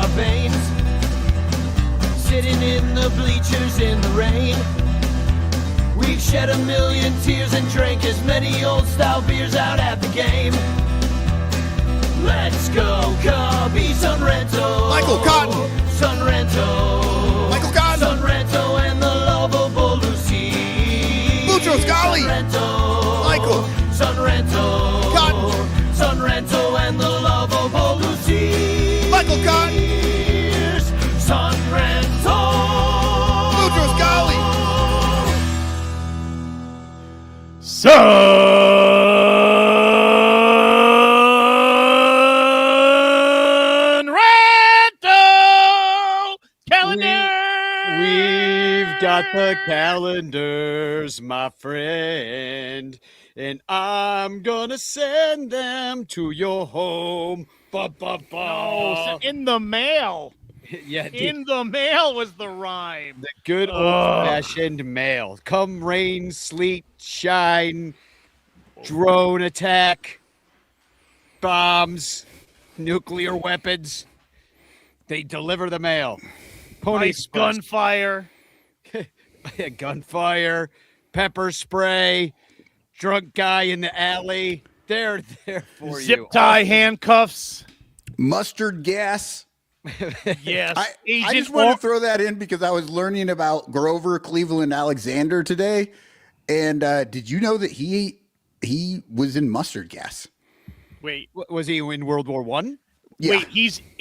our veins, sitting in the bleachers in the rain. We've shed a million tears and drank as many old-style beers out at the game. Let's go, Cubby, Son Ranto. Michael Cotton. Son Ranto. Michael Cotton. Son Ranto and the lovable Lucy. Lucho Scali. Son Ranto. Michael. Son Ranto. Cotton. Son Ranto and the lovable Lucy. Michael Cotton. Son Ranto. Lucho Scali. We've got the calendars, my friend, and I'm gonna send them to your home. No, in the mail. Yeah, In the mail was the rhyme. the good old-fashioned mail. Come rain, sleet, shine, drone attack, bombs, nuclear weapons. They deliver the mail. Pony Ice gunfire. gunfire, pepper spray, drunk guy in the alley. They're there for you. Zip tie handcuffs. Mustard gas. Yes. I Agent just want to throw that in because I was learning about Grover Cleveland Alexander today. And did you know that he was in mustard gas? Wait. Was he in World War One? Yeah.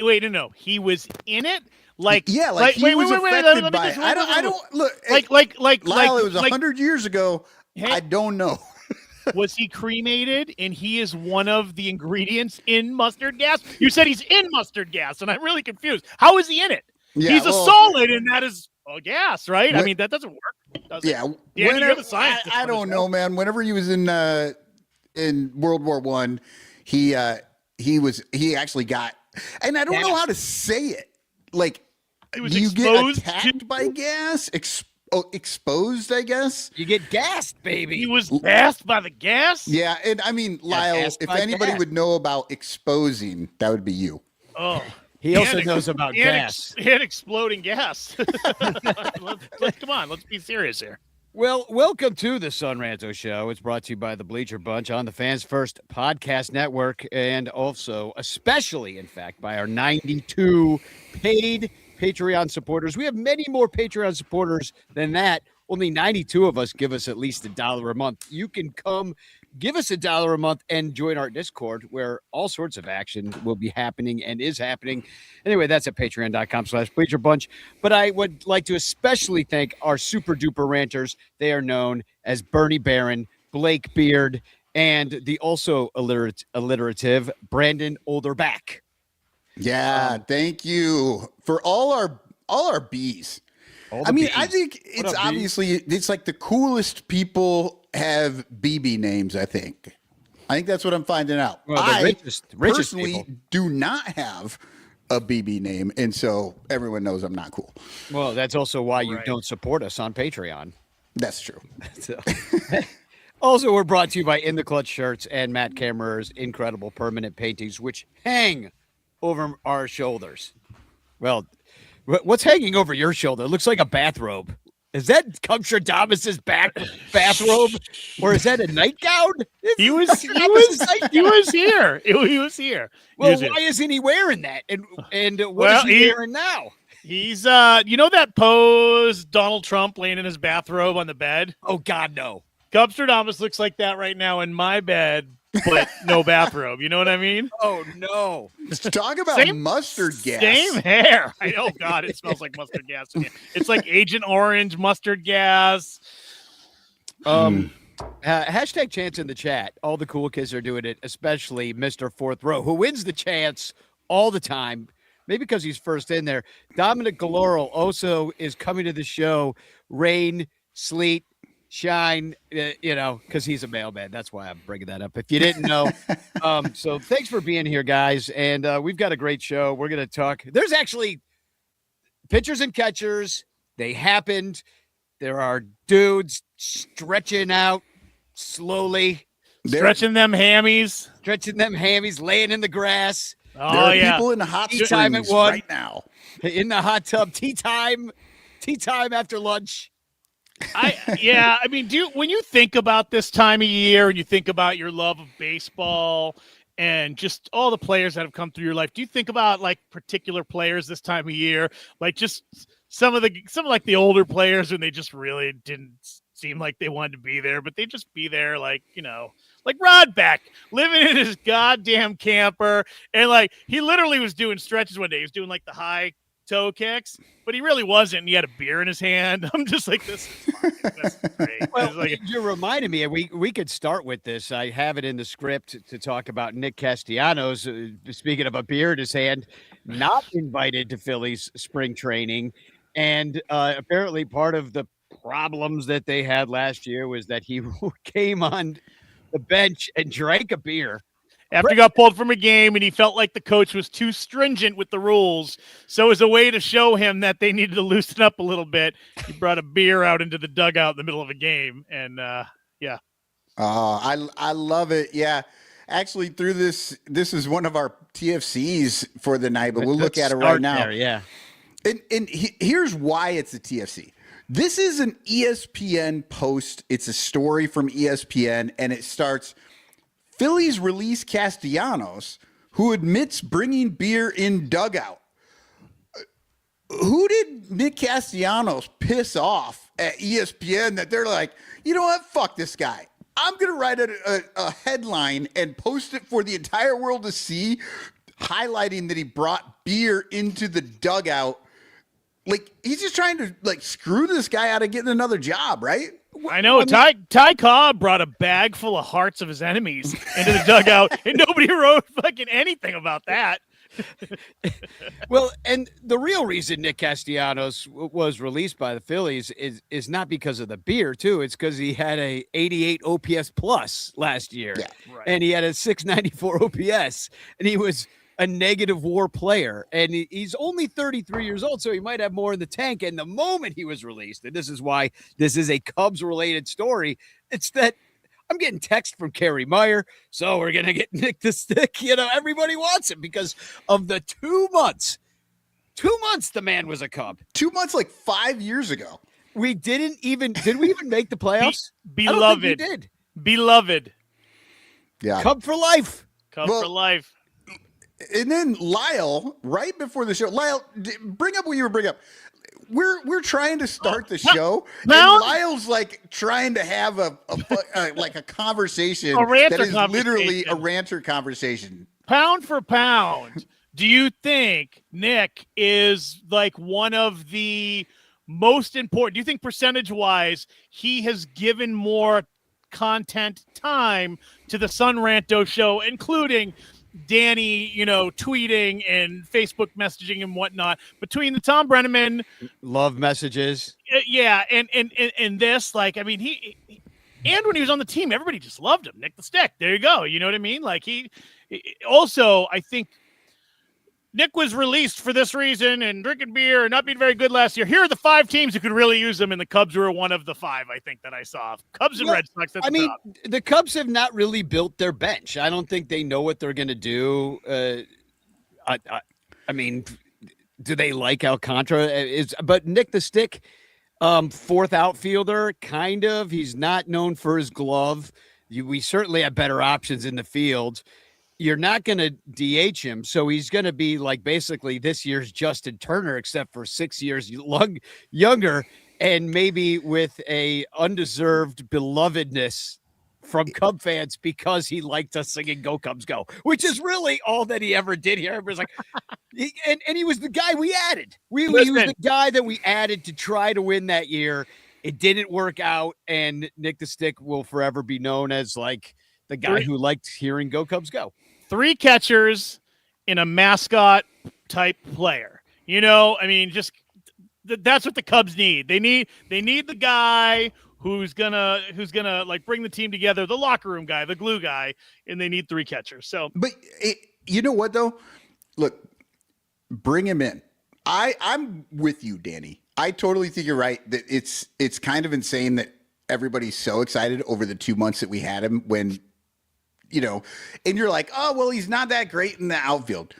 Wait, no. He was in it? Like he was affected by it. I don't look. Lyle, it was 100 years ago. I don't know. Was he cremated and he is one of the ingredients in mustard gas? You said he's in mustard gas, and I'm really confused. How is he in it? Yeah, he's a solid, and that is a gas, right? I mean, that doesn't work. Does yeah. it? You're the scientist. I don't know, man. Whenever he was in World War One, he actually got, and I don't know how to say it. Like, He was do you get exposed attacked by gas? Exposed, I guess. You get gassed, baby. He was gassed by the gas? Yeah, and I mean, Lyle, gassed if by anybody gas. would know about exposing, that would be you. Oh. He also knows about gas. And exploding gas. Let's come on. Let's be serious here. Well, welcome to the Son Ranto Show. It's brought to you by the Bleacher Bunch on the Fans First Podcast Network, and also, especially, in fact, by our 92 paid Patreon supporters. We have many more Patreon supporters than that. Only 92 of us give us at least $1 a month. You can come give us $1 a month and join our Discord where all sorts of action will be happening and is happening. Anyway, that's at patreon.com/Bleacher Bunch. But I would like to especially thank our super duper ranters. They are known as Bernie Barron, Blake Beard, and the also alliterative Brandon Olderback. Yeah, thank you for all our B's. I mean, I think it's obviously it's like the coolest people have BB names. I think that's what I'm finding out. Well, I richest personally people do not have a BB name, and so everyone knows I'm not cool. Well, that's also why you don't support us on Patreon. That's true. So. Also, we're brought to you by In the Clutch shirts and Matt Kammerer's incredible permanent paintings, which hang over our shoulders. Well, what's hanging over your shoulder? It looks like a bathrobe. Is that Cumstradamus's bathrobe, or is that a nightgown? He was here. He was here. Well, why isn't he wearing that? And what is he wearing now? He's you know that pose Donald Trump laying in his bathrobe on the bed? Oh God, no. Cumstradamus looks like that right now in my bed, but no bathrobe. You know what I mean? Oh no. Talk about mustard gas. Same hair. I know. God, it smells like mustard gas. It's like Agent Orange mustard gas. Hashtag chance in the chat. All the cool kids are doing it, especially Mr. Fourth Row, who wins the chance all the time. Maybe because he's first in there. Dominic Galoro also is coming to the show. Rain, sleet, shine, because he's a mailman. That's why I'm bringing that up. If you didn't know. So thanks for being here, guys. And we've got a great show. We're going to talk. There's actually pitchers and catchers. They happened. There are dudes stretching out slowly. Stretching them hammies. Laying in the grass. There are people in the hot springs right now. In the hot tub, tea time after lunch. I mean, when you think about this time of year and you think about your love of baseball and just all the players that have come through your life, do you think about like particular players this time of year, like just some of like the older players when they just really didn't seem like they wanted to be there, but they just be there, like, you know, like Rod Beck living in his goddamn camper, and like he literally was doing stretches one day. He was doing like the high toe kicks, but he really wasn't. And he had a beer in his hand. I'm just like, this is fine. This is great. Well, like, you reminded me, we could start with this. I have it in the script to talk about Nick Castellanos, speaking of a beer in his hand, not invited to Phillies spring training. And apparently part of the problems that they had last year was that he came on the bench and drank a beer after he got pulled from a game, and he felt like the coach was too stringent with the rules. So as a way to show him that they needed to loosen up a little bit, he brought a beer out into the dugout in the middle of a game. And yeah. I love it. Yeah. Actually, through this is one of our TFCs for the night, but we'll look at it right now. There, yeah. And here's why it's a TFC. This is an ESPN post. It's a story from ESPN, and it starts, Phillies release Castellanos, who admits bringing beer in dugout. Who did Nick Castellanos piss off at ESPN that they're like, you know what? Fuck this guy. I'm going to write a headline and post it for the entire world to see, highlighting that he brought beer into the dugout. Like, he's just trying to, like, screw this guy out of getting another job, right? I know. Ty Cobb brought a bag full of hearts of his enemies into the dugout, and nobody wrote fucking anything about that. Well, and the real reason Nick Castellanos was released by the Phillies is not because of the beer, too. It's because he had a 88 OPS plus last year, and he had a 694 OPS, and he was a negative WAR player, and he's only 33 years old, so he might have more in the tank. And the moment he was released, and this is why this is a Cubs-related story, it's that I'm getting text from Kerry Meyer, so we're going to get Nick the Stick. You know, everybody wants him because of the 2 months. 2 months the man was a Cub. 2 months, like 5 years ago. Did we even make the playoffs? Beloved. I don't think we did. Beloved. Yeah. Cub for life. Cub for life. And then Lyle, right before the show, Lyle, bring up what you were bringing up. We're trying to start the show, and Lyle's like trying to have a conversation that is literally a ranter conversation. Pound for pound, do you think Nick is like one of the most important? Do you think percentage-wise he has given more content time to the Sun Ranto show, including Danny, you know, tweeting and Facebook messaging and whatnot, between the Tom Brenneman love messages, and this, like, I mean, he and when he was on the team, everybody just loved him. Nick the Stick, there you go. You know what I mean? Like, he also, I think Nick was released for this reason and drinking beer and not being very good last year. Here are the 5 teams who could really use him, and the Cubs were one of the 5, I think, that I saw. Cubs and Red Sox. That's top. The Cubs have not really built their bench. I don't think they know what they're going to do. I mean, do they like Alcantara? But Nick the Stick, 4th outfielder, kind of. He's not known for his glove. We certainly have better options in the field. You're not going to DH him, so he's going to be like basically this year's Justin Turner, except for 6 years younger, and maybe with a undeserved belovedness from Cub fans because he liked us singing "Go Cubs Go," which is really all that he ever did here. It was like, and he was the guy we added. He was the guy that we added to try to win that year. It didn't work out, and Nick the Stick will forever be known as like the guy who liked hearing "Go Cubs Go." 3 catchers in a mascot type player. You know, I mean, just that's what the Cubs need. They need the guy who's gonna like bring the team together, the locker room guy, the glue guy, and they need 3 catchers. So, but you know what though? Look, bring him in. I'm with you, Danny. I totally think you're right that it's kind of insane that everybody's so excited over the 2 months that we had him when. You know, and you're like, oh, well, he's not that great in the outfield.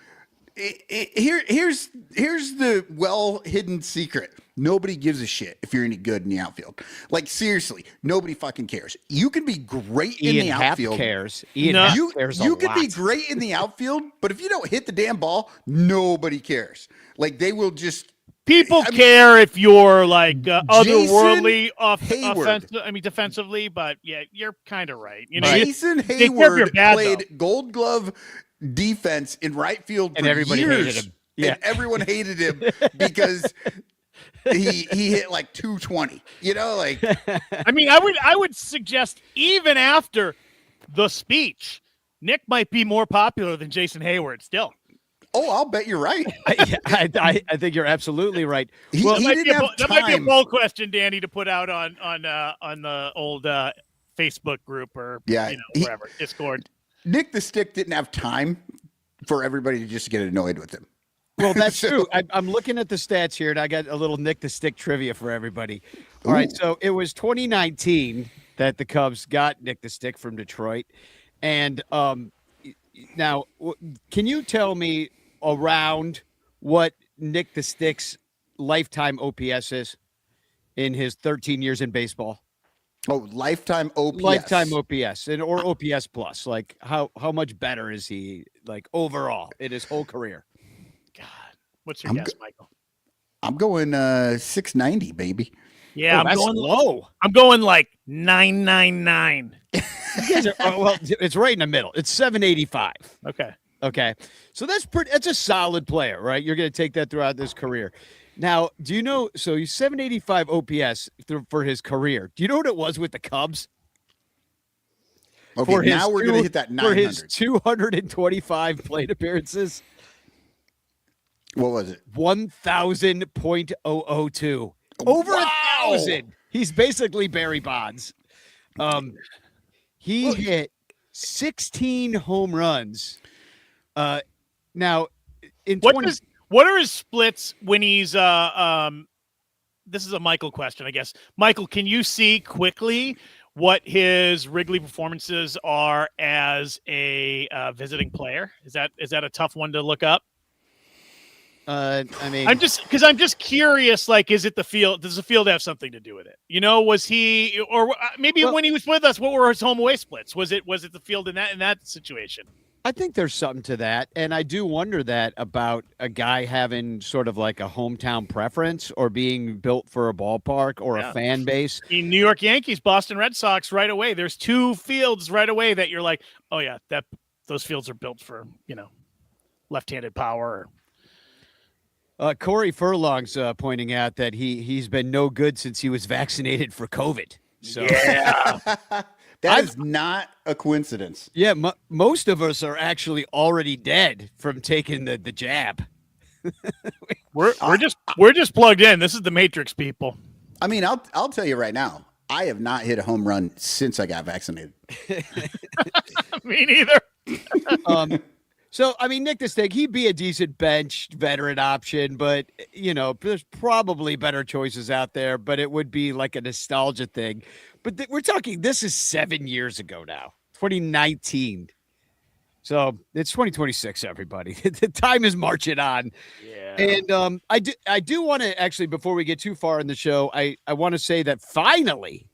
Here's the well-hidden secret. Nobody gives a shit if you're any good in the outfield. Like, seriously, nobody fucking cares. You can be great in the outfield. Cares. You can be great in the outfield, but if you don't hit the damn ball, nobody cares. Like, they will just... People care if you're like otherworldly defensively, but yeah, you're kind of right. You know, Jason Hayward played Gold Glove defense in right field for everybody years, hated him. Yeah. And everyone hated him because he hit like 220. You know, like I mean, I would suggest even after the speech, Nick might be more popular than Jason Hayward still. Oh, I'll bet you're right. I think you're absolutely right. Well, that might be a bold question, Danny, to put out on the old Facebook group or wherever, Discord. Nick the Stick didn't have time for everybody to just get annoyed with him. Well, that's true. I'm looking at the stats here, and I got a little Nick the Stick trivia for everybody. All right, so it was 2019 that the Cubs got Nick the Stick from Detroit, and now can you tell me around what Nick the Stick's lifetime OPS is in his 13 years in baseball? Oh, lifetime OPS. Lifetime OPS or OPS plus. Like how much better is he like overall in his whole career? God, what's your guess, Michael? I'm going 690, baby. Yeah, that's low. I'm going like 999. Well, it's right in the middle. It's 785. Okay. So that's a solid player, right? You're going to take that throughout this career. Now, do you know, so he's 785 OPS for his career. Do you know what it was with the Cubs? Okay, now we're going to hit that 900. For his 225 plate appearances. What was it? 1,000.002. Over 1,000. He's basically Barry Bonds. He hit 16 home runs. Now, what are his splits when he's this is a Michael question, I guess. Michael, can you see quickly what his Wrigley performances are as a visiting player? Is that a tough one to look up? I mean, I'm just curious. Like, is it the field? Does the field have something to do with it? You know, was he, or maybe when he was with us, what were his home away splits? Was it the field in that situation? I think there's something to that, and I do wonder that about a guy having sort of like a hometown preference or being built for a ballpark or a fan base. In New York Yankees, Boston Red Sox, right away. There's two fields right away that you're like, oh yeah, those fields are built for left-handed power. Corey Furlong's pointing out that he's been no good since he was vaccinated for COVID. So yeah. That is not a coincidence. Yeah, most of us are actually already dead from taking the jab. We're just plugged in. This is the Matrix, people. I mean, I'll tell you right now, I have not hit a home run since I got vaccinated. Me neither. So, I mean, Nick the Stick, he'd be a decent bench veteran option, but, there's probably better choices out there, but it would be like a nostalgia thing. But we're talking, this is 7 years ago now, 2019. So it's 2026, everybody. The time is marching on. Yeah. And I do want to actually, before we get too far in the show, I want to say that finally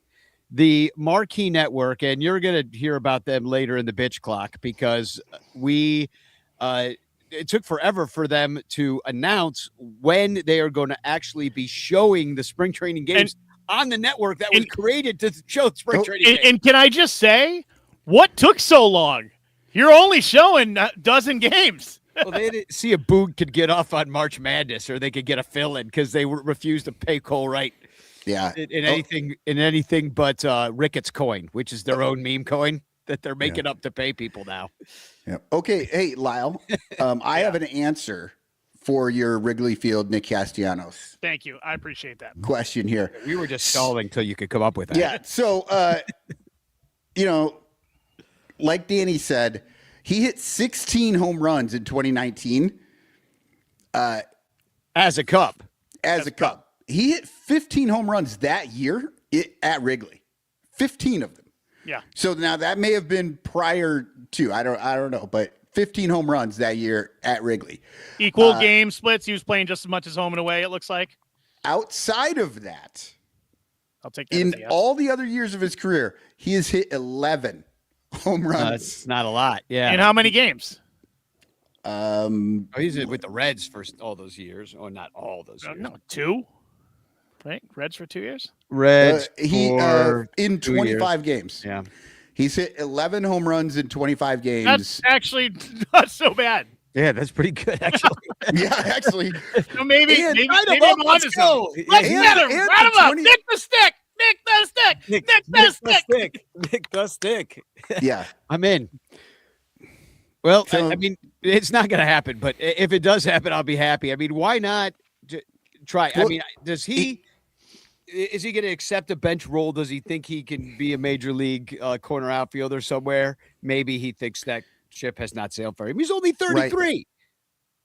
the Marquee Network, and you're going to hear about them later in the bitch clock, because it took forever for them to announce when they are going to actually be showing the spring training games on the network that was created to show spring training games. And can I just say, what took so long? You're only showing a dozen games. Well, they didn't see if Boog could get off on March Madness, or they could get a fill-in because they refused to pay Cole Wright. Yeah, in anything but Ricketts coin, which is their own meme coin that they're making up to pay people now. Yeah. Okay. Hey, Lyle, I have an answer for your Wrigley Field Nick Castellanos. Thank you. I appreciate that question here. We were just stalling till you could come up with that. Yeah. So, like Danny said, he hit 16 home runs in 2019. As a Cub. As a Cub. He hit 15 home runs that year at Wrigley. 15 of them. Yeah. So now that may have been prior to, I don't know, but 15 home runs that year at Wrigley. Equal game splits. He was playing just as much as home and away, it looks like. Outside of that, I'll take that. in all the other years of his career, he has hit 11 home runs. That's not a lot. Yeah. In how many games? He's with the Reds for all those years, or not all those years. No, 2. Right, Reds for 2 years. Reds in 25 games. Yeah, he's hit 11 home runs in 25 games. That's actually not so bad. Yeah, that's pretty good, actually. Yeah, actually. So maybe I don't maybe know, I'm let's onto go. something. Let's get him. Round him up. Nick the stick. Nick the stick. Nick the stick. Nick the stick. Yeah. I'm in. Well, So- I mean, it's not going to happen, but if it does happen, I'll be happy. I mean, why not try? Well, I mean, is he going to accept a bench role? Does he think he can be a major league corner outfielder somewhere? Maybe he thinks that ship has not sailed for him. He's only 33. Right.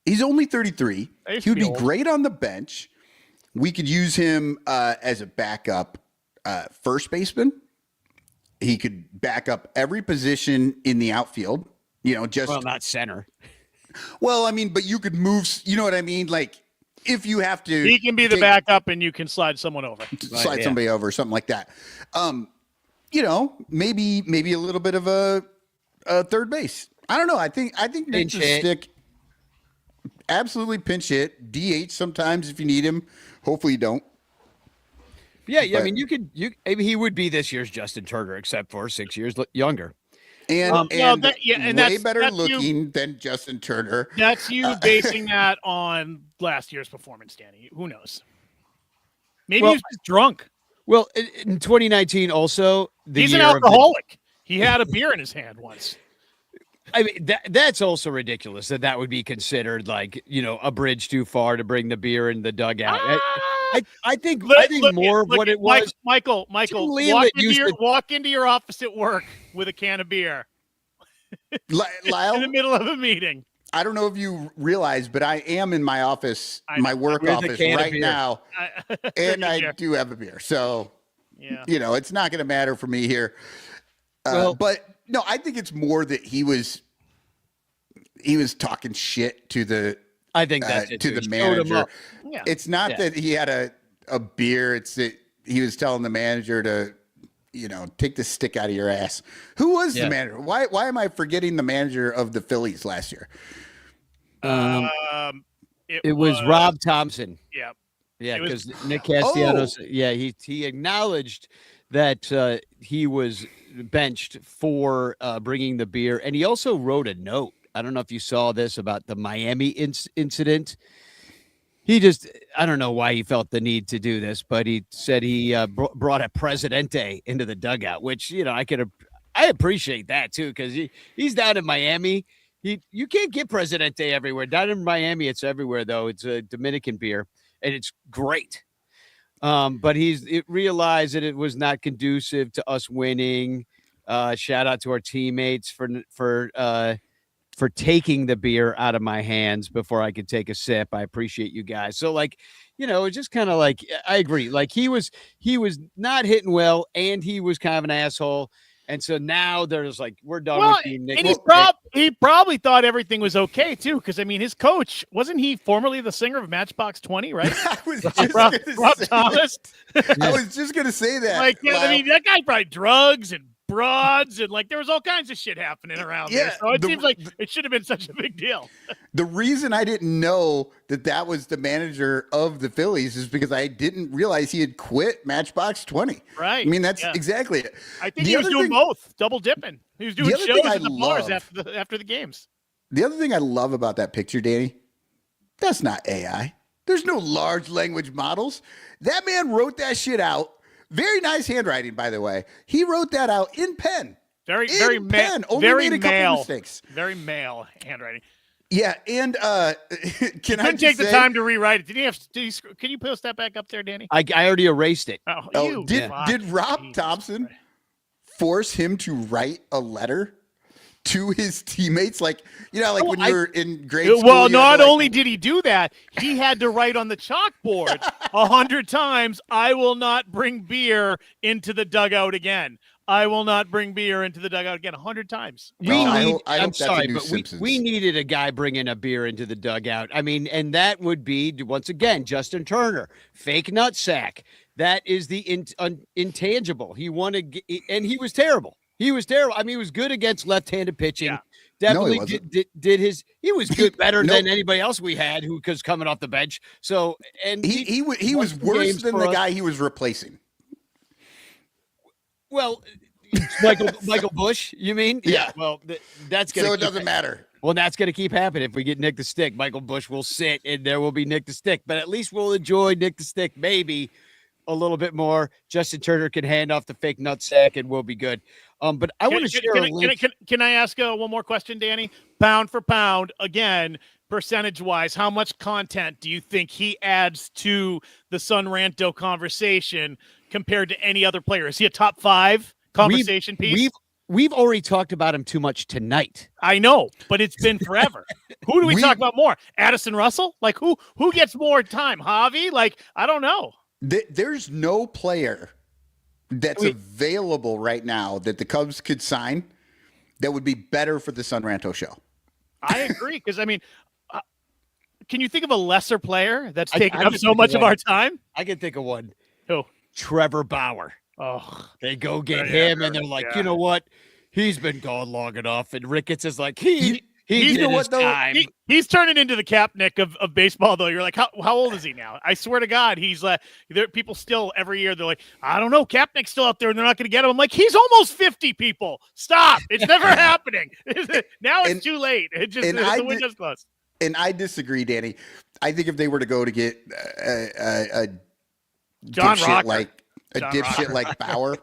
He's only 33. I used He to would be be old. great on the bench. We could use him as a backup first baseman. He could back up every position in the outfield. Well, not center. Well, I mean, but you could move. You know what I mean? Like if you have to, He can be the backup, and you can slide someone over. slide somebody over, something like that. Maybe a little bit of a third base. I don't know. I think Nick Pinch the hit. stick. Absolutely pinch hit. DH sometimes if you need him. Hopefully you don't. Yeah, I But- mean, maybe he would be this year's Justin Turner, except for 6 years younger. And, well, and and way that's better you. looking than Justin Turner. That's you basing that on last year's performance, Danny. Who knows? Maybe Well, he was just drunk. Well, in 2019, also He's an year of the- alcoholic. He had a beer in his hand once. I mean, that's also ridiculous that would be considered like, a bridge too far to bring the beer in the dugout. I think more of what it was. Michael, Jim Leland walk into your office at work with a can of beer Lyle, in the middle of a meeting. I don't know if you realize, but I am in my office, I know. my work With a office can of right beer. now, and I Beer. do have a beer. So, Yeah. it's not going to matter for me here. But no, I think it's more that he was talking shit to the I think that's it, to too. the He showed him manager. up. Yeah. It's not Yeah. that he had a beer. It's that he was telling the manager to, take the stick out of your ass. Who was Yeah. the manager? Why am I forgetting the manager of the Phillies last year? It was Rob Thompson. Yeah. Yeah, It was- because Nick Castellanos. He acknowledged that he was benched for bringing the beer, and he also wrote a note. I don't know if you saw this about the Miami incident. I don't know why he felt the need to do this, but he said he brought a Presidente into the dugout, which, I appreciate that too, because he's down in Miami. You can't get Presidente everywhere. Down in Miami, it's everywhere, though. It's a Dominican beer, and it's great. But it realized that it was not conducive to us winning. Shout out to our teammates for taking the beer out of my hands before I could take a sip. I appreciate you guys. So it's just kind of like, I agree. Like he was not hitting well, and he was kind of an asshole. And so now there's like, we're done with you, Nick. And he probably thought everything was okay too, because his coach wasn't he formerly the singer of Matchbox 20, right? I was just Rob gonna say Thomas. that. I was just going to say that. Like, yeah, Lyle. that guy probably drugs and broads and there was all kinds of shit happening around there. Yeah, So it seems like it should have been such a big deal. The reason I didn't know that was the manager of the Phillies is because I didn't realize he had quit Matchbox 20. Right. I mean, that's Yeah. exactly it. I think The he was other doing thing- both, double dipping. He was doing other shows thing I at the bars love- after the games. The other thing I love about that picture, Danny, that's not AI. There's no large language models. That man wrote that shit out. Very nice handwriting, by the way. He wrote that out in pen. Very In pen. Only very made a couple male, mistakes. very male handwriting. Yeah, and can I Couldn't take the time to rewrite it. Can you post that back up there, Danny? I already erased it. Oh, did Rob Jesus Thompson Christ. force him to write a letter to his teammates? Like when I- you were in grade school. Well, you had not to, only did he do that, he had to write on the chalkboard 100 times, "I will not bring beer into the dugout again. I will not bring beer into the dugout again 100 times. I'm sorry, but we needed a guy bringing a beer into the dugout. I mean, and that would be, once again, Justin Turner, fake nutsack. That is the intangible. He wanted, and he was terrible. He was terrible. I mean, he was good against left-handed pitching. Yeah. Definitely did his. He was good, better than anybody else we had who was coming off the bench. So, and he was worse than the guy he was replacing. Well, Michael Bush, you mean? Yeah. Well, that's gonna. So it doesn't matter. Well, that's going to keep happening. If we get Nick the Stick, Michael Bush will sit, and there will be Nick the Stick. But at least we'll enjoy Nick the Stick maybe a little bit more. Justin Turner can hand off the fake nutsack, and we'll be good. But I want to share a link. Can I ask one more question, Danny? Pound for pound, again, percentage-wise, how much content do you think he adds to the Son Ranto conversation compared to any other player? Is he a top 5 conversation piece? We've already talked about him too much tonight. I know, but it's been forever. Who do we talk about more? Addison Russell? Like who gets more time? Javi? Like, I don't know. There's no player that's available right now that the Cubs could sign that would be better for the Son Ranto show. I agree, because I mean, can you think of a lesser player that's taking up so much of our time? I can think of one. Who? Trevor Bauer. Oh, they go get him, and they're like, you know what? He's been gone long enough. And Ricketts is like, he's turning into the Kaepernick of baseball, though. You're like, how old is he now? I swear to God, he's there. People still every year they're like, I don't know, Kaepernick's still out there, and they're not going to get him. I'm like, he's almost 50. People, stop! It's never happening. Now it's too late. It just the window's closed. And I disagree, Danny. I think if they were to go to get a John Rocker, like Bauer,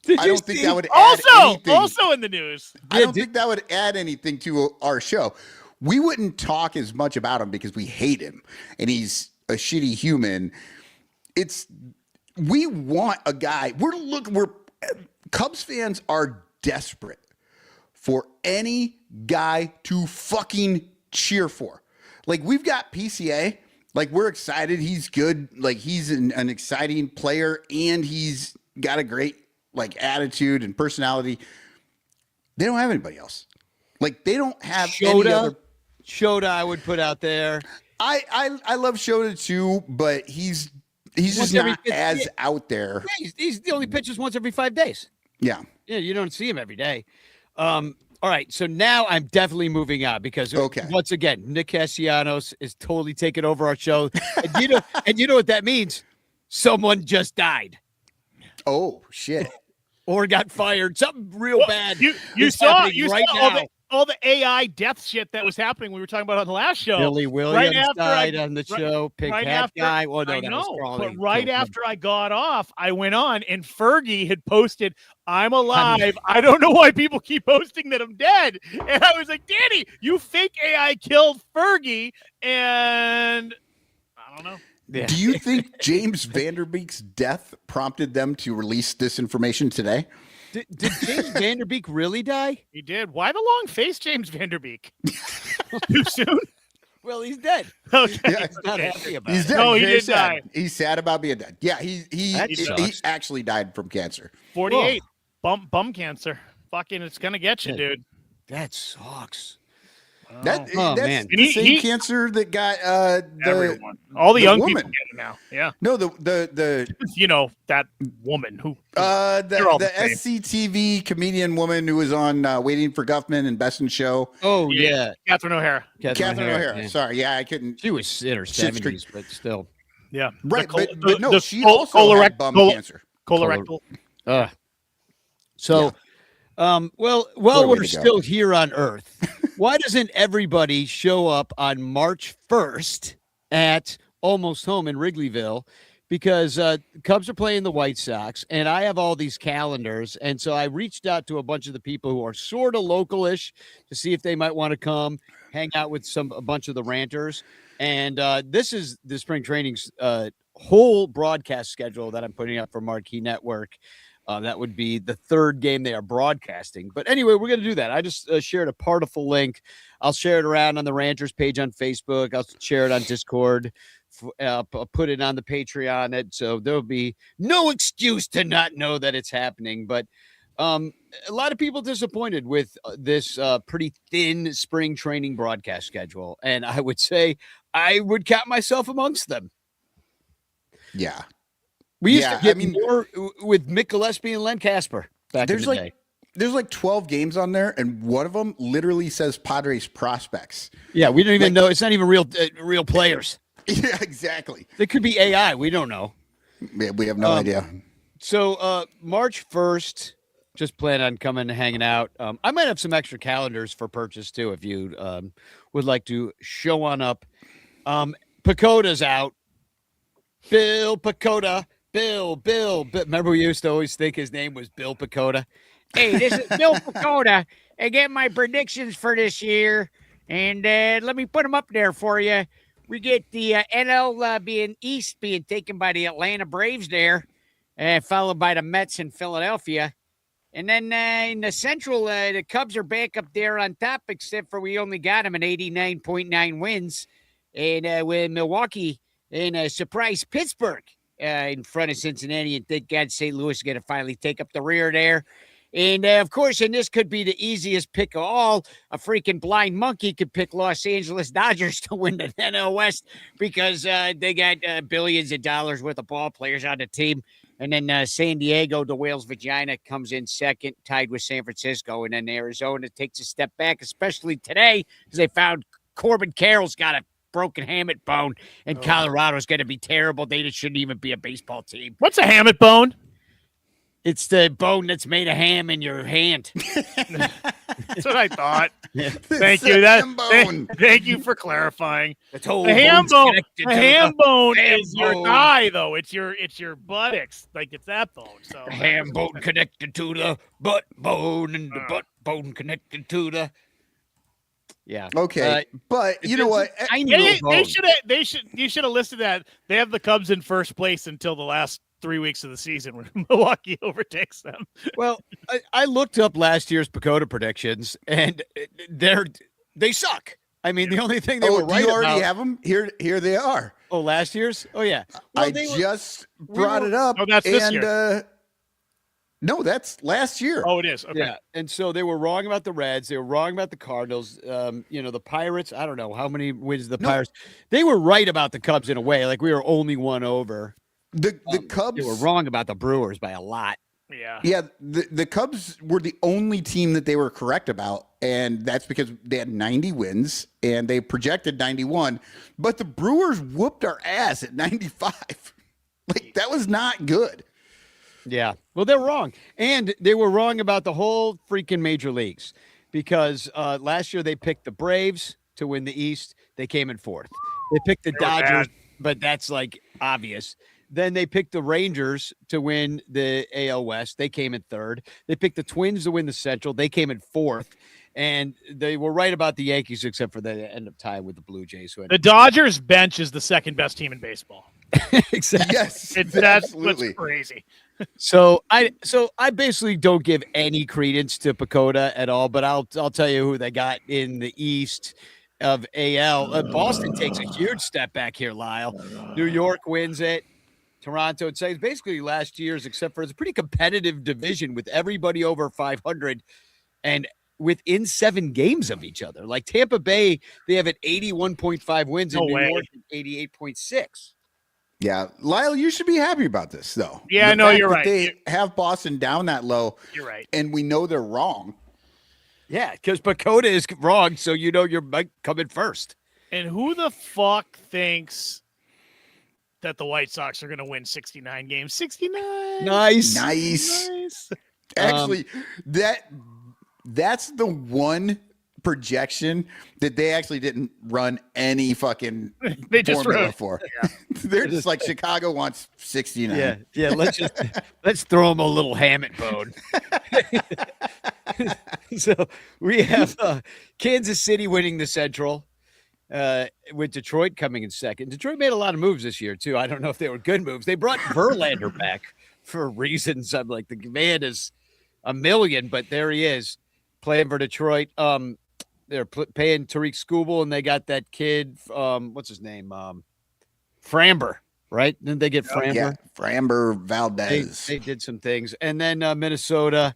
I don't think that would add anything. Also in the news. I don't think that would add anything to our show. We wouldn't talk as much about him because we hate him and he's a shitty human. We want a guy. We're Cubs fans are desperate for any guy to fucking cheer for. Like, we've got PCA. Like, we're excited. He's good. Like, he's an exciting player, and he's got a great, like, attitude and personality. They don't have anybody else. Like, they don't have any other. Shota, I would put out there. I love Shota too, but he's just not as out there. Yeah, he's the only pitches once every 5 days. Yeah. Yeah, you don't see him every day. All right, so now I'm definitely moving on because once again, Nick Castellanos is totally taking over our show. And you know what that means? Someone just died. Oh shit. Or got fired. Something real bad. You saw all the AI death shit that was happening we were talking about on the last show. Billy Williams died on the show. Pig hat guy. Well, no, I know, but right after I got off, I went on and Fergie had posted, I'm alive. I don't know why people keep posting that I'm dead. And I was like, Danny, you fake AI killed Fergie. And I don't know. Yeah. Do you think James Vanderbeek's death prompted them to release this information today? Did James Vanderbeek really die? He did. Why the long face, James Vanderbeek? Too soon? Well, he's dead. Okay. Yeah, he's not happy about he's it. Dead. No, he did sad. die. He's sad about being dead. Yeah, he actually died from cancer. 48. Bum cancer. Fucking, it's gonna get you, dude. That sucks. That's man. the same cancer that got everyone. All the young woman. people get it now. Yeah. No, the you know, that woman who the SCTV comedian woman who was on Waiting for Guffman and Best in Show. Oh yeah. Catherine O'Hara. Catherine O'Hara. Yeah. Sorry, I couldn't. She was in her 70s, but still. Yeah. Right, but no, she also had bum cancer. Colorectal. So, while we're still here on Earth, why doesn't everybody show up on March 1st at Almost Home in Wrigleyville? Because Cubs are playing the White Sox, and I have all these calendars. And so I reached out to a bunch of the people who are sort of local-ish to see if they might want to come hang out with a bunch of the ranters. And this is the spring training's whole broadcast schedule that I'm putting up for Marquee Network. That would be the third game they are broadcasting. But anyway, we're going to do that. I just shared a Partiful link. I'll share it around on the Ranters page on Facebook. I'll share it on Discord. I'll put it on the Patreon. So there'll be no excuse to not know that it's happening. But A lot of people disappointed with this pretty thin spring training broadcast schedule, and I would say I would count myself amongst them. Yeah. We used to get more with Mick Gillespie and Len Casper back in the day. There's like 12 games on there, and one of them literally says Padres prospects. Yeah, we don't even know. It's not even real players. Yeah, exactly. It could be AI. We don't know. Yeah, we have no idea. So March 1st, just plan on coming and hanging out. I might have some extra calendars for purchase too if you would like to show on up. Pacoda's out. Bill Pacoda. Bill. Remember we used to always think his name was Bill Pacoda? Hey, this is Bill Pacoda. I get my predictions for this year, and let me put them up there for you. We get the NL East being taken by the Atlanta Braves there, followed by the Mets in Philadelphia. And then in the Central, the Cubs are back up there on top, except for we only got them at 89.9 wins. And with Milwaukee and surprise Pittsburgh in front of Cincinnati, and thank God St. Louis is going to finally take up the rear there. And, of course, and this could be the easiest pick of all, a freaking blind monkey could pick Los Angeles Dodgers to win the NL West because they got billions of dollars worth of ball players on the team. And then San Diego, the whale's vagina, comes in second, tied with San Francisco. And then Arizona takes a step back, especially today, because they found Corbin Carroll's got a broken hammock bone, and Colorado's going to be terrible. They shouldn't even be a baseball team. What's a hammock bone? It's the bone that's made of ham in your hand. That's what I thought. Yeah. Thank you. Thank you for clarifying. The ham bone is your thigh, though. It's your buttocks. Like it's that bone. So the ham bone connected to the butt bone, and the butt bone connected to the. Yeah. Okay, but you know what? You should have listed that. They have the Cubs in first place until the last 3 weeks of the season when Milwaukee overtakes them. Well, I looked up last year's Pacoda predictions, and they suck. I mean, the only thing they were right about. Do you already have them? Here they are. Oh, last year's? Oh, yeah. Well, I just brought it up. Oh, that's this year. No, that's last year. Oh, it is. Okay. Yeah, and so they were wrong about the Reds. They were wrong about the Cardinals. The Pirates, I don't know how many wins the Pirates. They were right about the Cubs in a way. Like, we were only one over. The Cubs. They were wrong about the Brewers by a lot. Yeah. Yeah, the Cubs were the only team that they were correct about, and that's because they had 90 wins, and they projected 91. But the Brewers whooped our ass at 95. Like, that was not good. Yeah. Well, they're wrong. And they were wrong about the whole freaking major leagues because last year they picked the Braves to win the East. They came in fourth. They picked the Dodgers, but that's like obvious. Then they picked the Rangers to win the AL West. They came in third. They picked the Twins to win the Central. They came in fourth. And they were right about the Yankees, except for the end of tie with the Blue Jays. The Dodgers bench is the second best team in baseball. Exactly. Yes, that's what's crazy. So I basically don't give any credence to Pacoda at all, but I'll tell you who they got in the East of AL. Boston takes a huge step back here, Lyle. New York wins it. Toronto, it's basically last year's, except for it's a pretty competitive division with everybody over 500 and within 7 games of each other. Like Tampa Bay, they have an 81.5 wins and New York 88.6. Yeah, Lyle, you should be happy about this, though. Yeah, no, you're right. They have Boston down that low. You're right. And we know they're wrong. Yeah, because Pacoda is wrong, so you know you're coming first. And who the fuck thinks that the White Sox are going to win 69 games? 69. Nice. Actually, that's the one projection that they actually didn't run any fucking formula for. Yeah. They're just like Chicago wants 69. Yeah. Let's throw them a little hammock bone. So we have Kansas City winning the Central, with Detroit coming in second. Detroit made a lot of moves this year too. I don't know if they were good moves. They brought Verlander back for reasons. I'm like, the man is a million, but there he is playing for Detroit. They're paying Tariq Skubal, and they got that kid. What's his name? Framber, right? Didn't they get Framber? Yeah, Framber Valdez. They did some things, and then Minnesota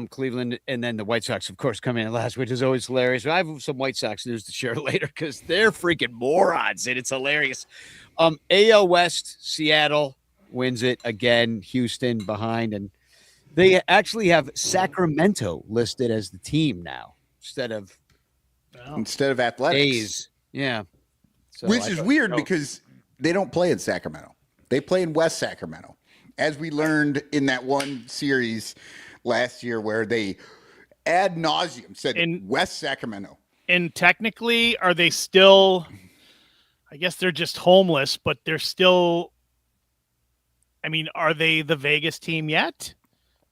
Cleveland, and then the White Sox, of course, come in last, which is always hilarious. I have some White Sox news to share later because they're freaking morons, and it's hilarious. AL West, Seattle wins it again. Houston behind, and they actually have Sacramento listed as the team now instead of Athletics. A's. Yeah, so which is weird because they don't play in Sacramento. They play in West Sacramento, as we learned in that one series last year where they ad nauseum said West Sacramento. And technically, are they still, I guess they're just homeless, but they're still, I mean, are they the Vegas team yet,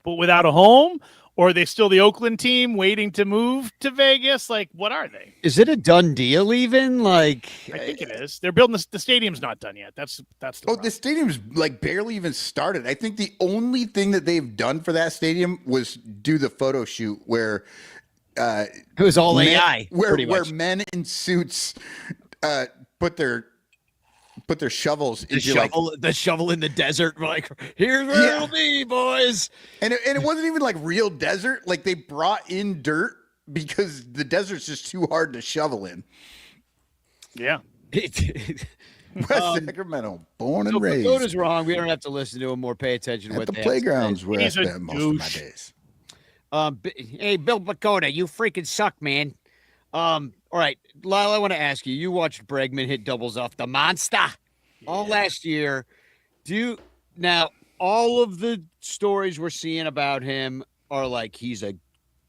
but without a home? Or are they still the Oakland team waiting to move to Vegas? Like, what are they? Is it a done deal even? Like, I think it is. They're building the stadium's not done yet. That's the stadium's like barely even started. I think the only thing that they've done for that stadium was do the photo shoot where it was all AI, where men in suits put their shovels into the shovel in the desert. Like, here's where it'll be, boys. And it wasn't even like real desert. Like they brought in dirt because the desert's just too hard to shovel in. Yeah. West Sacramento, born and raised. Dakota's wrong. We don't have to listen to him or pay attention to what the playgrounds where I spent most of my days. Hey, Bill Dakota, you freaking suck, man. All right, Lyle, I want to ask you. You watched Bregman hit doubles off the monster all last year. Now all of the stories we're seeing about him are like he's a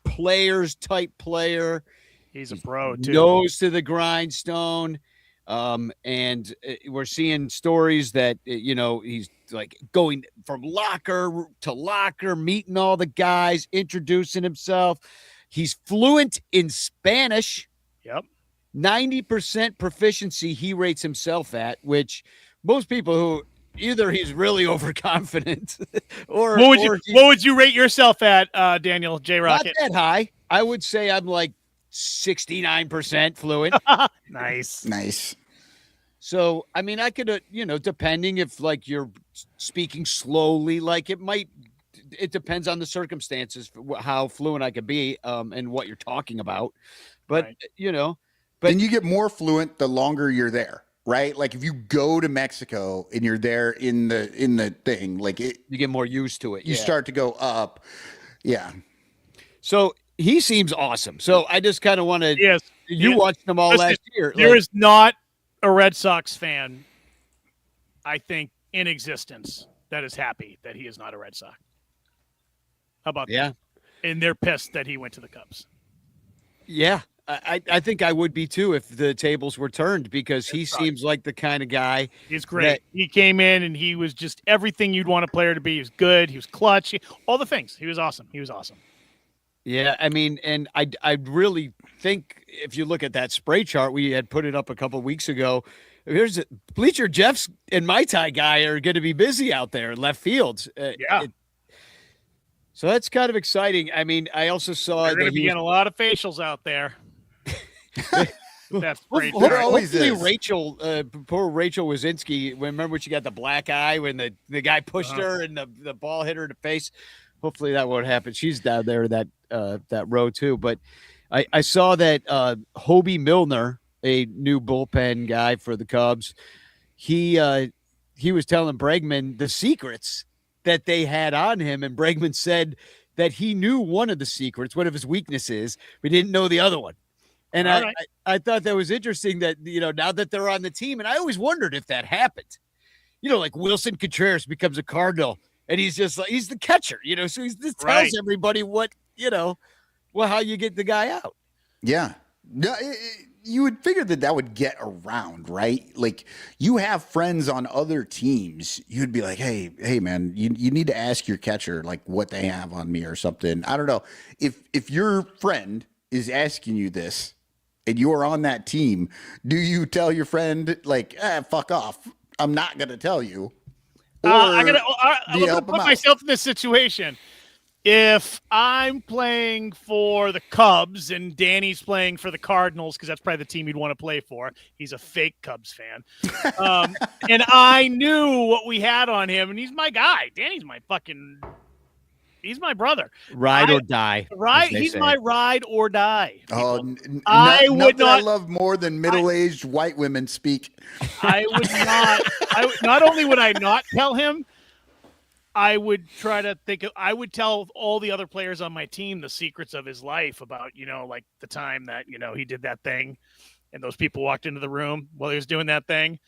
players type player. He's a pro too. Nose to the grindstone. And we're seeing stories that he's like going from locker to locker, meeting all the guys, introducing himself. He's fluent in Spanish. Yep. 90% proficiency he rates himself at, which most people who either he's really overconfident or what would you rate yourself at, Daniel J. Rocket? Not that high. I would say I'm like 69% fluent. Nice. So, I mean, I could, depending if like you're speaking slowly, like it depends on the circumstances for how fluent I could be and what you're talking about. But, right. Then you get more fluent the longer you're there, right? Like if you go to Mexico and you're there in the thing, like you get more used to it. You start to go up. Yeah. So he seems awesome. So I just kind of want to, you watched them all last year. There is not a Red Sox fan, I think, in existence that is happy that he is not a Red Sox. How about that? And they're pissed that he went to the Cubs. Yeah. I think I would be too if the tables were turned because he seems like the kind of guy. He's great. He came in and he was just everything you'd want a player to be. He was good. He was clutch. All the things. He was awesome. Yeah, I mean, and I really think if you look at that spray chart, we had put it up a couple of weeks ago. Here's Bleacher Jeff's and my tie guy are going to be busy out there in left field. So that's kind of exciting. I mean, I also saw they're going to be getting a lot of facials out there. That's great. Hopefully Rachel, poor Rachel Wazinski. Remember when she got the black eye when the guy pushed her and the ball hit her in the face? Hopefully that won't happen. She's down there in that row too. But I saw that Hobie Milner, a new bullpen guy for the Cubs, he was telling Bregman the secrets that they had on him, and Bregman said that he knew one of the secrets, one of his weaknesses, but didn't know the other one. And I thought that was interesting that, now that they're on the team, and I always wondered if that happened. Like Wilson Contreras becomes a Cardinal, and he's just like, he's the catcher, so he just tells everybody what, how you get the guy out. Yeah. No, you would figure that would get around, right? Like you have friends on other teams. You'd be like, hey, man, you need to ask your catcher, like what they have on me or something. I don't know. If your friend is asking you this and you're on that team, do you tell your friend like, fuck off, I'm not going to tell you? I'm gonna put myself in this situation. If I'm playing for the Cubs and Danny's playing for the Cardinals, because that's probably the team you'd want to play for. He's a fake Cubs fan. And I knew what we had on him, and he's my guy. Danny's my fucking He's my brother. Ride or die. He's my ride or die. Oh, I would not. I love more than middle-aged white women speak. I would not. Not only would I not tell him, I would try to think of, I would tell all the other players on my team the secrets of his life about, like the time that, he did that thing and those people walked into the room while he was doing that thing.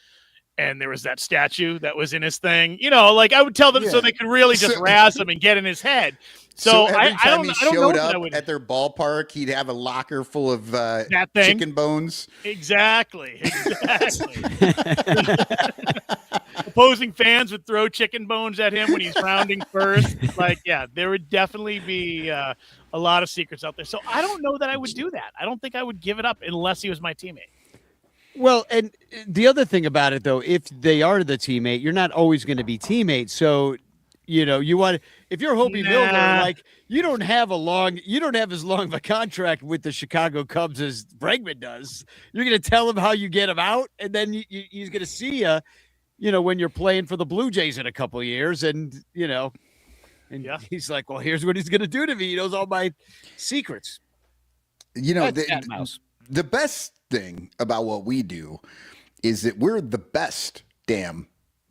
And there was that statue that was in his thing, like I would tell them so they could really just razz him and get in his head. So every time he showed up would... at their ballpark, he'd have a locker full of chicken bones. Exactly. Opposing fans would throw chicken bones at him when he's rounding first. There would definitely be a lot of secrets out there. So I don't know that I would do that. I don't think I would give it up unless he was my teammate. Well, and the other thing about it, though, if they are the teammate, you're not always going to be teammates. So, you want if you're Hobie Miller, you don't have as long of a contract with the Chicago Cubs as Bregman does. You're going to tell him how you get him out, and then he's going to see you, when you're playing for the Blue Jays in a couple of years, and he's like, well, here's what he's going to do to me. He knows all my secrets. The best thing about what we do is that we're the best damn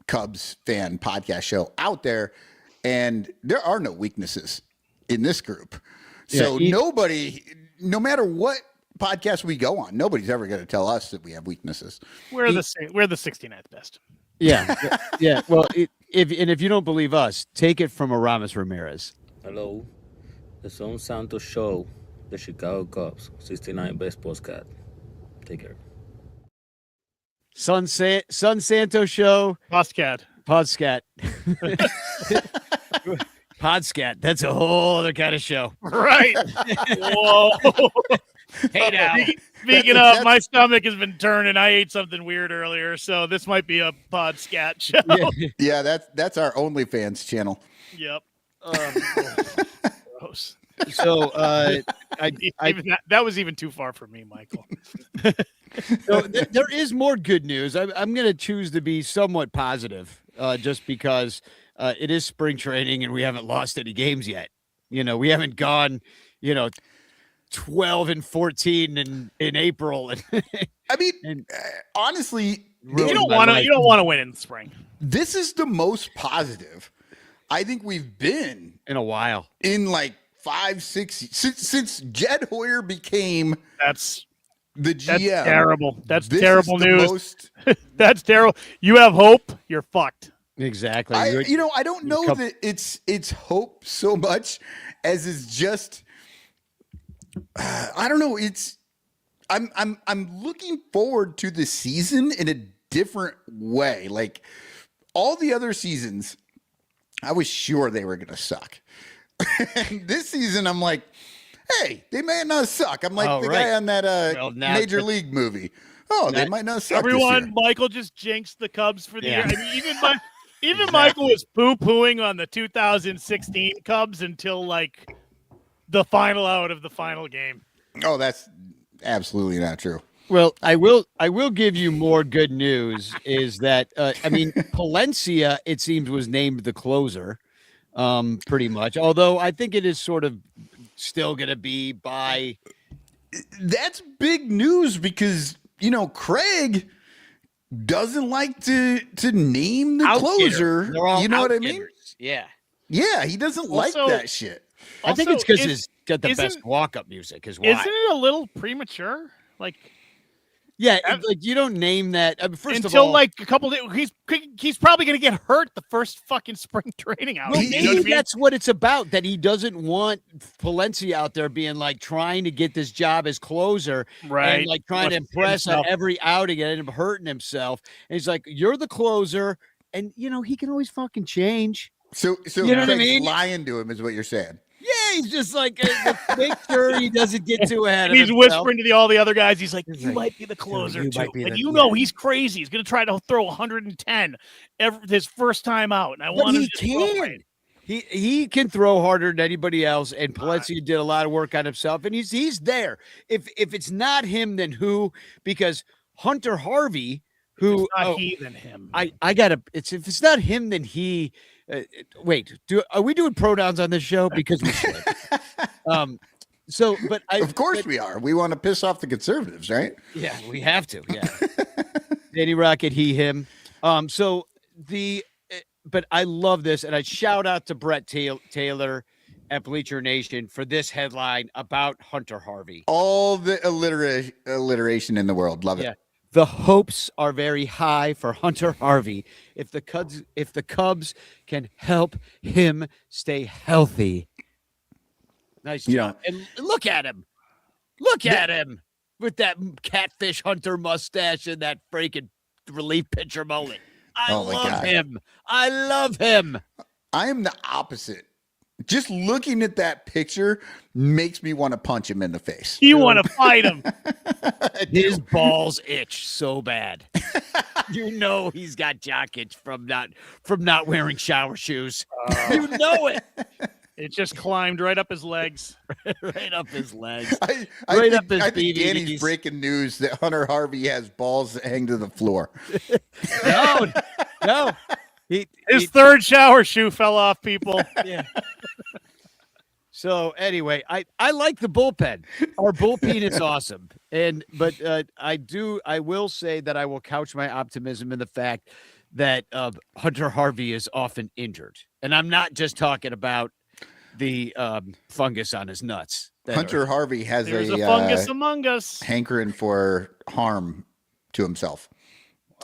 Cubs fan podcast show out there, and there are no weaknesses in this group. So nobody, no matter what podcast we go on, nobody's ever going to tell us that we have weaknesses. We're the 69th best. Yeah, yeah. Well, if you don't believe us, take it from Aramis Ramirez. Hello, the Son Santos Show, the Chicago Cubs, 69 best postcard. Take care. Son Santos Show. Podscat. Podscat. That's a whole other kind of show. Right. Whoa. Hey now. Speaking of, my stomach has been turning. I ate something weird earlier, so this might be a Podscat show. Yeah, that's our OnlyFans channel. Yep. Gross. So that was even too far for me, Michael. So there is more good news. I'm going to choose to be somewhat positive, just because it is spring training and we haven't lost any games yet. We haven't gone, 12-14 in April. Honestly, you don't want to win in the spring. This is the most positive I think we've been in a while. In 5-6 since Jed Hoyer became the GM. That's terrible. That's terrible news. That's terrible. You have hope, you're fucked. Exactly. I don't know that it's hope so much as it's just I don't know. I'm looking forward to the season in a different way. Like all the other seasons, I was sure they were going to suck. And this season, I'm like, hey, they might not suck. I'm like guy on that Major League movie. They might not suck. Everyone, Michael just jinxed the Cubs for the year. I mean, even Michael was poo-pooing on the 2016 Cubs until the final out of the final game. Oh, that's absolutely not true. Well, I will give you more good news is that, Palencia, it seems, was named the closer, pretty much. Although I think it is sort of still going to be by. That's big news because, Craig doesn't like to name the closer. You know what I mean? Yeah. Yeah, he doesn't like that shit. I think it's because he's got the best walk-up music is why. Isn't it a little premature? You don't name that first until of all, a couple days. He's probably going to get hurt the first fucking spring training out. Well, maybe that's what it's about. That he doesn't want Palencia out there being trying to get this job as closer, right? And trying to impress on every outing and end up hurting himself. And he's like, "You're the closer," and he can always fucking change. So you know what I mean? Lying to him is what you're saying. Yeah, he's just make sure he doesn't get too ahead of himself. He's whispering to all the other guys. He's like, you might be the closer, too. And he's crazy. He's going to try to throw 110 his first time out. And I want him to He can throw harder than anybody else, and Palencia did a lot of work on himself, and he's there. If it's not him, then who? Because Hunter Harvey, If it's not he, then him. I gotta. If it's not him, then he. Wait, are we doing pronouns on this show? Because we should. Of course we are. We want to piss off the conservatives, right? Yeah, we have to. Yeah. Danny Rocket, he, him. But I love this, and I shout out to Brett Taylor at Bleacher Nation for this headline about Hunter Harvey. All the alliteration in the world. Love it. The hopes are very high for Hunter Harvey if the Cubs can help him stay healthy. Nice job. And look at him. Look at him with that catfish hunter mustache and that freaking relief pitcher mullet. I love him. I love him. I am the opposite. Just looking at that picture makes me want to punch him in the face. You want to fight him. His balls itch so bad. You know he's got jock itch from not wearing shower shoes. You know it. It just climbed right up his legs. Right up his legs. I think Danny's breaking news that Hunter Harvey has balls that hang to the floor. No. His third shower shoe fell off, people. Yeah. So anyway, I like the bullpen. Our bullpen is awesome. But I will say that I will couch my optimism in the fact that Hunter Harvey is often injured. And I'm not just talking about the fungus on his nuts. Hunter Harvey has a fungus among us. Hankering for harm to himself.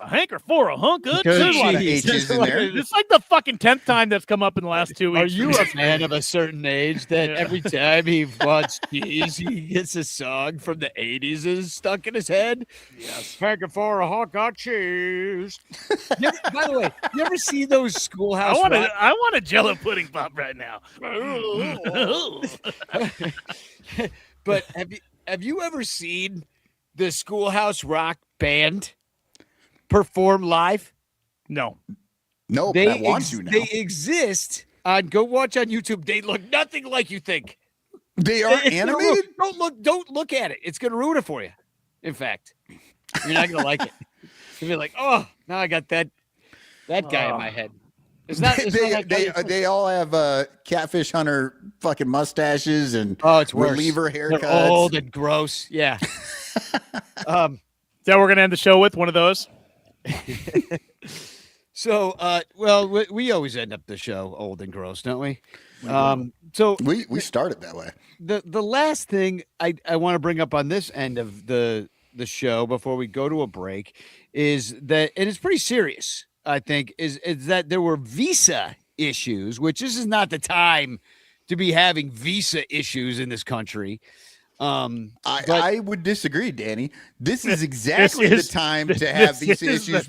A hanker for a hunk of There's a lot of H's in there. It's like the fucking 10th time that's come up in the last 2 weeks. Are you a fan of a certain age that every time he wants cheese, he gets a song from the 80s is stuck in his head? Yes. Hanker for a hunk of cheese. By the way, you ever see those Schoolhouse? I want a Jello pudding pop right now. But have you ever seen the Schoolhouse Rock band perform live? No, but I want to now. They exist. Go watch on YouTube. They look nothing like you think. They are animated. Don't look at it. It's gonna ruin it for you. In fact, you're not gonna like it. You'll be like, oh, now I got that guy in my head. They all have catfish hunter fucking mustaches and it's worse. reliever haircuts. They're old and gross. Yeah. Is that we're gonna end the show with one of those? So, we always end up the show old and gross, don't we? So we started that way. The last thing I want to bring up on this end of the show before we go to a break is that, and it's pretty serious, I think, is that there were visa issues, which this is not the time to be having visa issues in this country. I would disagree, Danny. This is exactly the time to have visa issues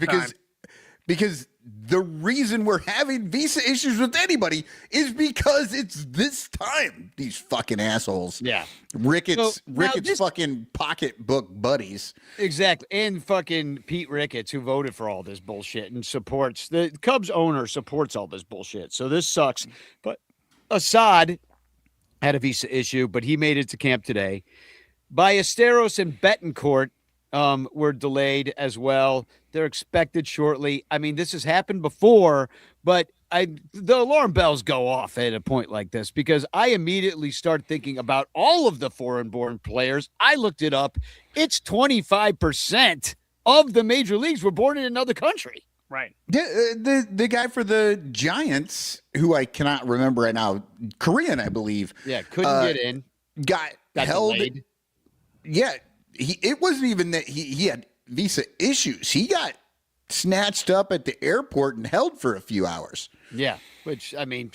because the reason we're having visa issues with anybody is because it's this time. These fucking assholes. Yeah. Ricketts fucking pocketbook buddies. Exactly. And fucking Pete Ricketts, who voted for all this bullshit and supports the Cubs owner supports all this bullshit. So this sucks. But Assad had a visa issue, but he made it to camp today. Ballesteros and Betancourt were delayed as well. They're expected shortly. I mean, this has happened before, but the alarm bells go off at a point like this because I immediately start thinking about all of the foreign-born players. I looked it up. It's 25% of the major leagues were born in another country. Right. The guy for the Giants, who I cannot remember right now, Korean, I believe. Yeah, couldn't get in. Got held. Delayed. Yeah, it wasn't even that he had visa issues. He got snatched up at the airport and held for a few hours. Yeah, which, I mean,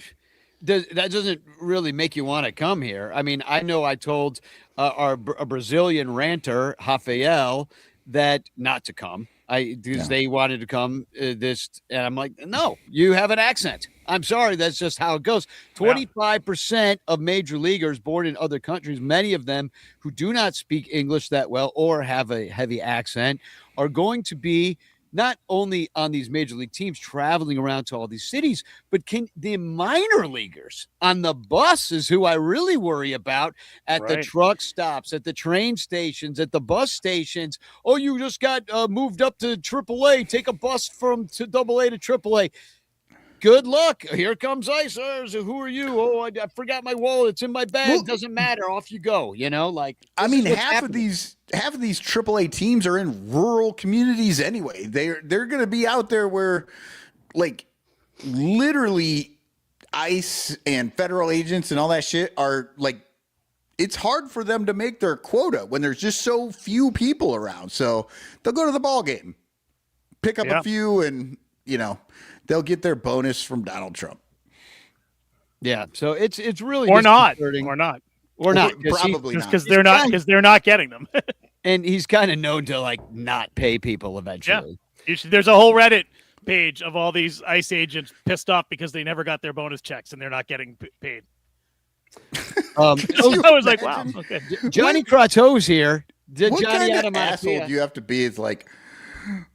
that doesn't really make you want to come here. I mean, I know I told a Brazilian ranter, Rafael, that not to come. Because they wanted to come and I'm like, no, you have an accent. I'm sorry. That's just how it goes. 25% of major leaguers born in other countries, many of them who do not speak English that well or have a heavy accent, are going to be not only on these major league teams traveling around to all these cities, but can the minor leaguers on the bus is who I really worry about at the truck stops, at the train stations, at the bus stations. Oh, you just got moved up to AAA. Take a bus from to AA to AAA. Good luck. Here comes Icers. Who are you? Oh, I forgot my wallet. It's in my bag. Well, doesn't matter. Off you go. You know, like I mean, half of these AAA teams are in rural communities anyway. They're going to be out there where, like, literally, ICE and federal agents and all that shit are like. It's hard for them to make their quota when there's just so few people around. So they'll go to the ball game, pick up a few, and they'll get their bonus from Donald Trump. Yeah, so it's really or not probably because they're not getting them. And he's kind of known to like not pay people eventually. Yeah. There's a whole Reddit page of all these ICE agents pissed off because they never got their bonus checks and they're not getting paid. I was like, wow, okay. Johnny Croteau's here. What kind of asshole do you have to be? Is like,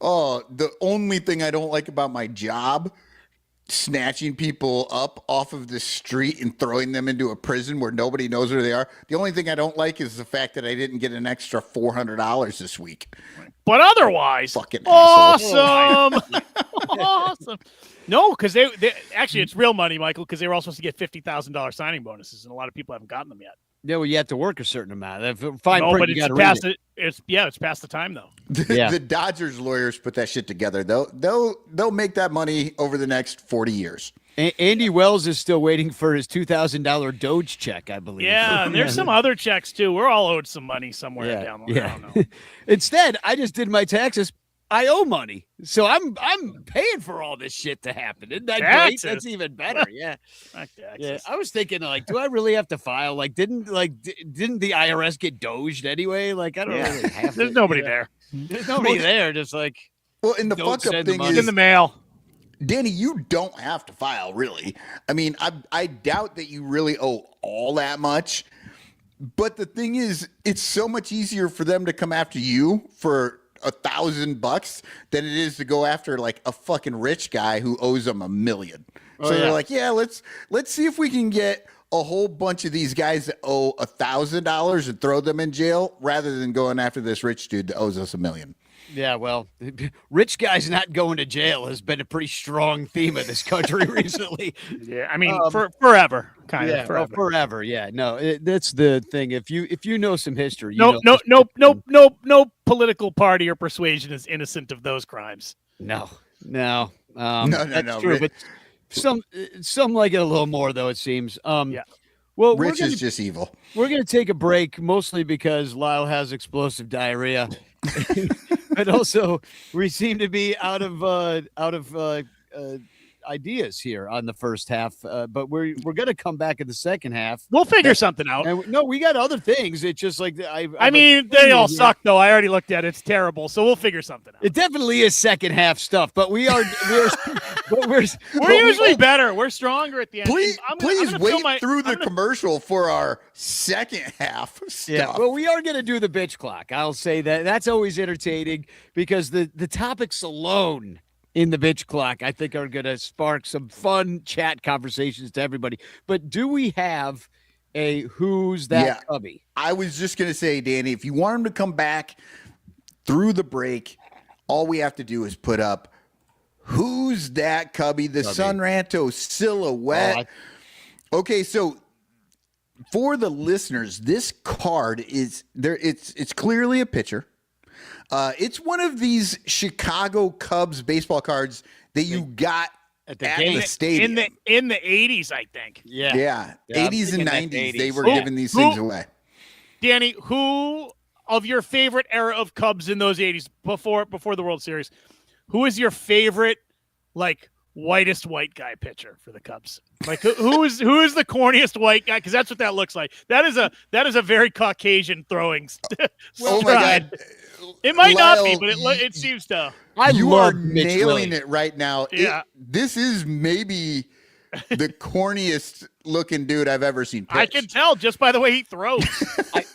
oh, the only thing I don't like about my job, snatching people up off of the street and throwing them into a prison where nobody knows where they are. The only thing I don't like is the fact that I didn't get an extra $400 this week. But otherwise, fucking awesome. Awesome. No, because they actually it's real money, Michael, because they were all supposed to get $50,000 signing bonuses, and a lot of people haven't gotten them yet. Yeah, well, you have to work a certain amount. But it's past it. It's past the time though. The Dodgers lawyers put that shit together. They'll make that money over the next 40 years. Andy Wells is still waiting for his $2,000 Doge check, I believe. Yeah, and there's some other checks too. We're all owed some money somewhere down the line. I don't know. Instead, I just did my taxes. I owe money, so I'm paying for all this shit to happen. Isn't that great? That's even better. Yeah. Yeah. I was thinking, like, do I really have to file? Like, didn't the IRS get doged anyway? Like, I don't really have to. There's nobody there. There's nobody there. Just like, and the fuck up thing is in the mail. Danny, you don't have to file, really. I mean, I doubt that you really owe all that much. But the thing is, it's so much easier for them to come after you for $1,000 than it is to go after like a fucking rich guy who owes them $1 million. So they're like, yeah, let's see if we can get a whole bunch of these guys that owe $1,000 and throw them in jail rather than going after this rich dude that owes us $1 million. Yeah, well, rich guys not going to jail has been a pretty strong theme of this country recently. Yeah, I mean, forever, kind of. Forever. Well, forever. Yeah, no, that's the thing. If you know some history, no political party or persuasion is innocent of those crimes. No. No. That's true, but some like it a little more though. It seems. Yeah. Well, Rich is just evil. We're going to take a break, mostly because Lyle has explosive diarrhea, but also we seem to be out of ideas here on the first half. But we're going to come back in the second half. We'll figure something out. And no, we got other things. It's just like I mean, they all suck though. I already looked at it. It's terrible. So we'll figure something out. It definitely is second half stuff, but we're usually better. We're stronger at the end. Please wait through the commercial for our second half stuff. Yeah, well, we are going to do the bitch clock. I'll say that. That's always entertaining because the topics alone in the bitch clock, I think, are going to spark some fun chat conversations to everybody. But do we have a who's that cubby? I was just going to say, Danny, if you want him to come back through the break, all we have to do is put up who's that cubby, the Sun Ranto silhouette. Okay, so for the listeners, this card is there. It's clearly a pitcher. It's one of these Chicago Cubs baseball cards that you got at the stadium in the 80s, I think. Yeah. 80s and 90s. They were giving these things away. Danny, who of your favorite era of Cubs in those 80s before the World Series, who is your favorite like whitest white guy pitcher for the Cubs? Like who is the corniest white guy? Because that's what that looks like. That is a very Caucasian throwing. Oh my God. It might not be, but it seems to. You are nailing it right now. Yeah. This is maybe the corniest looking dude I've ever seen pitch. I can tell just by the way he throws.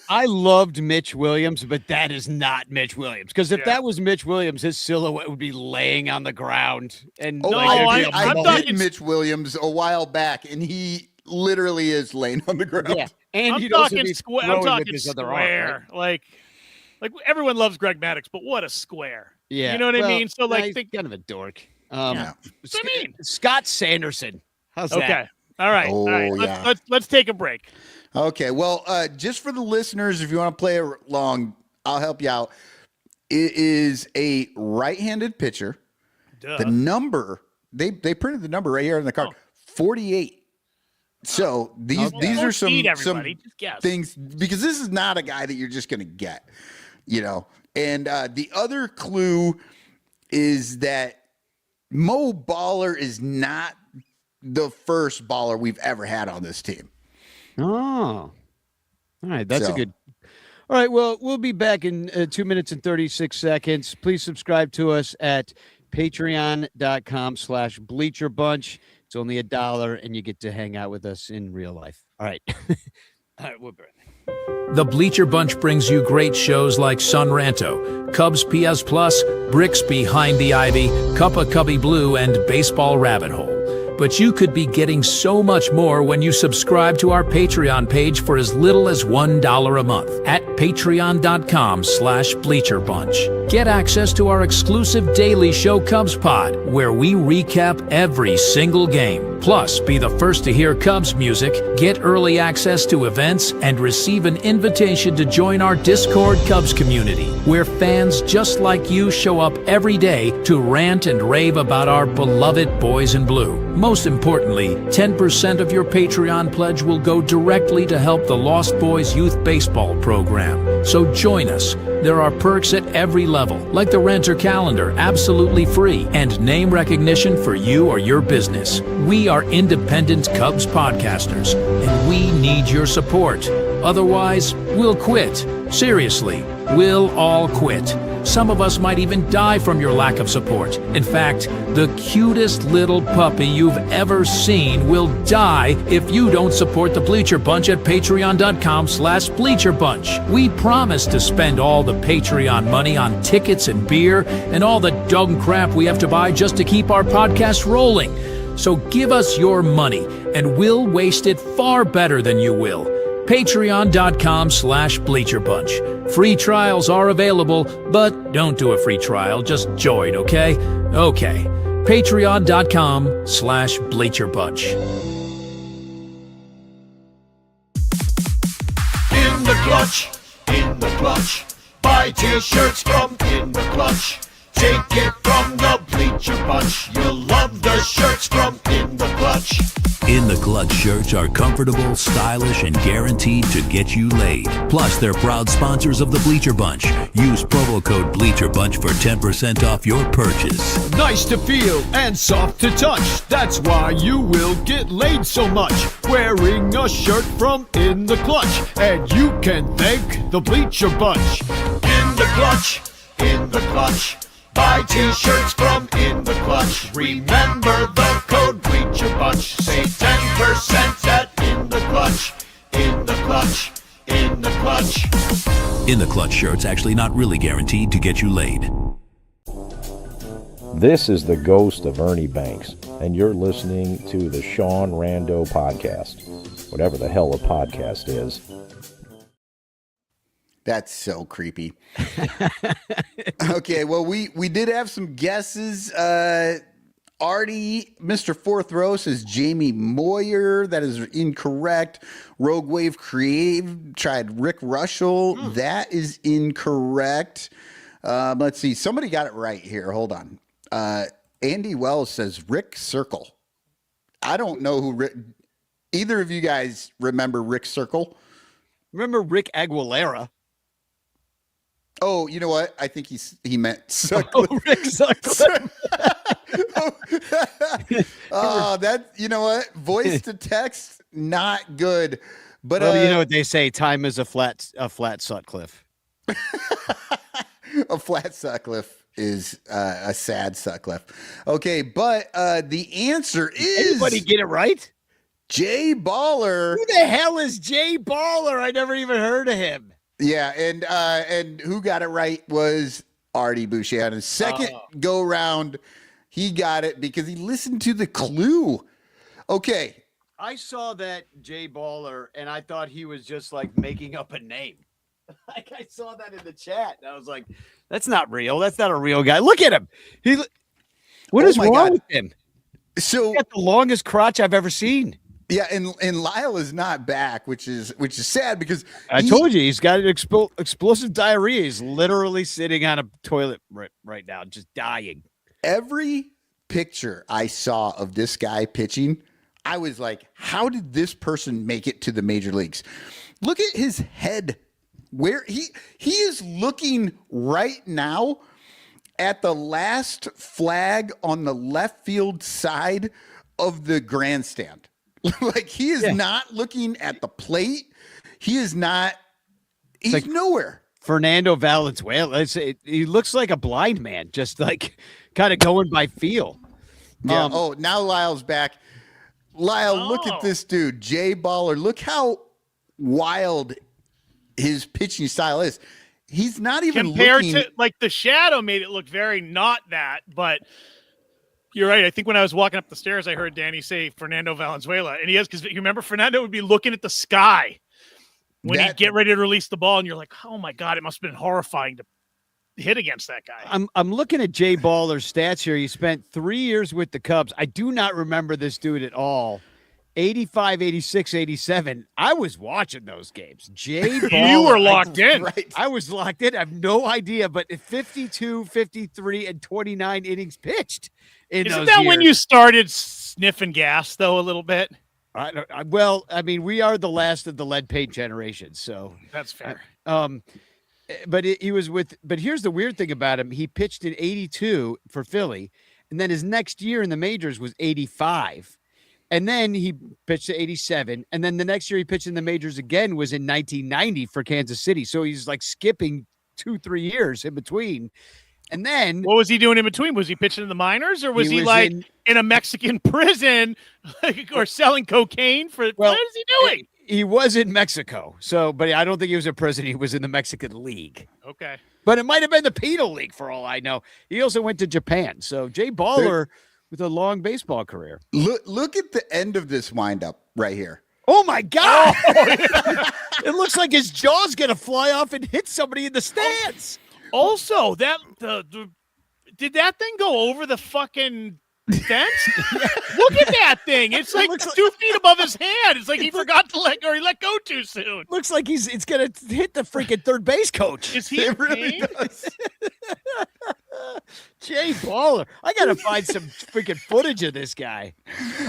I loved Mitch Williams, but that is not Mitch Williams. Because if that was Mitch Williams, his silhouette would be laying on the ground. And I did Mitch Williams a while back, and he literally is laying on the ground. Yeah. And I'm talking square. Like everyone loves Greg Maddux, but what a square. Yeah. You know what I mean? So he's kind of a dork. What I mean? Scott Sanderson. How's that? Okay. All right. Oh, all right. Let's take a break. Okay. Well, just for the listeners, if you want to play along, I'll help you out. It is a right-handed pitcher. Duh. The number, they printed the number right here on the card, 48. So these are some things, because this is not a guy that you're just going to get, And the other clue is that Mo Baller is not the first baller we've ever had on this team. Oh, all right. That's a good. All right. Well, we'll be back in 2 minutes and 36 seconds. Please subscribe to us at patreon.com/bleacherbunch. It's only $1 and you get to hang out with us in real life. All right. All right. We'll be right back. The Bleacher Bunch brings you great shows like Sun Ranto, Cubs PS Plus, Bricks Behind the Ivy, Cuppa Cubby Blue, and Baseball Rabbit Hole. But you could be getting so much more when you subscribe to our Patreon page for as little as $1 a month at patreon.com/bleacherbunch. Get access to our exclusive daily show Cubs Pod, where we recap every single game. Plus, be the first to hear Cubs music, get early access to events, and receive an invitation to join our Discord Cubs community, where fans just like you show up every day to rant and rave about our beloved boys in blue. Most importantly, 10% of your Patreon pledge will go directly to help the Lost Boys Youth Baseball program. So join us. There are perks at every level, like the Renter Calendar, absolutely free, and name recognition for you or your business. We are independent Cubs podcasters, and we need your support. Otherwise, we'll quit. Seriously, we'll all quit. Some of us might even die from your lack of support. In fact, the cutest little puppy you've ever seen will die if you don't support the Bleacher Bunch at patreon.com/bleacherbunch. We promise to spend all the Patreon money on tickets and beer and all the dog crap we have to buy just to keep our podcast rolling. So give us your money, and we'll waste it far better than you will. Patreon.com/bleacherbunch. Free trials are available, but don't do a free trial. Just join, okay? Okay. Patreon.com/bleacherbunch. In the clutch. Buy t-shirts from In the Clutch. Take it from the Bleacher Bunch. You'll love the shirts from In the Clutch. In the Clutch shirts are comfortable, stylish, and guaranteed to get you laid. Plus, they're proud sponsors of the Bleacher Bunch. Use promo code BleacherBunch for 10% off your purchase. Nice to feel and soft to touch. That's why you will get laid so much. Wearing a shirt from In the Clutch. And you can thank the Bleacher Bunch. In the clutch. Buy t-shirts from In the Clutch. Remember the code Bleacher Bunch. Save 10% at In the Clutch. In the Clutch. In the Clutch shirts actually not really guaranteed to get you laid. This is the ghost of Ernie Banks, and you're listening to the Sean Rando podcast. Whatever the hell a podcast is. That's so creepy. Okay, well, we did have some guesses. Artie, Mr. Fourth Row says Jamie Moyer. That is incorrect. Rogue Wave Creative tried Rick Russell. That is incorrect. Let's see. Somebody got it right here. Hold on. Andy Wells says Rick Circle. I don't know who either of you guys remember Rick Circle? Remember Rick Aguilera? Oh, you know what? I think he meant Sutcliffe. Oh, Rick Sutcliffe. Oh, that, you know what? Voice to text, not good. But well, you know what they say? Time is a flat Sutcliffe. A flat Sutcliffe. is a sad Sutcliffe. Okay, but the answer is Anybody get it right? Jay Baller. Who the hell is Jay Baller? I never even heard of him. Yeah, and who got it right was Artie Boucher. On his second go round, he got it because he listened to the clue. Okay. I saw that Jay Baller, and I thought he was just like making up a name. Like I saw that in the chat, and I was like, "That's not real. That's not a real guy. Look at him. What is wrong with him? So he got the longest crotch I've ever seen." Yeah, and Lyle is not back, which is sad because I told you he's got an explosive diarrhea. He's literally sitting on a toilet right now, just dying. Every picture I saw of this guy pitching, I was like, how did this person make it to the major leagues? Look at his head. Where he is looking right now at the last flag on the left field side of the grandstand. Like he is not looking at the plate. He is not. He's like nowhere. Fernando Valenzuela. He looks like a blind man, just like kind of going by feel. Yeah. Now Lyle's back. Lyle, look at this dude, Jay Baller. Look how wild his pitching style is. He's not even compared looking... to like the shadow made it look very not that, but you're right. I think when I was walking up the stairs, I heard Danny say Fernando Valenzuela, and he is because you remember Fernando would be looking at the sky when he'd get ready to release the ball, and you're like, oh my god, it must have been horrifying to hit against that guy. I'm looking at Jay Baller's stats here. He spent 3 years with the Cubs. I do not remember this dude at all. 85, 86, 87. I was watching those games. Jay Baller. You were locked in. Right. I was locked in. I have no idea, but 52, 53, and 29 innings pitched. Isn't that when you started sniffing gas, though, a little bit? Well, I mean, we are the last of the lead paint generation, so. That's fair. But he was with, but here's the weird thing about him. He pitched in 82 for Philly, and then his next year in the majors was 85. And then he pitched to 87. And then the next year he pitched in the majors again was in 1990 for Kansas City. So he's like skipping 2-3 years in between. And then what was he doing in between? Was he pitching in the minors, or was he like in a Mexican prison or selling cocaine what is he doing? He was in Mexico. So, but I don't think he was in prison. He was in the Mexican League. Okay. But it might have been the Penal League for all I know. He also went to Japan. So Jay Baller with a long baseball career. Look at the end of this windup right here. Oh my God. It looks like his jaw's going to fly off and hit somebody in the stands. Also, did that thing go over the fucking fence? Look at that thing. It's like 2 feet above his hand. It's like he forgot to let go, or he let go too soon. Looks like it's going to hit the freaking third base coach. Is he in pain? Jay Baller. I got to find some freaking footage of this guy.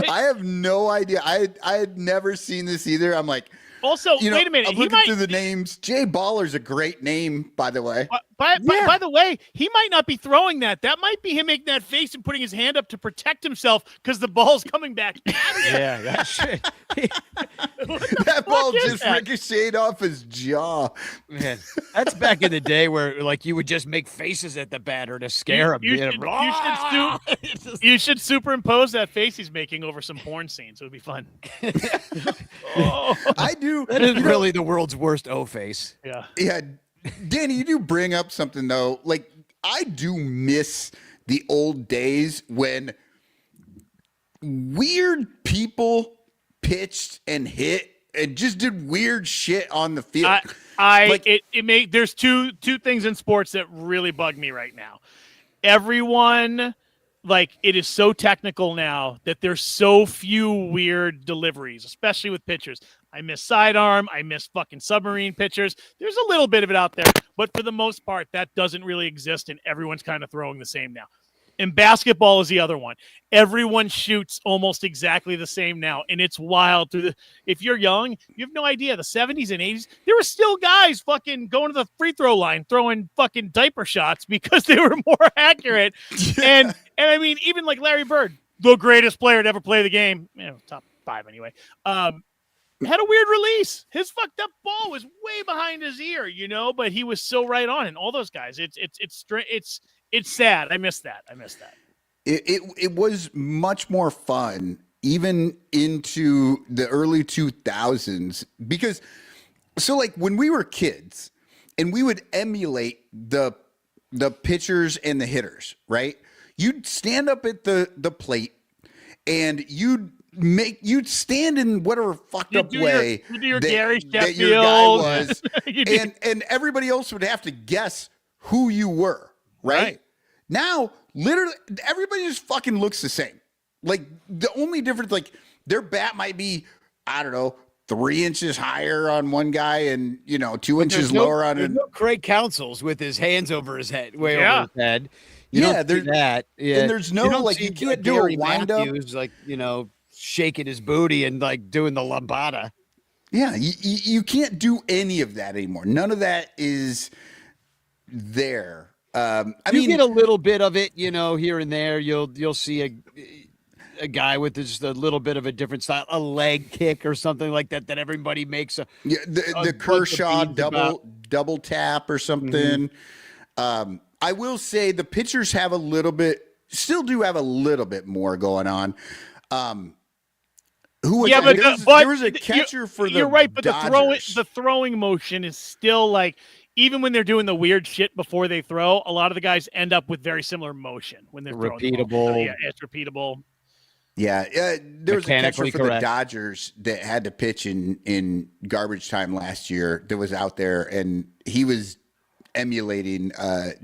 I have no idea. I had never seen this either. I'm like, also, wait a minute. I'm looking through the names. Jay Baller's a great name, by the way. By the way, he might not be throwing that. That might be him making that face and putting his hand up to protect himself because the ball's coming back at him. Yeah, that shit. That ball just ricocheted off his jaw. Man, that's back in the day where like you would just make faces at the batter to scare him. You should superimpose that face he's making over some porn scenes. It would be fun. I do. That is really the world's worst O face. Yeah. Yeah. Danny, you do bring up something though. Like I do miss the old days when weird people pitched and hit and just did weird shit on the field. There's two things in sports that really bug me right now. Everyone, like, it is so technical now that there's so few weird deliveries, especially with pitchers. I miss sidearm. I miss fucking submarine pitchers. There's a little bit of it out there, but for the most part, that doesn't really exist, and everyone's kind of throwing the same now. And basketball is the other one. Everyone shoots almost exactly the same now, and it's wild. If you're young, you have no idea. The 70s and 80s, there were still guys fucking going to the free throw line, throwing fucking diaper shots because they were more accurate. Yeah. And I mean, even like Larry Bird, the greatest player to ever play the game, top 5 anyway, had a weird release. His fucked up ball was way behind his ear, but he was so right on. And all those guys, it's It's sad. I miss that. It was much more fun even into the early 2000s because so like when we were kids and we would emulate the pitchers and the hitters, right? You'd stand up at the plate and you'd stand in whatever fucked up way that your guy was, and everybody else would have to guess who you were, right? Now, literally, everybody just fucking looks the same. Like the only difference, like their bat might be, I don't know, 3 inches higher on one guy and 2 inches lower on another. Craig Counsell's with his hands over his head, way over his head. There's that. Yeah, and there's no like you can't do a wind up. Like shaking his booty and like doing the lambada. Yeah, you can't do any of that anymore. None of that is there. I mean, get a little bit of it, here and there. You'll see a guy with just a little bit of a different style, a leg kick or something like that everybody makes. The Kershaw double tap or something. Mm-hmm. I will say the pitchers still do have a little bit more going on. There was a catcher for the. You're right, but Dodgers. the throwing motion is still like, even when they're doing the weird shit before they throw, a lot of the guys end up with very similar motion when they're repeatable. Throwing the ball. Yeah, it's repeatable. Yeah, there was a catcher for the Dodgers that had to pitch in garbage time last year that was out there, and he was emulating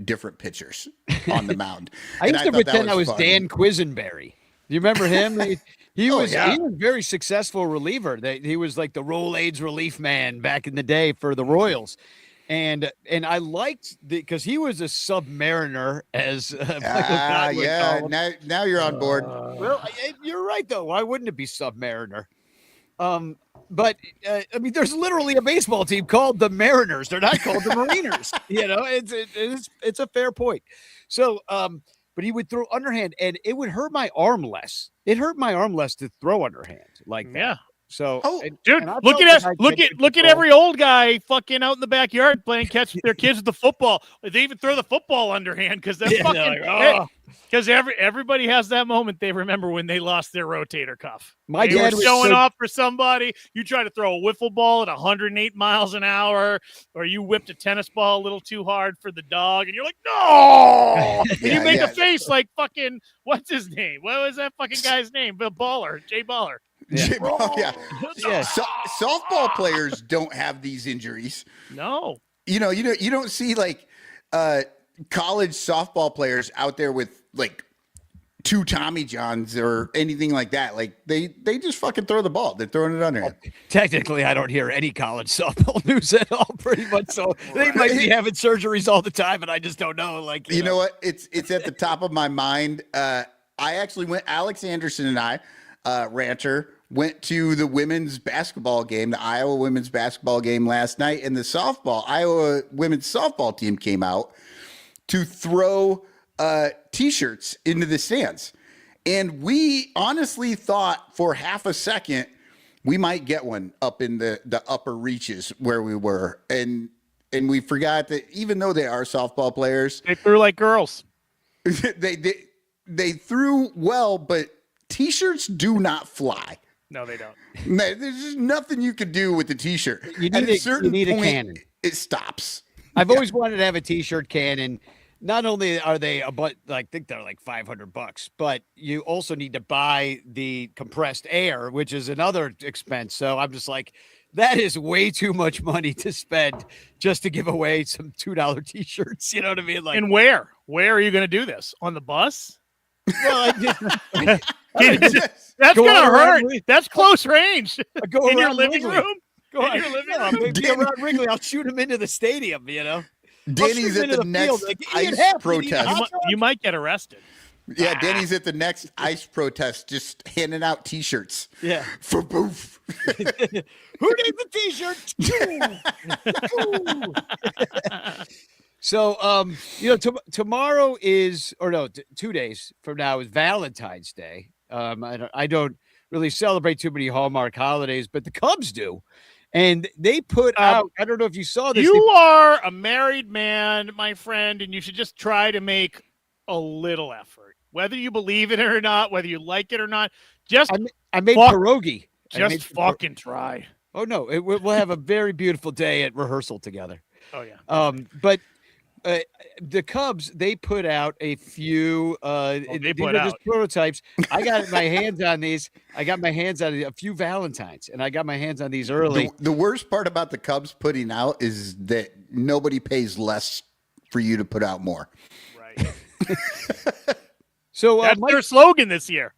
different pitchers on the mound. I used to pretend I was fun. Dan Quisenberry. Do you remember him? He was a very successful reliever. He was like the Rolaids relief man back in the day for the Royals. And I liked because he was a submariner as now you're on board. Well, you're right though. Why wouldn't it be submariner? But I mean, there's literally a baseball team called the Mariners. They're not called the Mariners. It's a fair point. So, but he would throw underhand, and it would hurt my arm less. It hurt my arm less to throw underhand like that. Yeah. So, dude, look at every old guy fucking out in the backyard playing catch their kids with the football. They even throw the football underhand because everybody has that moment they remember when they lost their rotator cuff. My dad was showing off for somebody. You try to throw a wiffle ball at 108 miles an hour, or you whipped a tennis ball a little too hard for the dog, and you're like, no! And you make a face like fucking, what's his name? What was that fucking guy's name? Bill Baller, Jay Baller. Yeah. Softball players don't have these injuries. No. You don't see like college softball players out there with like 2 Tommy Johns or anything like that. Like they just fucking throw the ball. They're throwing it under. Technically, I don't hear any college softball news at all, pretty much. So they might be having surgeries all the time, and I just don't know. Like you know what? It's at the top of my mind. I actually went. Alex Anderson and I, Ranter, went to the women's basketball game, the Iowa women's basketball game last night, and the Iowa women's softball team came out to throw T-shirts into the stands. And we honestly thought for half a second we might get one up in the upper reaches where we were. And we forgot that even though they are softball players, they threw like girls. they threw well, but T-shirts do not fly. No, they don't. There's just nothing you can do with the T-shirt. At a certain point, a cannon. It stops. I've always wanted to have a T-shirt cannon. Not only are they I think they're like $500, but you also need to buy the compressed air, which is another expense. So I'm just like, that is way too much money to spend just to give away some $2 T-shirts. You know what I mean? Like, and where are you going to do this? On the bus? Well, that's gonna hurt. That's close range. Go in your living room. Go in your living room. Maybe around Wrigley. I'll shoot him into the stadium. Danny's at the next ice protest. You might get arrested. Yeah, Danny's at the next ice protest, just handing out T-shirts. Yeah, for boof. Who needs a T-shirt? So, tomorrow is, 2 days from now is Valentine's Day. I don't really celebrate too many Hallmark holidays, but the Cubs do. And they put out, I don't know if you saw this. You are a married man, my friend, and you should just try to make a little effort, whether you believe it or not, whether you like it or not. Just I made pierogi. Just fucking try. Oh no, we'll have a very beautiful day at rehearsal together. Oh yeah. But the Cubs, they put out a few prototypes. I got my hands on these. I got my hands on a few Valentines, and I got my hands on these early. The worst part about the Cubs putting out is that nobody pays less for you to put out more. Right. So that's their slogan this year.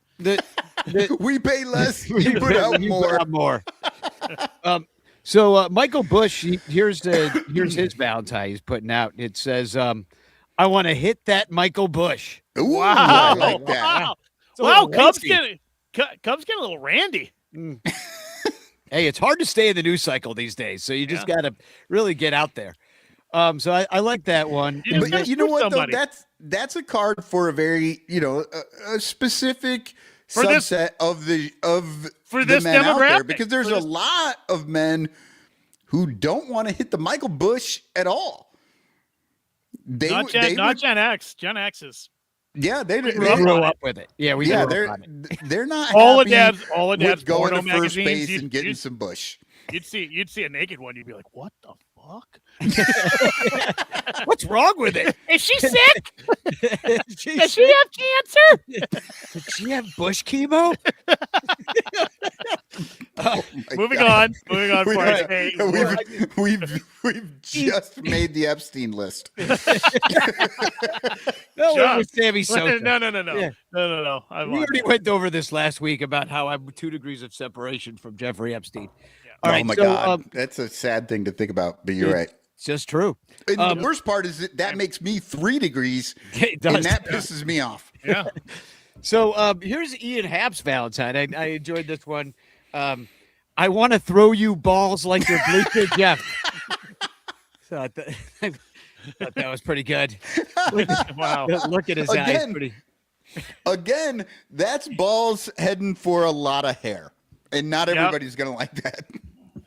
We pay less, you put out more. So Michael Bush, here's his Valentine he's putting out. It says, "I want to hit that Michael Bush." Ooh, wow! I like that. Wow! Cubs getting a little randy. Hey, it's hard to stay in the news cycle these days, so you just got to really get out there. So I like that one. But you know what, though? That's a card for a very, a specific subset of the men out there, because there's a lot of men who don't want to hit the Michael Bush at all. Not Gen X. Gen X is. Yeah, they grew up with it. Yeah, they're not all happy of Dad's going to first magazines, base and getting some Bush. You'd see a naked one, you'd be like, "What the fuck? What's wrong with it? Is she sick? Does she have cancer? Did she have Bush chemo?" Moving on. We've just made the Epstein list. No, Sammy Sosa. No. We already went over this last week about how I'm 2 degrees of separation from Jeffrey Epstein. Yeah. All right, my God. That's a sad thing to think about, but you're right. It's just true. And the worst part is that makes me 3 degrees, and that pisses me off. Yeah. So here's Ian Happ's Valentine. I enjoyed this one. I want to throw you balls like your bleacher Jeff. So I thought that was pretty good. Wow. Look at his eyes. Again, that's balls heading for a lot of hair, and not everybody's going to like that.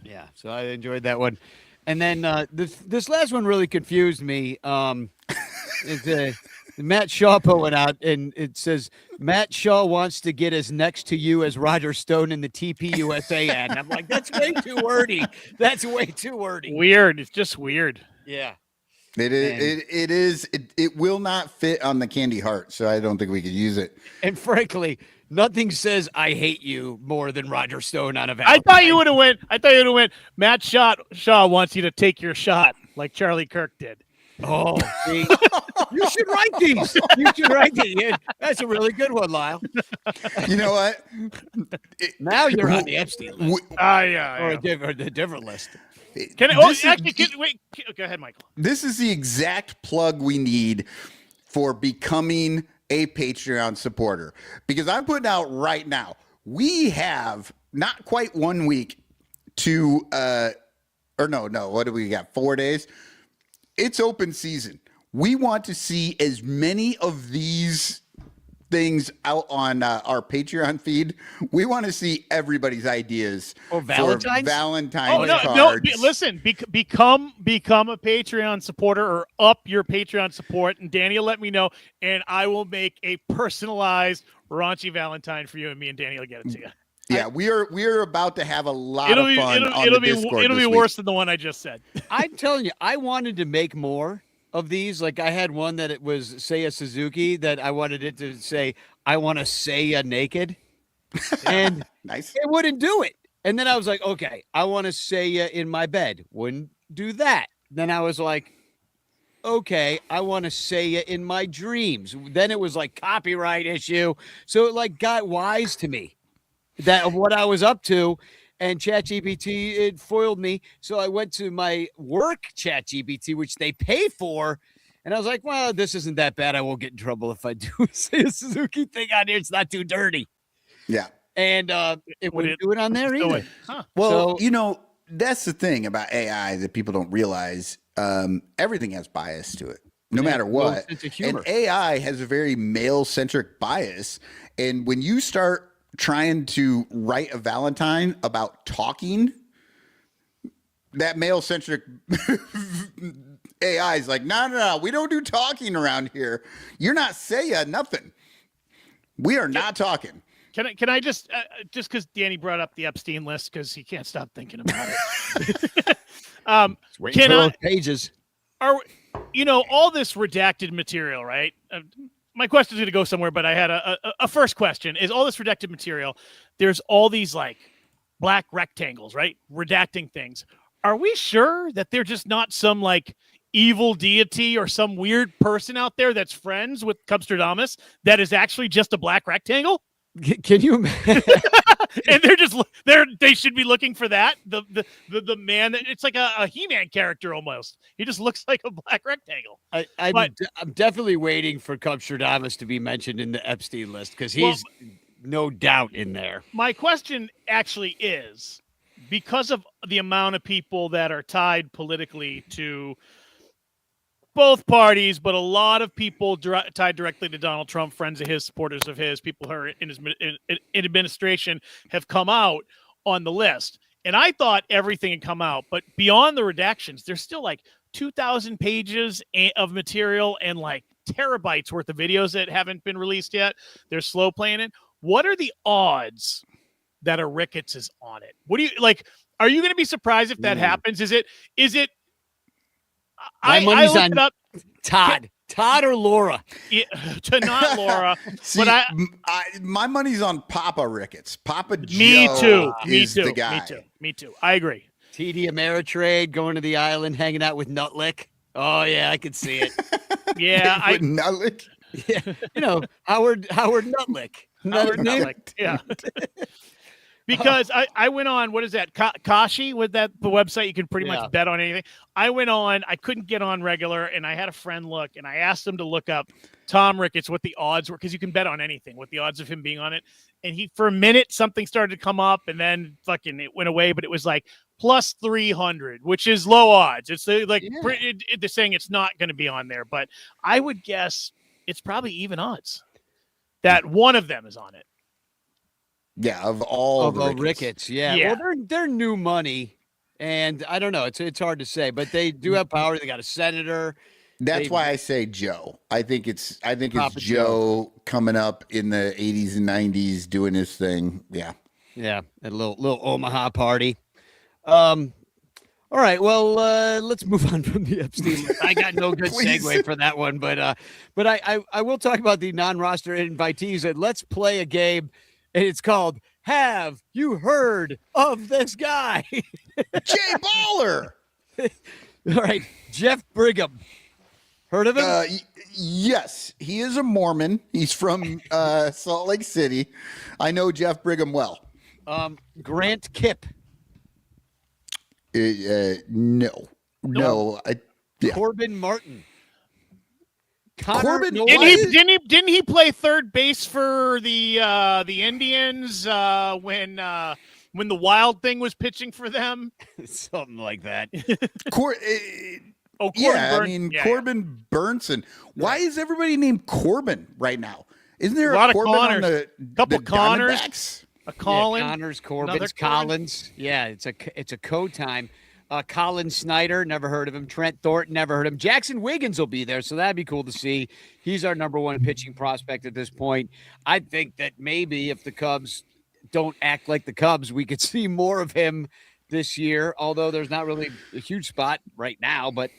Yeah, so I enjoyed that one. And then this last one really confused me. Matt Shaw put one out, and it says, "Matt Shaw wants to get as next to you as Roger Stone in the TP USA ad." And I'm like, that's way too wordy. That's way too wordy. Weird. It's just weird. Yeah. It is. It will not fit on the candy heart, so I don't think we could use it. And frankly, nothing says "I hate you" more than Roger Stone on a Valentine. I thought you would have went. Matt Shaw wants you to take your shot like Charlie Kirk did. Oh, see, you should write these. You should write these. Yeah, that's a really good one, Lyle. You know what? Now you're on the Epstein list. Yeah. Or the different list. Wait. Go ahead, Michael. This is the exact plug we need for becoming a Patreon supporter, because I'm putting out right now, we have not quite 1 week to, what do we got? 4 days. It's open season. We want to see as many of these things out on our Patreon feed. We want to see everybody's ideas for Valentine's cards. No, listen, become a Patreon supporter, or up your Patreon support, and Danny will let me know, and I will make a personalized raunchy Valentine for you, and me and Danny will get it to you. Yeah, we are about to have a lot of fun on the Discord. It'll be worse than the one I just said. I'm telling you, I wanted to make more of these. Like, I had one that it was Seiya Suzuki that I wanted it to say, "I want to Seiya naked," and nice. It wouldn't do it. And then I was like, okay, I want to Seiya in my bed. Wouldn't do that. Then I was like, okay, I want to Seiya in my dreams. Then it was like copyright issue. So it like got wise to me that of what I was up to, and ChatGPT, it foiled me. So I went to my work ChatGPT, which they pay for, and I was like, well, this isn't that bad. I won't get in trouble if I do say a Suzuki thing on here. It's not too dirty. Yeah. And it wouldn't do it on there either. Huh. Well, that's the thing about AI that people don't realize. Everything has bias to it, no matter what. And AI has a very male-centric bias. And when you start trying to write a Valentine about talking, that male-centric AI is like, no, we don't do talking around here. You're not saying nothing. We are not talking. Can I just because Danny brought up the Epstein list because he can't stop thinking about it. Waiting for those pages. All this redacted material, right? My question is going to go somewhere, but I had a first question. Is all this redacted material, there's all these like black rectangles, right? Redacting things. Are we sure that they're just not some like evil deity or some weird person out there that's friends with Cubstradamus that is actually just a black rectangle? Can you imagine? And they should be looking for that. The man that it's like a He-Man character almost. He just looks like a black rectangle. I'm definitely waiting for Cubstradamus to be mentioned in the Epstein list because he's no doubt in there. My question actually is, because of the amount of people that are tied politically to both parties, but a lot of people tied directly to Donald Trump, friends of his, supporters of his, people who are in his in administration have come out on the list. And I thought everything had come out, but beyond the redactions, there's still like 2,000 pages of material and like terabytes worth of videos that haven't been released yet. They're slow playing it. What are the odds that a Ricketts is on it? What do you like? Are you going to be surprised if that happens? Is it? My money's on Todd or Laura. Yeah, to not Laura. See, but my money's on Papa Ricketts. Papa me Joe too. is the guy. Me too. I agree. TD Ameritrade going to the island, hanging out with Nutlick. Oh yeah, I could see it. Yeah, Nutlick. Yeah, Howard Nutlick. Howard Nutlick. Yeah. Because I went on, what is that? Kashi, with the website you can pretty much bet on anything. I went on, I couldn't get on regular, and I had a friend look, and I asked him to look up Tom Ricketts, what the odds were, because you can bet on anything, what the odds of him being on it. And for a minute, something started to come up, and then fucking it went away, but it was like plus 300, which is low odds. It's like they're saying it's not going to be on there, but I would guess it's probably even odds that one of them is on it. Yeah, of all the Ricketts. Yeah. Well, they're new money, and I don't know. It's hard to say, but they do have power. They got a senator. That's why I say Joe. I think it's Joe coming up in the 80s and 90s doing his thing. Yeah. Yeah, a little Omaha party. All right, well, let's move on from the Epstein. I got no good segue for that one, but I will talk about the non-roster invitees, and let's play a game. And it's called Have You Heard of This Guy? Jay Baller. All right. Jeff Brigham. Heard of him? Yes. He is a Mormon. He's from Salt Lake City. I know Jeff Brigham well. Grant Kipp. No. Corbin Martin. Corbin, didn't he play third base for the Indians when the Wild thing was pitching for them? Something like that. Corbin Burnson. Why is everybody named Corbin right now? Isn't there a lot of Corbin Connors, on the couple the Connors, Diamondbacks? a Colin, Connors, Corbins, Collins. Yeah, it's a code time. Colin Snyder, never heard of him. Trent Thornton, never heard of him. Jackson Wiggins will be there, so that'd be cool to see. He's our number one pitching prospect at this point. I think that maybe if the Cubs don't act like the Cubs, we could see more of him this year, although there's not really a huge spot right now. But,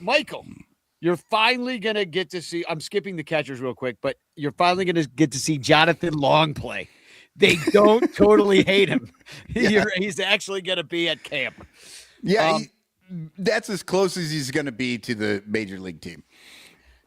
Michael, you're finally going to get to see – I'm skipping the catchers real quick, but you're finally going to get to see Jonathan Long play. They don't totally hate him. He's actually going to be at camp. Yeah, that's as close as he's going to be to the major league team.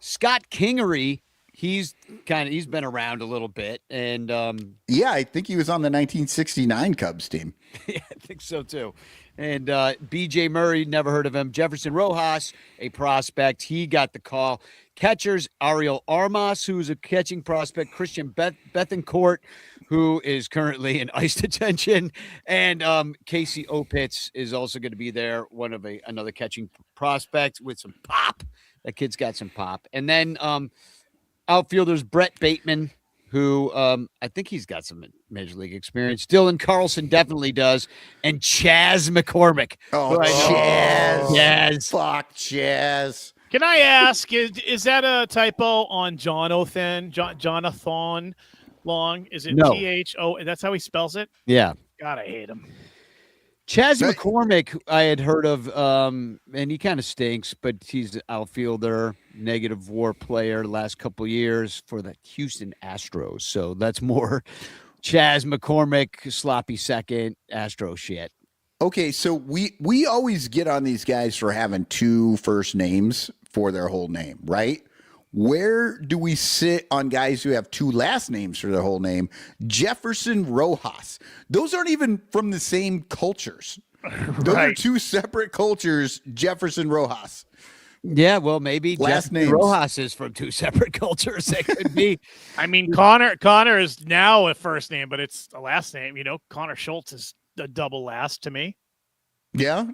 Scott Kingery, he's been around a little bit, and I think he was on the 1969 Cubs team. Yeah, I think so too. And B.J. Murray, never heard of him. Jefferson Rojas, a prospect, he got the call. Catchers, Ariel Armas, who's a catching prospect. Christian Bethencourt, who is currently in ICE detention. And Casey Opitz is also going to be there, another catching prospect with some pop. That kid's got some pop. And then outfielders, Brett Bateman, who I think he's got some major league experience. Dylan Carlson definitely does, and Chaz McCormick. Oh, Chaz. Yes. Fuck Chaz. Can I ask, is that a typo on Jonathan Long? Is it No. T-H-O? That's how he spells it? Yeah. God, I hate him. Chaz McCormick, I had heard of, and he kind of stinks, but he's an outfielder, negative WAR player last couple years for the Houston Astros. So that's more Chaz McCormick, sloppy second, Astro shit. Okay, so we always get on these guys for having two first names for their whole name, right? Where do we sit on guys who have two last names for their whole name? Jefferson Rojas. Those aren't even from the same cultures. Those are two separate cultures, Jefferson Rojas. Yeah, well, maybe last name Rojas is from two separate cultures. It could be. I mean, Connor is now a first name, but it's a last name. You know, Connor Schultz is a double last to me. Yeah.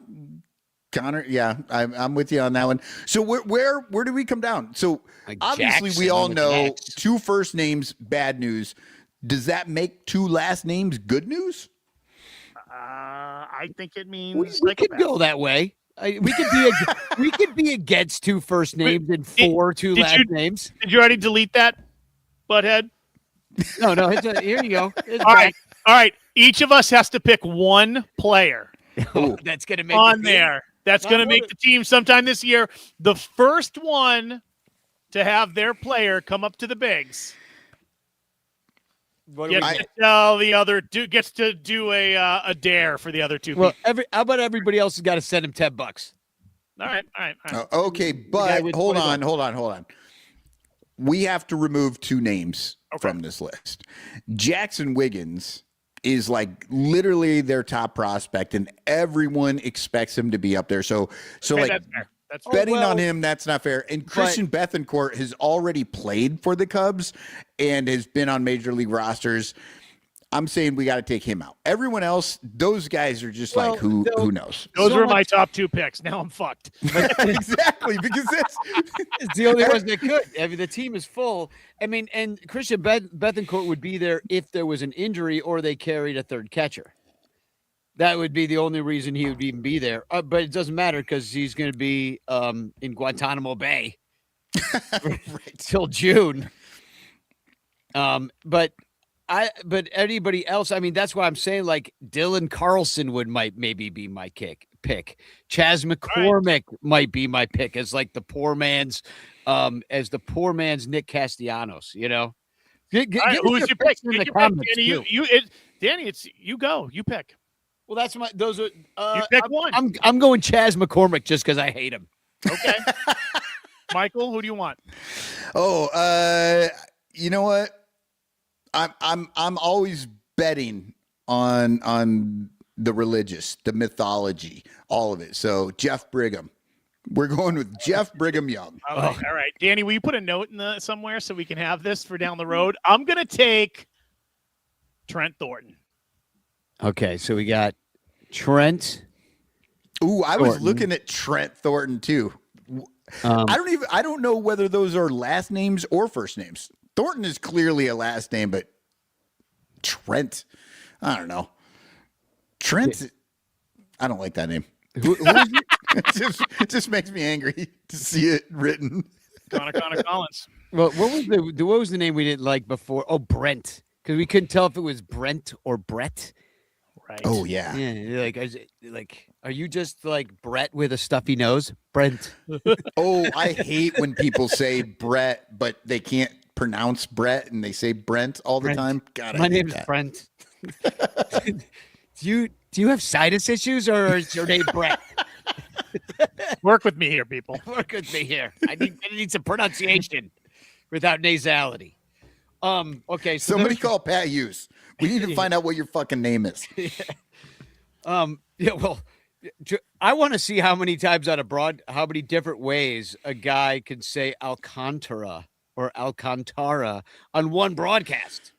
Connor, yeah, I'm with you on that one. So where do we come down? So like obviously Jackson, we all know two first names, bad news. Does that make two last names good news? I think it means we could go that way. We could be against two first names and two last names. Did you already delete that, butthead? No. Here you go. All right. Each of us has to pick one player. Oh, that's gonna make on there. That's going to make the team sometime this year. The first one to have their player come up to the bigs gets to tell the other gets to do a dare for the other two. Well, how about everybody else has got to send him $10? All right. Okay, but hold on. We have to remove two names from this list. Jackson Wiggins is like literally their top prospect, and everyone expects him to be up there. So like that's fair. That's betting on him, that's not fair. And Christian Bethancourt has already played for the Cubs and has been on major league rosters. I'm saying we got to take him out. Everyone else, those guys are just like, who knows? Those were my top two picks. Now I'm fucked. Exactly, because it's the only ones that could. I mean, the team is full. I mean, and Christian Bethancourt would be there if there was an injury or they carried a third catcher. That would be the only reason he would even be there. But it doesn't matter because he's going to be in Guantanamo Bay till June. But anybody else, I mean, that's why I'm saying like Dylan Carlson might maybe be my pick. Chaz McCormick might be my pick as like the poor man's Nick Castellanos, you know. Who's your pick? In the comments, Danny, it's you go. You pick. Well, that's those are you pick one. I'm going Chaz McCormick just because I hate him. Okay. Michael, who do you want? Oh, you know what? I'm always betting on the religious, the mythology, all of it. So Jeff Brigham. We're going with Jeff Brigham Young. All right. Danny, will you put a note in somewhere so we can have this for down the road? I'm gonna take Trent Thornton. Okay, so we got Trent. Ooh, I was looking at Trent Thornton too. I don't know whether those are last names or first names. Thornton is clearly a last name, but Trent, I don't know. Trent, I don't like that name. Who is it? It just makes me angry to see it written. Connor Collins. Well, what was the name we didn't like before? Oh, Brent, because we couldn't tell if it was Brent or Brett. Right. Oh yeah. Yeah. Are you just like Brett with a stuffy nose, Brent? Oh, I hate when people say Brett, but they can't pronounce Brett and they say Brent all the time. God, my name is Brent. Do you have sinus issues or is your name Brett? Work with me here, people. Work with me here. I need some pronunciation without nasality. Okay. So somebody call Pat Hughes. We need to find out what your fucking name is. Yeah. Well, I want to see how many times how many different ways a guy can say Alcantara or Alcantara on one broadcast.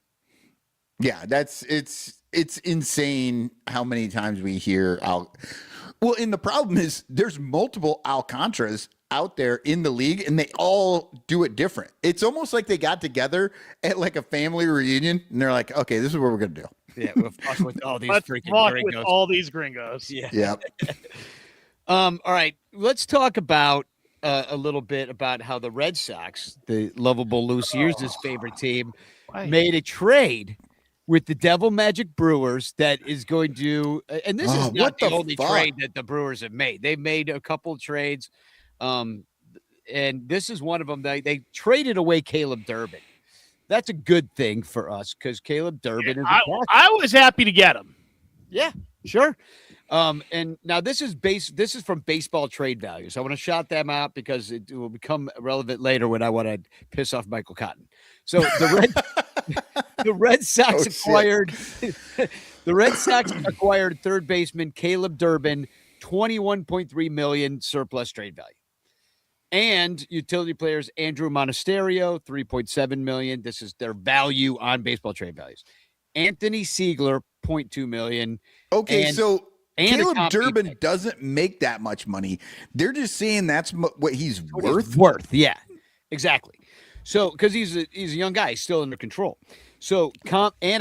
Yeah, it's insane how many times we hear Well, and the problem is there's multiple Alcantaras out there in the league, and they all do it different. It's almost like they got together at like a family reunion, and they're like, "Okay, this is what we're gonna do." Yeah, we'll fuck with all these Let's freaking fuck gringos. with all these gringos. Yeah. Yep. All right, let's talk about a little bit about how the Red Sox, the lovable Lou Sears' favorite team, made a trade with the Devil Magic Brewers that is going to, and this is not the only trade that the Brewers have made. They've made a couple of trades, and this is one of them. They traded away Caleb Durbin. That's a good thing for us because Caleb Durbin is. I was happy to get him. Yeah, sure. And now this is from Baseball Trade Value. So I want to shout them out because it will become relevant later when I want to piss off Michael Cotton. So the Red Sox acquired third baseman Caleb Durbin, $21.3 million surplus trade value. And utility players Andrew Monasterio, $3.7 million. This is their value on Baseball Trade Values. Anthony Siegler, $0.2 million. Okay, so Caleb Durbin doesn't make that much money. They're just saying that's what he's worth. Yeah, exactly. So because he's a young guy, he's still under control. So comp B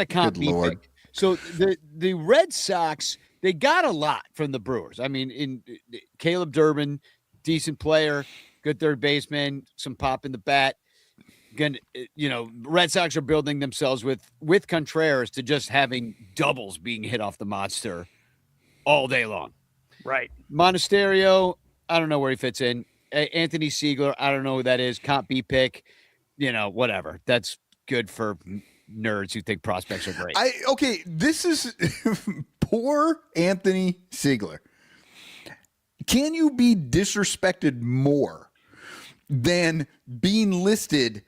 pick. So the Red Sox, they got a lot from the Brewers. I mean, in Caleb Durbin, decent player, good third baseman, some pop in the bat. Red Sox are building themselves with Contreras to just having doubles being hit off the monster all day long. Right. Monasterio, I don't know where he fits in. Anthony Siegler, I don't know who that is. Comp B pick, whatever. That's good for nerds who think prospects are great. This is poor Anthony Siegler. Can you be disrespected more than being listed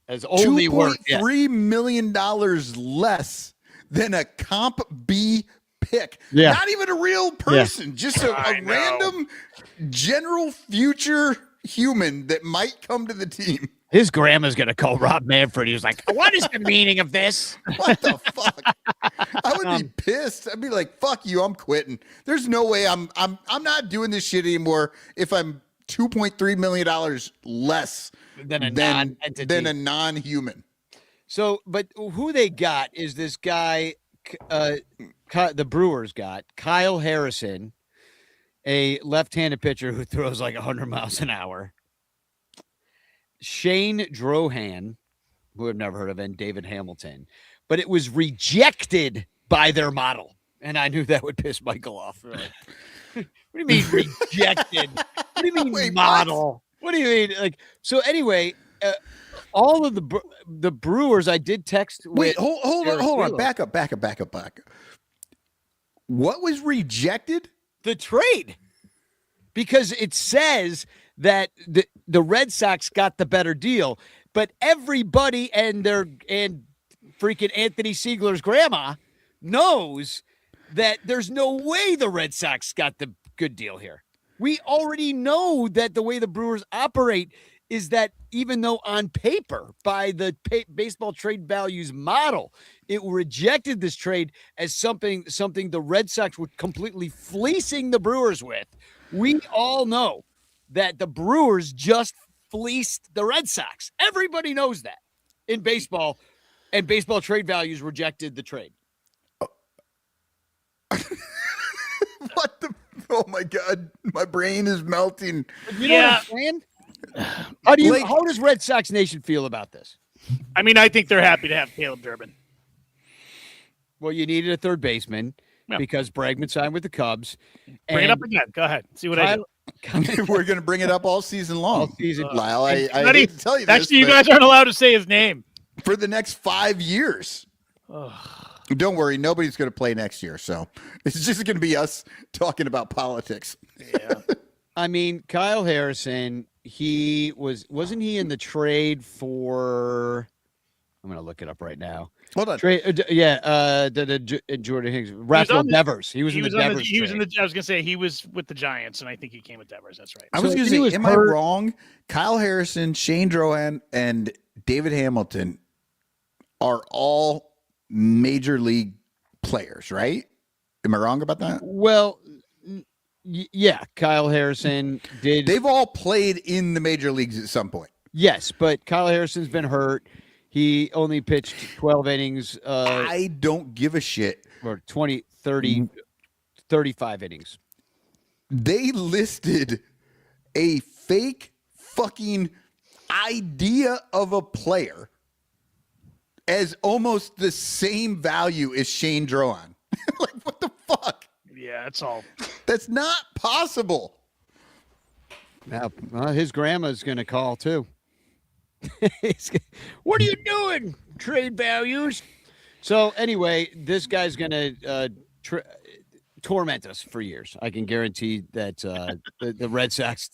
as only worth $2.3 million less than a Comp B pick? Yeah. Not even a real person, just a random general future human that might come to the team. His grandma's gonna call Rob Manfred. He was like, "What is the meaning of this?" What the fuck? I would be pissed. I'd be like, "Fuck you! I'm quitting." There's no way I'm not doing this shit anymore. If I'm $2.3 million less than a non-human. So, but who they got is this guy. The Brewers got Kyle Harrison, a left-handed pitcher who throws like 100 miles an hour. Shane Drohan, who I've never heard of, and David Hamilton. But it was rejected by their model. And I knew that would piss Michael off. Really. What do you mean rejected? What do you mean model? What do you mean? So anyway, all of the Brewers, I did text. Wait, hold on. Back up. What was rejected? The trade. Because it says that the Red Sox got the better deal, but everybody and freaking Anthony Siegler's grandma knows that there's no way the Red Sox got the good deal here. We already know that the way the Brewers operate is that even though on paper, by the baseball trade values model, it rejected this trade as something the Red Sox were completely fleecing the Brewers with. We all know that the Brewers just fleeced the Red Sox. Everybody knows that in baseball, and baseball trade values rejected the trade. What the? Oh my God, my brain is melting. You know what I'm saying? How does Red Sox Nation feel about this? I mean, I think they're happy to have Caleb Durbin. Well, you needed a third baseman because Bregman signed with the Cubs. Bring it up again. Go ahead. See what I do. We're going to bring it up all season long. All season. Lyle, I hate to tell you this. Actually, you guys aren't allowed to say his name. For the next 5 years. Don't worry, nobody's going to play next year, so it's just going to be us talking about politics. Yeah. I mean, Kyle Harrison, wasn't he in the trade for? I'm going to look it up right now. Hold on. Jordan Hicks, Rafael Devers. He was in the Devers. I was going to say he was with the Giants, and I think he came with Devers. That's right. I was going to say, am I wrong? Kyle Harrison, Shane Drohan, and David Hamilton are all major league players, right? Am I wrong about that? Well, Yeah, Kyle Harrison did. They've all played in the major leagues at some point. Yes, but Kyle Harrison's been hurt. He only pitched 12 innings. I don't give a shit. Or 20, 30, 35 innings. They listed a fake fucking idea of a player as almost the same value as Shane Drohan. Like, what the fuck? Yeah, it's all. That's not possible. Now, his grandma's going to call too. What are you doing? Trade values. So anyway, this guy's going to torment us for years. I can guarantee that the Red Sox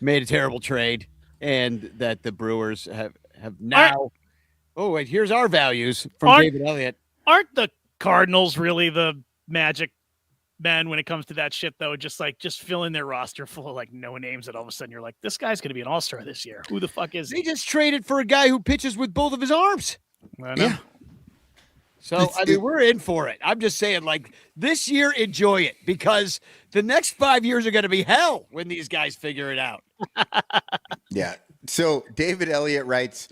made a terrible trade, and that the Brewers have now. Oh wait, here's our values from David Elliott. Aren't the Cardinals really the magic men when it comes to that shit though? Just fill in their roster full of like no names, and all of a sudden you're like, this guy's going to be an all-star this year. Who the fuck is he? They just traded for a guy who pitches with both of his arms. I know. Yeah. So, I mean, we're in for it. I'm just saying, like, this year, enjoy it, because the next 5 years are going to be hell when these guys figure it out. Yeah. So David Elliott writes,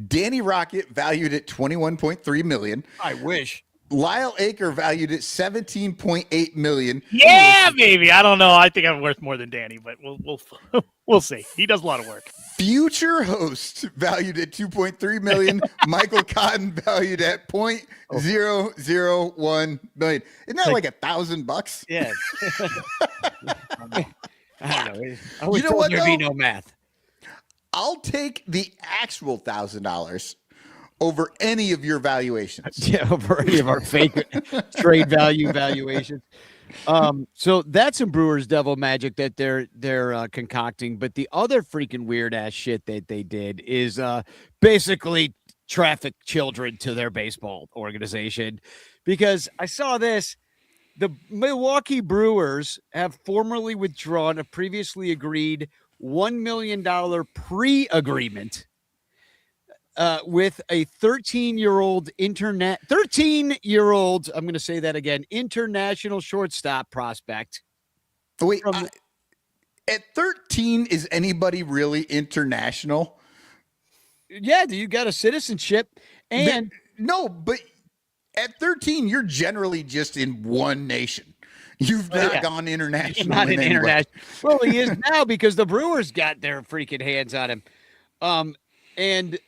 Danny Rocket valued at $21.3 million. I wish. Lyle Aker valued at $17.8 million. Yeah, baby. I don't know. I think I'm worth more than Danny, but we'll see. He does a lot of work. Future host valued at $2.3 million. Michael Cotton valued at $0.001 million. Isn't that like $1,000? Yeah. I don't know. I was You know what, there'd be though? no math. I'll take the actual $1,000 over any of your valuations. Yeah, over any of our fake trade value valuations. So that's some Brewers devil magic that they're concocting. But the other freaking weird ass shit that they did is basically traffic children to their baseball organization, because I saw this. The Milwaukee Brewers have formally withdrawn a previously agreed $1 million pre-agreement with a 13-year-old I'm going to say that again, international shortstop prospect. Wait, at 13, is anybody really international? Yeah, you got a citizenship, and No, but at 13, you're generally just in one nation. You've not gone international. not an international. Well, he is now, because the Brewers got their freaking hands on him. And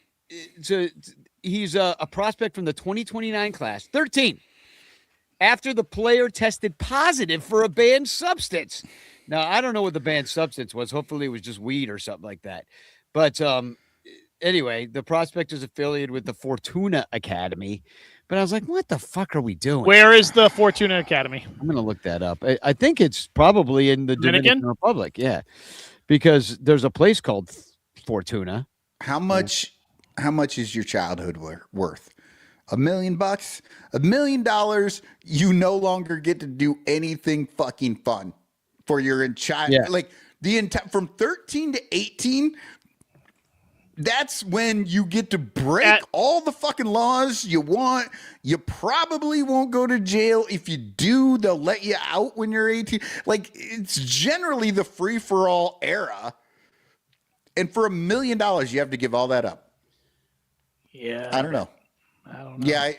so he's a prospect from the 2029 class, 13. After the player tested positive for a banned substance. Now, I don't know what the banned substance was. Hopefully it was just weed or something like that. But anyway, the prospect is affiliated with the Fortuna Academy. But I was like, what the fuck are we doing? Where is the Fortuna Academy? I'm going to look that up. I think it's probably in the Dominican Republic. Yeah, because there's a place called Fortuna. How much is your childhood worth? $1 million? $1 million, you no longer get to do anything fucking fun for your child. Yeah. Like from 13 to 18, that's when you get to break all the fucking laws you want. You probably won't go to jail. If you do, they'll let you out when you're 18. Like, it's generally the free-for-all era. And for $1 million, you have to give all that up. Yeah. I don't know. Yeah,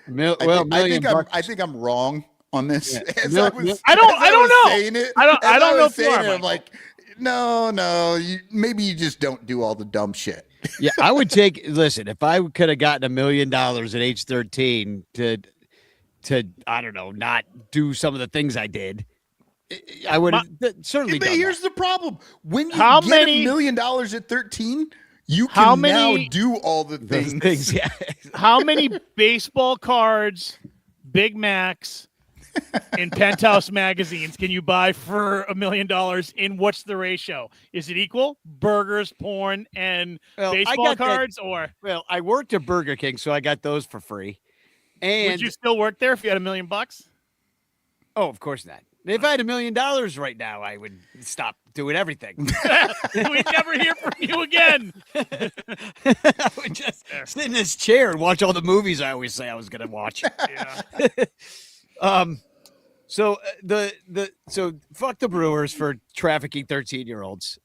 I think I'm wrong on this. I don't know. I don't know if you are. I'm like, no, maybe you just don't do all the dumb shit. Yeah, I would listen, if I could have gotten $1 million at age 13 to I don't know, not do some of the things I did, I would have certainly done here's that. the problem. When you get $1 million at 13, you can now do all the things. Yeah. How many baseball cards, Big Macs, and Penthouse magazines can you buy for $1 million? And what's the ratio? Is it equal? Burgers, porn, and baseball cards? Well, I worked at Burger King, so I got those for free. And would you still work there if you had $1 million? Oh, of course not. If I had $1 million right now, I would stop doing everything. We'd never hear from you again. I would just sit in this chair and watch all the movies I always say I was going to watch. Yeah. So so fuck the Brewers for trafficking 13-year-olds.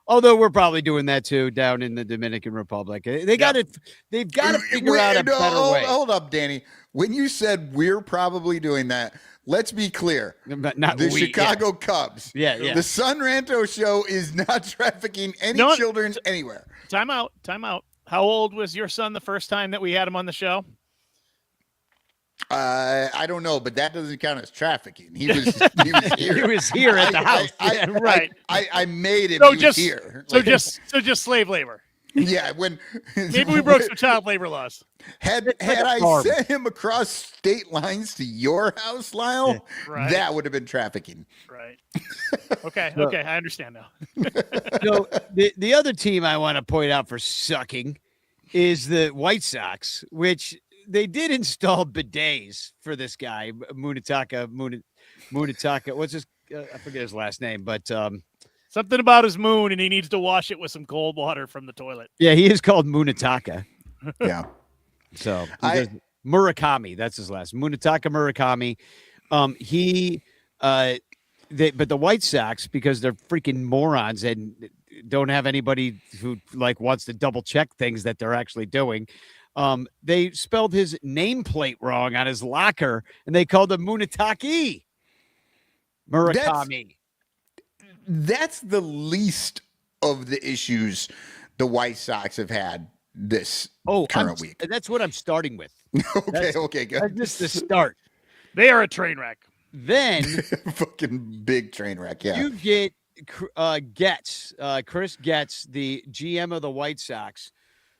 Although we're probably doing that too down in the Dominican Republic. They've got to figure out a better way. Hold up, Danny. When you said we're probably doing that, let's be clear. Not the we, Chicago Cubs. Yeah. The Son Ranto show is not trafficking any children anywhere. Time out. How old was your son the first time that we had him on the show? I don't know, but that doesn't count as trafficking. He was here. He was here at the house. Right. I made him. So he just was here. So just slave labor. Yeah, when maybe we broke some child labor laws. Had I sent him across state lines to your house, Lyle, that would have been trafficking. Right. Okay, I understand now. So the other team I want to point out for sucking is the White Sox, which they did install bidets for this guy, Munetaka. What's his? I forget his last name, but something about his moon, and he needs to wash it with some cold water from the toilet. Yeah, he is called Munetaka. Yeah. So Murakami, that's his last. Munetaka Murakami. But the White Sox, because they're freaking morons and don't have anybody who wants to double check things that they're actually doing. They spelled his nameplate wrong on his locker, and they called him Munetaki Murakami. That's the least of the issues the White Sox have had this current week. That's what I'm starting with. Okay, good. That's just the start. They are a train wreck. Then fucking big train wreck. Yeah, you get Chris Getz, the GM of the White Sox,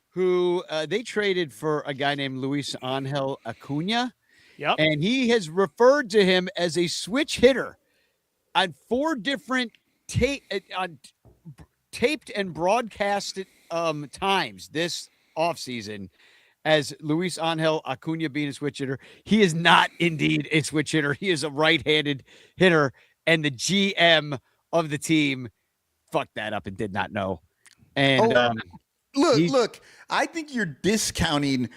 who they traded for a guy named Luis Angel Acuna. Yep. And he has referred to him as a switch hitter on 4 different taped and broadcasted times this offseason as Luis Angel Acuna being a switch hitter. He is not indeed a switch hitter. He is a right-handed hitter, and the GM of the team fucked that up and did not know. And look, I think you're discounting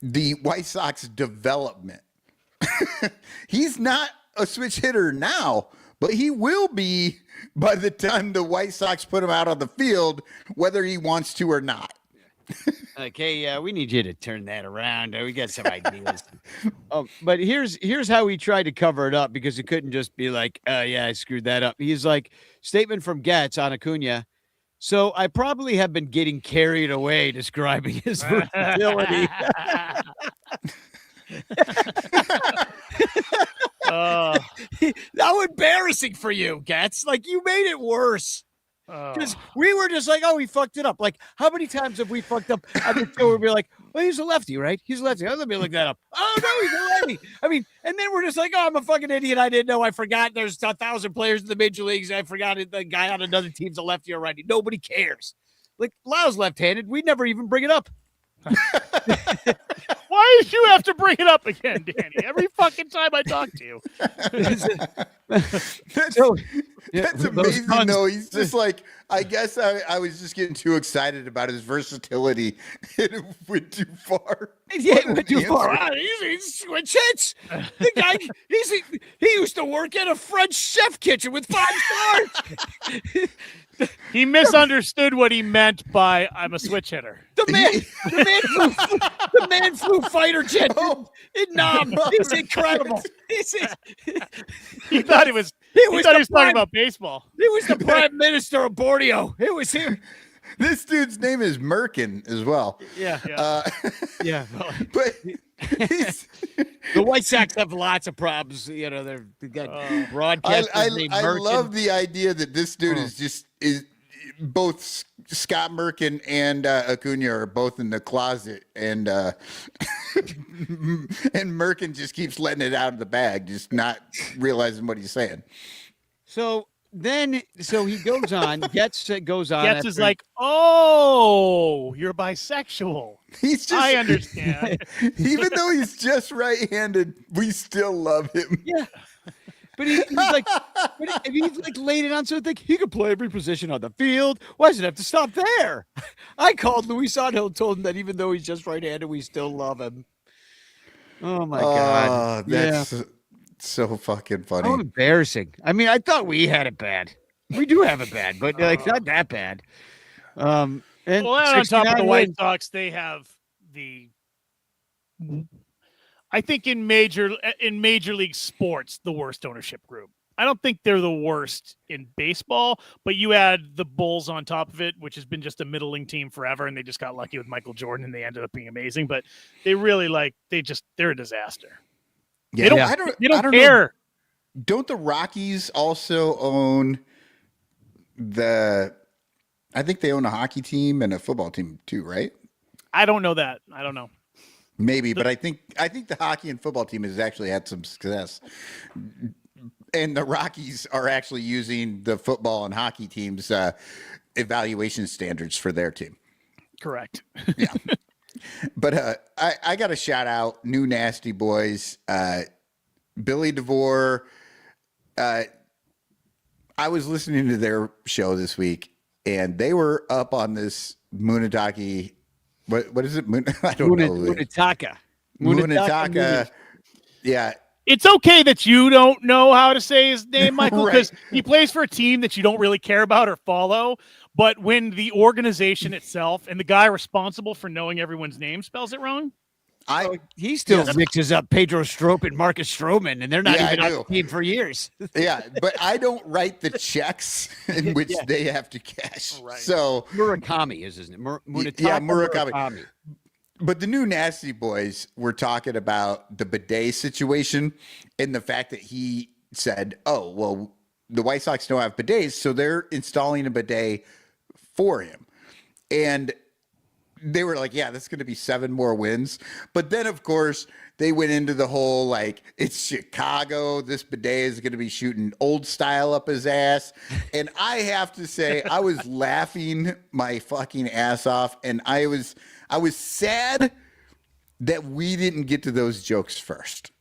the White Sox development. He's not a switch hitter now, but he will be by the time the White Sox put him out on the field, whether he wants to or not. Okay, we need you to turn that around. We got some ideas. But here's how he tried to cover it up, because he couldn't just be like, yeah, I screwed that up. He's like, statement from Getz on Acuna. So I probably have been getting carried away describing his versatility. How embarrassing for you, Getz. You made it worse. Because we were just like, oh, he fucked it up. How many times have we fucked up on the show where we're like, well, he's a lefty, right? He's a lefty. Let me look that up. Oh, no, he's a lefty. I mean, and then we're just like, oh, I'm a fucking idiot. I didn't know. I forgot there's 1,000 players in the major leagues. I forgot the guy on another team's a lefty or righty. Nobody cares. Lau's left-handed. We never even bring it up. Why did you have to bring it up again, Danny? Every fucking time I talk to you. That's amazing, though. He's just like, I guess I was just getting too excited about his versatility. It went too far. Yeah, it went too far. He's switch hits. The guy, he used to work at a French chef kitchen with 5 stars. He misunderstood what he meant by "I'm a switch hitter." The man flew fighter jet in Nam. He's incredible. He thought he was talking about baseball. He was the prime minister of Borneo. It was him. This dude's name is Merkin as well. Yeah. Yeah. But the White Sox have lots of problems. They got broadcasters. I love the idea that this dude is both Scott Merkin and Acuna are both in the closet, and Merkin just keeps letting it out of the bag, just not realizing what he's saying. So he goes on. Getz goes on. Getz is like, oh, you're bisexual. I understand. Even though he's just right-handed, we still love him. Yeah. But he's like laid it on so thick he could play every position on the field. Why does it have to stop there? I called Luis Angel and told him that even though he's just right-handed, we still love him. Oh my God. That's So fucking funny. How embarrassing. I mean, I thought we had it bad. We do have it bad, but like not that bad. And on top of the 69 White wins. Sox, they have I think in major league sports, the worst ownership group. I don't think they're the worst in baseball, but you add the Bulls on top of it, which has been just a middling team forever, and they just got lucky with Michael Jordan, and they ended up being amazing. But they really they're a disaster. Yeah, They don't care. Know. Don't the Rockies also own I think they own a hockey team and a football team too, right? I don't know that. I don't know. Maybe, but I think the hockey and football team has actually had some success. And the Rockies are actually using the football and hockey teams' evaluation standards for their team. Correct. Yeah. But I got to shout out New Nasty Boys, Billy DeVore. I was listening to their show this week, and they were up on this Munataki. What is it? I don't know. Munataka. Yeah. It's okay that you don't know how to say his name, Michael, because he plays for a team that you don't really care about or follow. But when the organization itself and the guy responsible for knowing everyone's name spells it wrong, he still mixes up Pedro Strop and Marcus Stroman, and they're not even on the team for years. Yeah, but I don't write the checks in which they have to cash. Right. So Murakami is his name. Murakami. But the New Nasty Boys were talking about the bidet situation and the fact that he said, oh, well, the White Sox don't have bidets, so they're installing a bidet for him. And they were like, yeah, that's going to be 7 more wins. But then, of course, they went into the whole, like, it's Chicago. This bidet is going to be shooting old style up his ass. And I have to say, I was laughing my fucking ass off. And I was sad that we didn't get to those jokes first.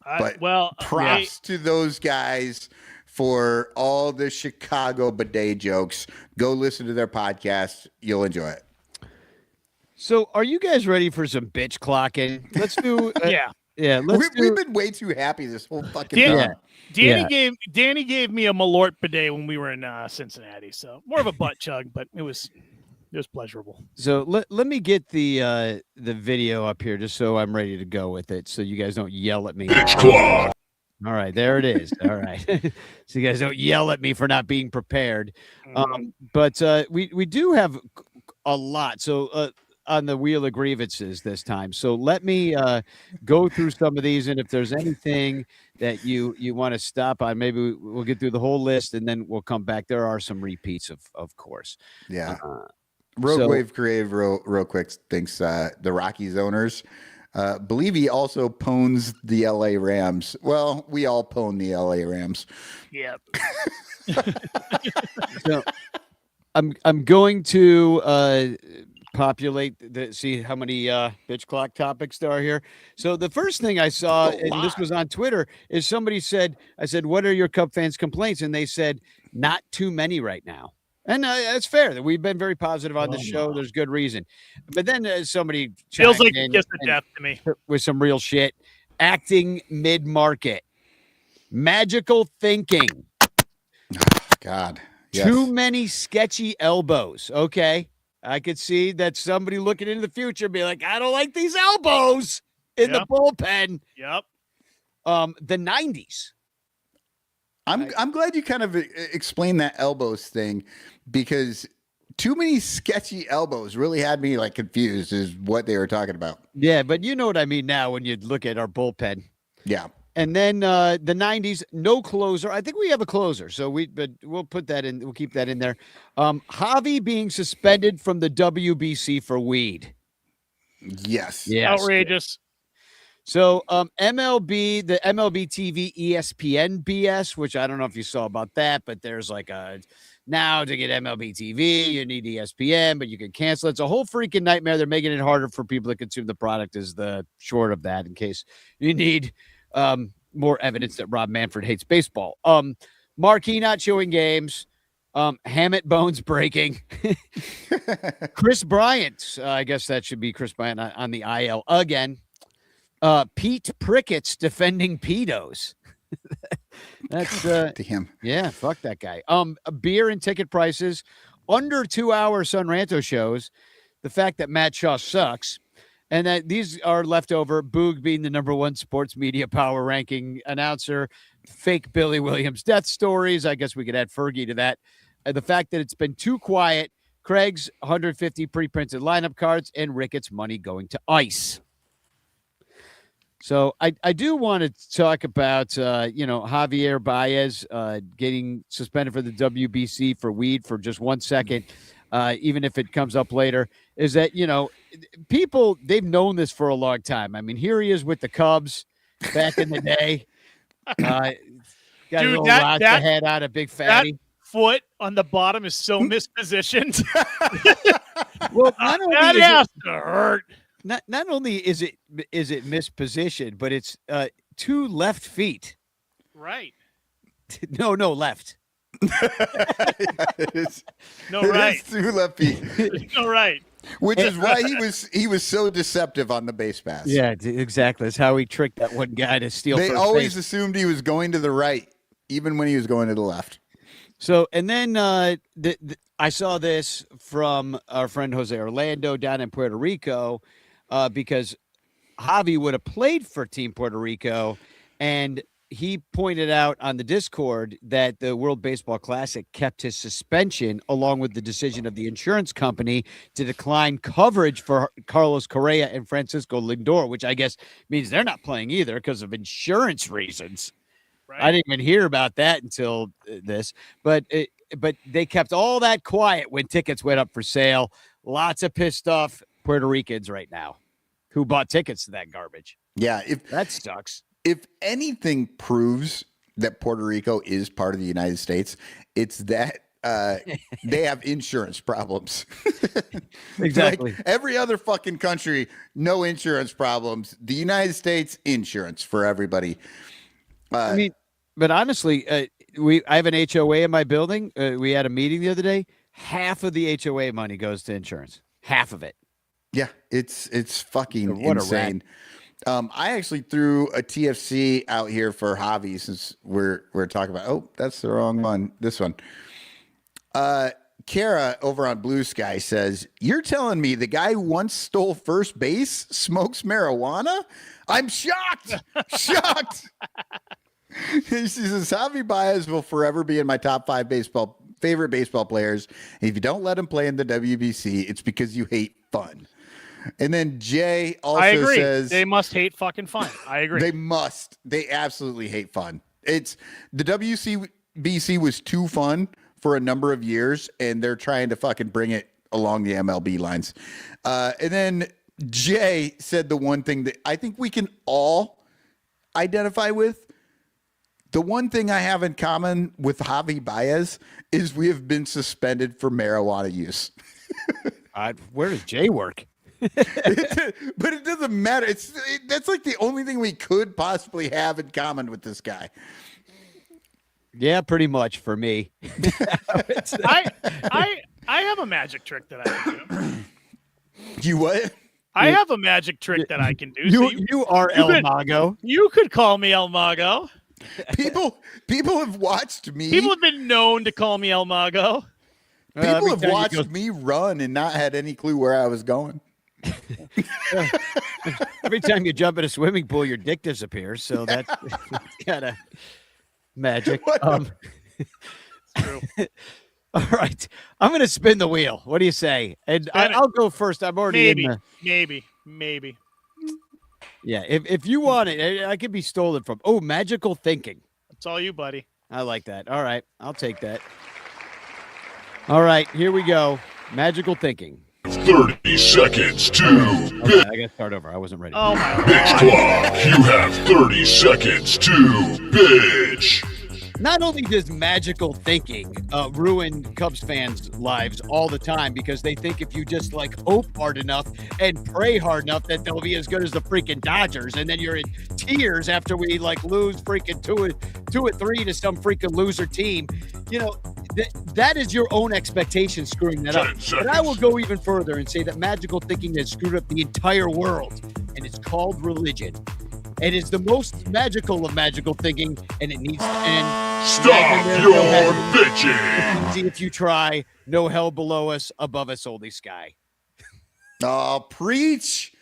But props to those guys for all the Chicago bidet jokes. Go listen to their podcast. You'll enjoy it. So are you guys ready for some bitch clocking? Let's do yeah. We've been way too happy this whole fucking time. Danny gave me a Malort bidet when we were in Cincinnati. So more of a butt chug, but it was pleasurable. So let me get the video up here just so I'm ready to go with it, so you guys don't yell at me. Bitch clock. All right, there it is. All right, so you guys don't yell at me for not being prepared. But we do have a lot. So on the wheel of grievances this time. So let me go through some of these, and if there's anything that you want to stop on, maybe we'll get through the whole list, and then we'll come back. There are some repeats, of course. Yeah. Rogue Wave Creative real quick thinks the Rockies owners believe he also pwns the LA Rams. Well, we all pwn the LA Rams. Yep. So I'm going to populate see how many bitch clock topics there are here. So the first thing I saw, and this was on Twitter, is somebody said, I said, what are your Cub fans' complaints? And they said, not too many right now. And that's fair. That we've been very positive on the show. There's good reason. But then somebody feels like a kiss of death to me with some real shit. Acting mid-market. Magical thinking. God. Yes. Too many sketchy elbows. Okay. I could see that somebody looking into the future be like, I don't like these elbows in the bullpen. Yep. The 90s. I'm glad you kind of explained that elbows thing, because too many sketchy elbows really had me like confused is what they were talking about. Yeah, but you know what I mean now when you look at our bullpen. Yeah. And then the 90s, no closer. I think we have a closer, so we'll put that in. We'll keep that in there. Javi being suspended from the WBC for weed. Yes. Outrageous. So MLB, the MLB TV ESPN BS, which I don't know if you saw about that, but there's like now to get MLB TV, you need ESPN, but you can cancel it. It's a whole freaking nightmare. They're making it harder for people to consume the product is the short of that, in case you need more evidence that Rob Manfred hates baseball. Marquee not showing games. Hammett bones breaking. Chris Bryant, I guess that should be Chris Bryant on the IL again. Pete Prickett's defending pedos. That's Damn. yeah, fuck that guy. Beer and ticket prices under 2-hour Son Ranto shows. The fact that Matt Shaw sucks, and that these are leftover. Boog being the #1 sports media power ranking announcer, fake Billy Williams death stories. I guess we could add Fergie to that. The fact that it's been too quiet. Craig's 150 pre-printed lineup cards, and Ricketts' money going to ICE. So I do want to talk about, Javier Baez getting suspended for the WBC for weed for just 1 second, even if it comes up later, is that, people, they've known this for a long time. I mean, here he is with the Cubs back in the day. Got a little loud to head out, a big fatty. Foot on the bottom is so mispositioned. Well, not only that has to hurt. Not only is it mispositioned, but it's 2 left feet. Right. No, left. No right. It's 2 left feet. No right. Which is why he was so deceptive on the base pass. Yeah, exactly. That's how he tricked that one guy to steal. They first always base. assumed he was going to the right, even when he was going to the left. So, and then I saw this from our friend Jose Orlando down in Puerto Rico, because Javi would have played for Team Puerto Rico, and he pointed out on the Discord that the World Baseball Classic kept his suspension along with the decision of the insurance company to decline coverage for Carlos Correa and Francisco Lindor, which I guess means they're not playing either because of insurance reasons. Right. I didn't even hear about that until this, but they kept all that quiet when tickets went up for sale. Lots of pissed off Puerto Ricans right now who bought tickets to that garbage. Yeah, that sucks. If anything proves that Puerto Rico is part of the United States, it's that they have insurance problems. Exactly. Like every other fucking country, no insurance problems. The United States, insurance for everybody. I mean, but honestly, I have an HOA in my building. We had a meeting the other day. Half of the HOA money goes to insurance. Half of it. Yeah, it's fucking insane. I actually threw a TFC out here for Javi since we're talking about. Oh, that's the wrong one. This one. Kara over on Blue Sky says, "You're telling me the guy who once stole first base smokes marijuana? I'm shocked. Shocked." She says, "Javi Baez will forever be in my top 5 favorite baseball players. And if you don't let him play in the WBC, it's because you hate fun." And then Jay also says they must hate fucking fun. I agree. They must. They absolutely hate fun. It's the WBC was too fun for a number of years, and they're trying to fucking bring it along the MLB lines. And then Jay said the one thing that I think we can all identify with. The one thing I have in common with Javi Baez is we have been suspended for marijuana use. Where does Jay work? But it doesn't matter. That's like the only thing we could possibly have in common with this guy. Yeah, pretty much for me. I have a magic trick that I can do. You what? I have a magic trick that I can do. You are El Mago. You could call me El Mago. People have watched me. People have been known to call me El Mago. People have watched me run and not had any clue where I was going. Every time you jump in a swimming pool, your dick disappears. So that's kind of magic. It's true. All right. I'm going to spin the wheel. What do you say? And I'll go first. I'm already Maybe. Yeah. If you want it, I could be stolen from. Oh, magical thinking. That's all you, buddy. I like that. All right. I'll take that. All right. Here we go. Magical thinking. 30 seconds to okay, I got to start over. I wasn't ready. Oh, my God. pitch clock. You have 30 seconds to pitch. Not only does magical thinking ruin Cubs fans' lives all the time because they think if you just like hope hard enough and pray hard enough that they'll be as good as the freaking Dodgers, and then you're in tears after we like lose freaking 2-3 to some freaking loser team. You know, that is your own expectation screwing that up. But I will go even further and say that magical thinking has screwed up the entire world, and it's called religion. It is the most magical of magical thinking, and it needs to end. Stop your bitching. Easy if you try. No hell below us, above us only sky. Oh, preach,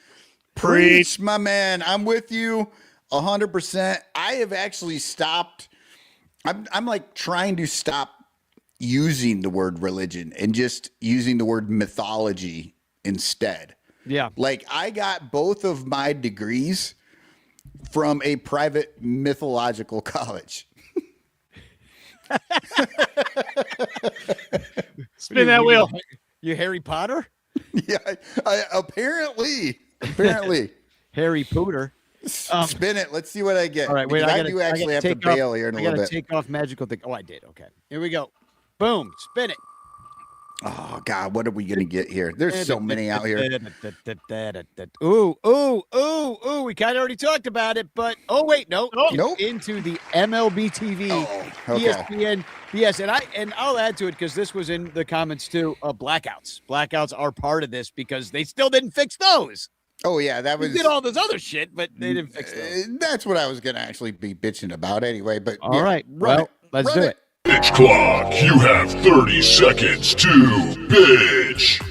my man. I'm with you 100%. I have actually stopped. I'm like trying to stop using the word religion and just using the word mythology instead. Yeah. Like I got both of my degrees from a private mythological college. Spin that wheel. You Harry Potter? Yeah, apparently. Harry Pooter. Spin it. Let's see what I get. All right, wait. I do actually have to bail here in a little bit. Take off magical thing. Oh, I did. Okay. Here we go. Boom. Spin it. Oh God, what are we gonna get here? There's so many out here. Ooh. We kind of already talked about it, but wait, no. Nope. Into the MLB TV, okay. ESPN. Yes, and I'll add to it because this was in the comments too. Blackouts. Blackouts are part of this because they still didn't fix those. Oh yeah, that was. They did all this other shit, but they didn't fix those. That's what I was gonna actually be bitching about anyway. But all right, let's do it. Bitch clock, you have 30 seconds to bitch.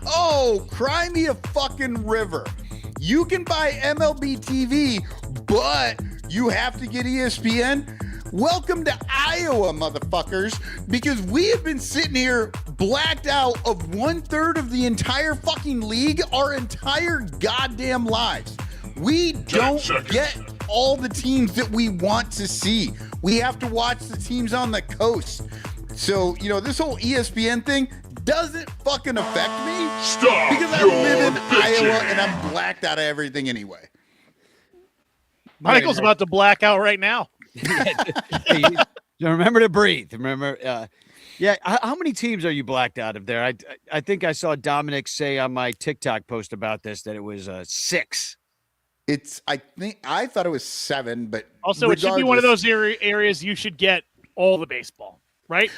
Oh, cry me a fucking river. You can buy MLB TV, but you have to get ESPN. Welcome to Iowa, motherfuckers, because we have been sitting here blacked out of 1/3 of the entire fucking league our entire goddamn lives. We don't get all the teams that we want to see. We have to watch the teams on the coast. So, this whole ESPN thing doesn't fucking affect me. Stop because I live in Iowa and I'm blacked out of everything anyway. Michael's about to black out right now. Remember to breathe. Remember, how many teams are you blacked out of there? I think I saw Dominic say on my TikTok post about this that it was 6. I thought it was 7, but also it should be one of those areas you should get all the baseball, right?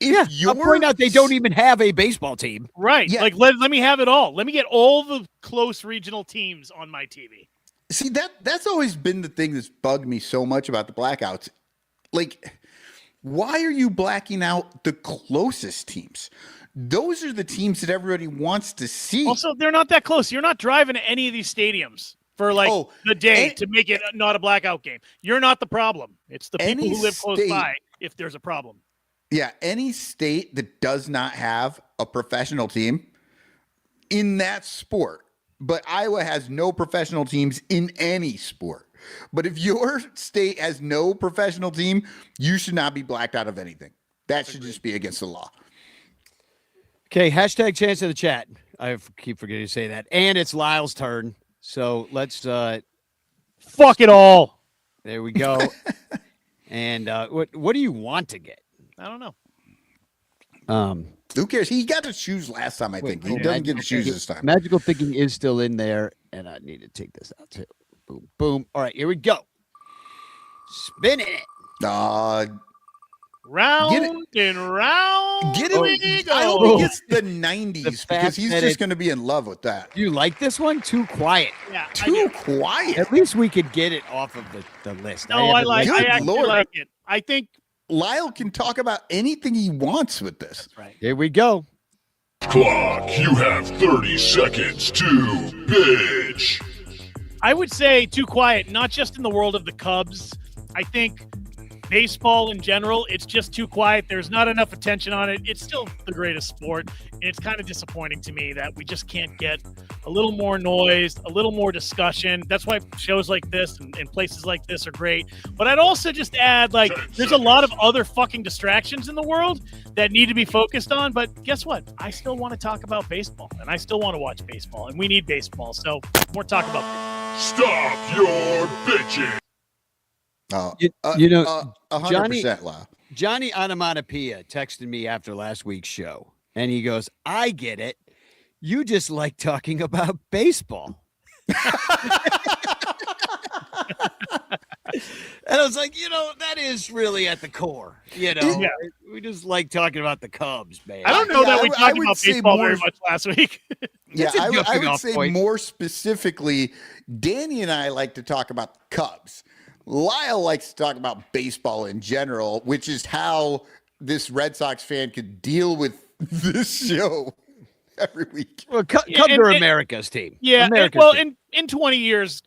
I'll point out they don't even have a baseball team. Right. Yeah. Like let me have it all. Let me get all the close regional teams on my TV. See, that's always been the thing that's bugged me so much about the blackouts. Like, why are you blacking out the closest teams? Those are the teams that everybody wants to see. Also, they're not that close. You're not driving to any of these stadiums for the day to make it not a blackout game. You're not the problem. It's the people who live close by if there's a problem. Yeah, any state that does not have a professional team in that sport, but Iowa has no professional teams in any sport. But if your state has no professional team, you should not be blacked out of anything. That should just be against the law. Okay, hashtag chance of the chat. I keep forgetting to say that. And it's Lyle's turn. So let's fuck it all. There we go. And what do you want to get? I don't know. Who cares? He got to choose last time, I think. He doesn't get to choose this time. Magical thinking is still in there, and I need to take this out too. Boom, boom. All right, here we go. Spin it. Round and round. Get it. I hope he gets the 90s because he's just going to be in love with that. You like this one? Too quiet. Yeah, too quiet. At least we could get it off of the list. No, I actually like it. I think Lyle can talk about anything he wants with this. That's right. Here we go. Clock, you have 30 seconds to bitch. I would say too quiet, not just in the world of the Cubs. I think baseball in general, it's just too quiet. There's not enough attention on it. It's still the greatest sport. And it's kind of disappointing to me that we just can't get a little more noise, a little more discussion. That's why shows like this and places like this are great. But I'd also just add, there's a lot of other fucking distractions in the world that need to be focused on. But guess what? I still want to talk about baseball, and I still want to watch baseball, and we need baseball. So more talk about baseball. Stop your bitching. Oh, 100%. Johnny Onomatopoeia texted me after last week's show, and he goes, I get it. You just like talking about baseball. And I was like, that is really at the core. We just like talking about the Cubs, man. I don't know that we talked about baseball very much last week. Yeah, That's a I would jumping-off say point. more specifically, Danny and I like to talk about the Cubs. Lyle likes to talk about baseball in general, which is how this Red Sox fan could deal with this show every week. Well, Cubs and- are and- America's team. Yeah. America's team. In 20 years,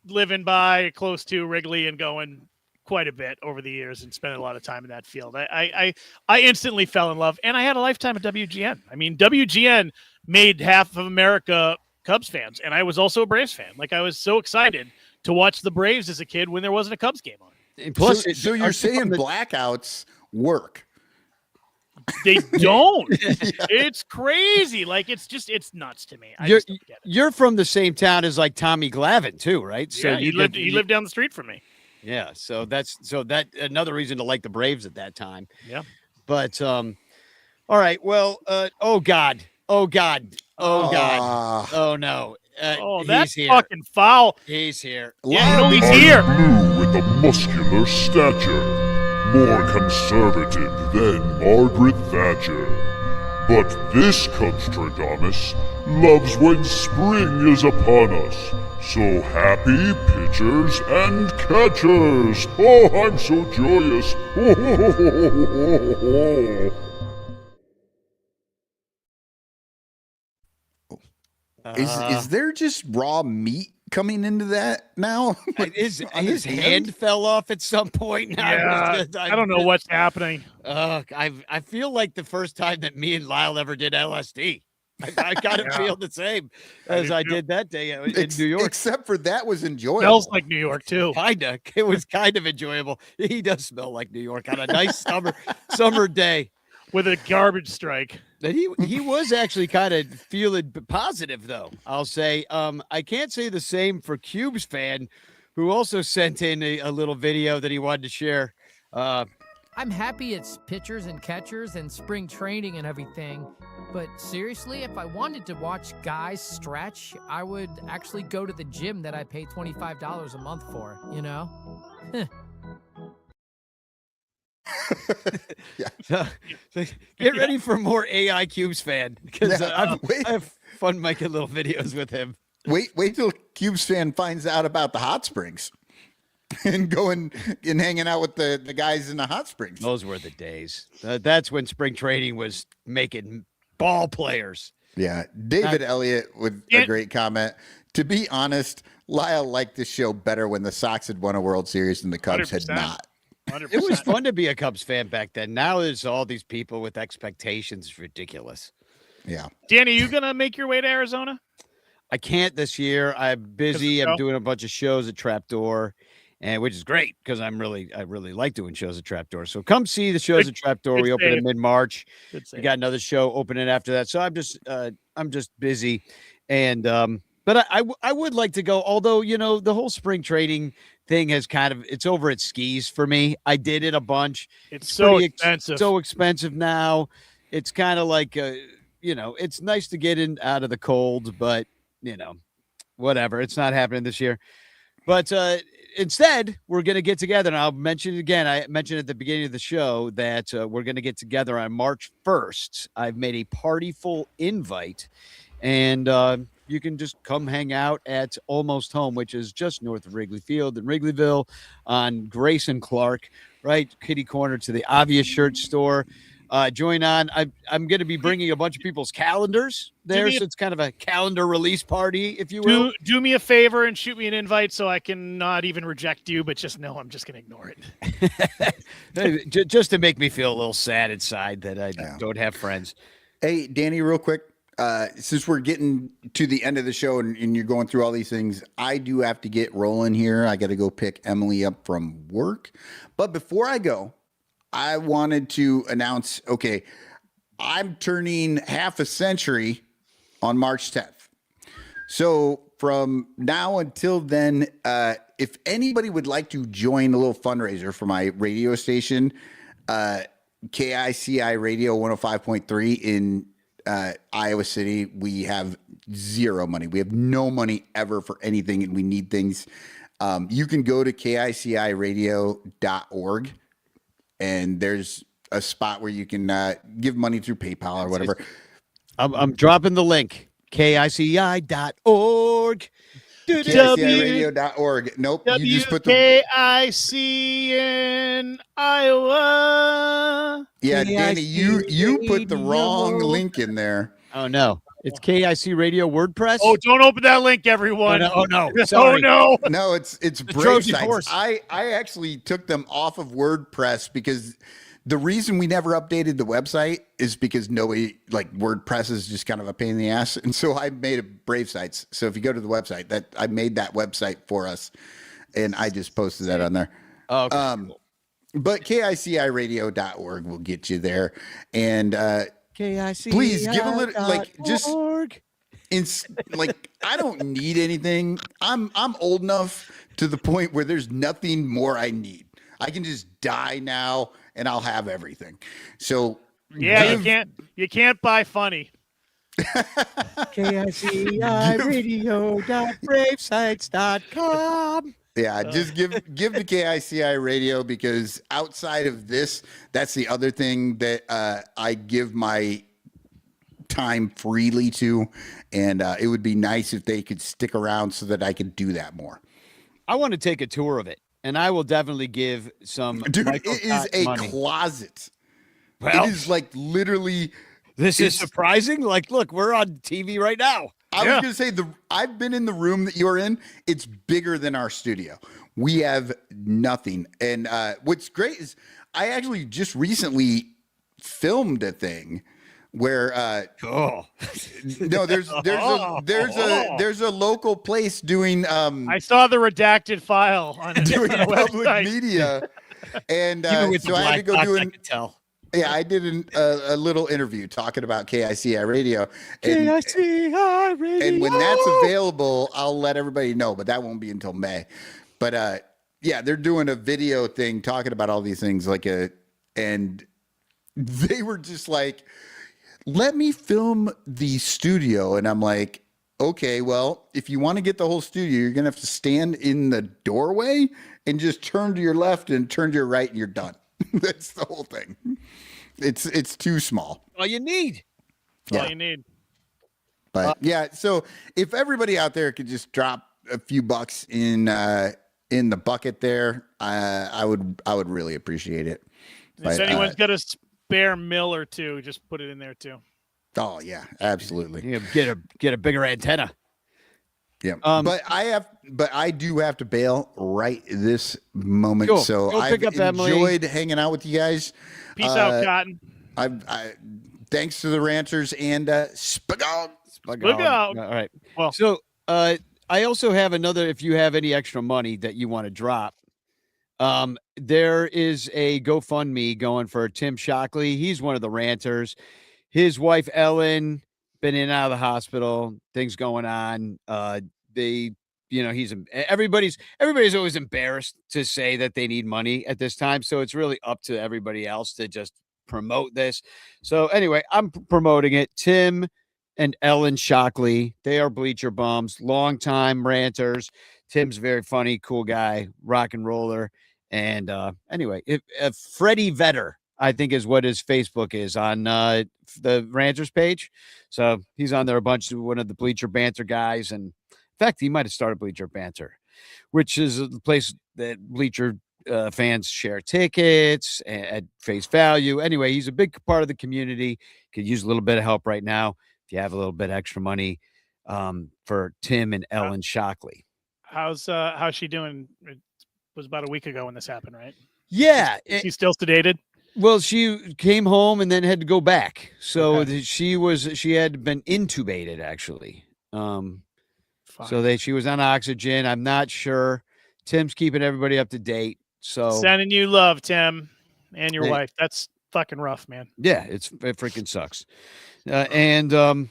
living by close to Wrigley and going quite a bit over the years and spending a lot of time in that field, I instantly fell in love, and I had a lifetime at WGN. I mean, WGN made half of America Cubs fans, and I was also a Braves fan. Like, I was so excited to watch the Braves as a kid when there wasn't a Cubs game on. And plus, So you're saying blackouts work? They don't. It's crazy. Like, it's nuts to me. I just don't get it. You're from the same town as like Tommy Glavine too, right? Yeah, he lived down the street from me. Yeah, so that's another reason to like the Braves at that time. Yeah. But all right, well, oh God, oh no, That's he's here. fucking foul. He's here. Yeah, no, he's here. Blue with a muscular stature, more conservative than Margaret Thatcher. But this Cubstradamus loves when spring is upon us. So happy pitchers and catchers. Oh, I'm so joyous. Is there just raw meat coming into that now? His hand fell off at some point. Yeah, I don't know what's happening. I feel like the first time that me and Lyle ever did LSD. I kind of feel the same as I did that day in New York. Except for that was enjoyable. Smells like New York too. Kinda. It was kind of enjoyable. He does smell like New York on a nice summer day. With a garbage strike. He was actually kind of feeling positive, though. I'll say. I can't say the same for Cubes fan, who also sent in a little video that he wanted to share. I'm happy it's pitchers and catchers and spring training and everything, but seriously, if I wanted to watch guys stretch, I would actually go to the gym that I pay $25 a month for, you know? So get ready for more AI Cubes fan, because I have fun making little videos with him. Wait till Cubes fan finds out about the hot springs and going and hanging out with the guys in the hot springs. Those were the days. That's when spring training was making ball players. Yeah. David Elliott with a great comment. To be honest, Lyle liked this show better when the Sox had won a World Series and the Cubs 100%. had not. 100%. It was fun to be a Cubs fan back then. Now there's all these people with expectations. It's ridiculous. Yeah. Danny, you gonna make your way to Arizona? I can't this year. I'm busy. I'm doing a bunch of shows at Trapdoor, and which is great because I really like doing shows at Trapdoor. So come see the shows at Trapdoor. We open in mid-March. We got another show opening after that. So I'm just busy, and but I would like to go. Although the whole spring training thing has it's over at skis for me. I did it a bunch. It's so expensive. So expensive now. It's kind of like it's nice to get in out of the cold, but whatever. It's not happening this year. But instead, we're going to get together, and I'll mention it again. I mentioned at the beginning of the show that we're going to get together on March 1st. I've made a partyful invite, and you can just come hang out at Almost Home, which is just north of Wrigley Field in Wrigleyville on Grace and Clark, right kitty corner to the Obvious Shirt store. Join on. I'm going to be bringing a bunch of people's calendars there, so it's kind of a calendar release party, if you will. Do me a favor and shoot me an invite so I can not even reject you, but just know I'm just going to ignore it. Just to make me feel a little sad inside that I don't have friends. Hey, Danny, real quick. Since we're getting to the end of the show and you're going through all these things, I do have to get rolling here. I got to go pick Emily up from work. But before I go, I wanted to announce, okay, I'm turning half a century on March 10th. So from now until then, if anybody would like to join a little fundraiser for my radio station, KICI Radio 105.3 in Iowa City, we have zero money. We have no money ever for anything, and we need things. You can go to KICIradio.org, and there's a spot where you can give money through PayPal or whatever. I'm dropping the link. KICI.org. KICIradio.org. Nope, you just put the WKIC in Iowa. Yeah, Danny, you put the wrong link in there. Oh no, it's KIC Radio WordPress. Oh, don't open that link, everyone. Oh no, Oh sorry. no. No, it's Brave Trojan Sites. horse. I actually took them off of WordPress because the reason we never updated the website is because nobody, like, WordPress is just kind of a pain in the ass. And so I made a Brave Sites. So if you go to the website, that I made that website for us, and I just posted that on there. Oh, okay. Cool. But KICIradio.org will get you there. And KICI. please give a little, like, just like, I don't need anything. I'm old enough to the point where there's nothing more I need. I can just die now and I'll have everything. So yeah, you can't buy funny. KICIradio.bravesites.com. Yeah, just give the KICI radio, because outside of this, that's the other thing that I give my time freely to, and it would be nice if they could stick around so that I could do that more. I want to take a tour of it, and I will definitely give some. Dude, it is a money. closet. Well, it is like literally. This is surprising. Like, look, we're on TV right now. I was gonna say I've been in the room that you're in. It's bigger than our studio. We have nothing, and what's great is I actually just recently filmed a thing where no, there's a local place doing I saw the redacted file on doing the public website. media, and so I had to go do an. Yeah, I did a little interview talking about KICI Radio. And, KICI Radio. And when that's available, I'll let everybody know, but that won't be until May. But yeah, they're doing a video thing talking about all these things, and they were just like, let me film the studio. And I'm like, okay, well, if you want to get the whole studio, you're going to have to stand in the doorway and just turn to your left and turn to your right, and you're done. That's the whole thing. It's too small. All you need. All you need. But yeah, so if everybody out there could just drop a few bucks in the bucket there, I would really appreciate it. If anyone's got a spare mill or two, just put it in there too. Oh yeah, absolutely. You get a bigger antenna. Yeah, but I do have to bail right this moment. Cool. So Go I've pick up Emily. enjoyed hanging out with you guys. Peace out, Cotton. I thanks to the Ranchers and Sprung. Look out. All right. Well, So I also have another. If you have any extra money that you want to drop, there is a GoFundMe going for Tim Shockley. He's one of the ranters. His wife Ellen been in and out of the hospital. Things going on. Everybody's always embarrassed to say that they need money at this time. So it's really up to everybody else to just promote this. So anyway, I'm promoting it. Tim and Ellen Shockley, they are Bleacher Bums, longtime ranters. Tim's very funny, cool guy, rock and roller. And anyway, if Freddie Vetter, I think is what his Facebook is on the Ranters page. So he's on there one of the Bleacher Banter guys. And in fact, he might have started Bleacher Banter, which is a place that Bleacher fans share tickets at face value. Anyway, he's a big part of the community. Could use a little bit of help right now. If you have a little bit extra money for Tim and Ellen Shockley. How's she doing? It was about a week ago when this happened, right? Yeah. She's still sedated? Well, she came home and then had to go back. So she had been intubated actually. So she was on oxygen. I'm not sure. Tim's keeping everybody up to date. So sending you love, Tim, and your wife. That's fucking rough, man. Yeah, it freaking sucks. Anyway,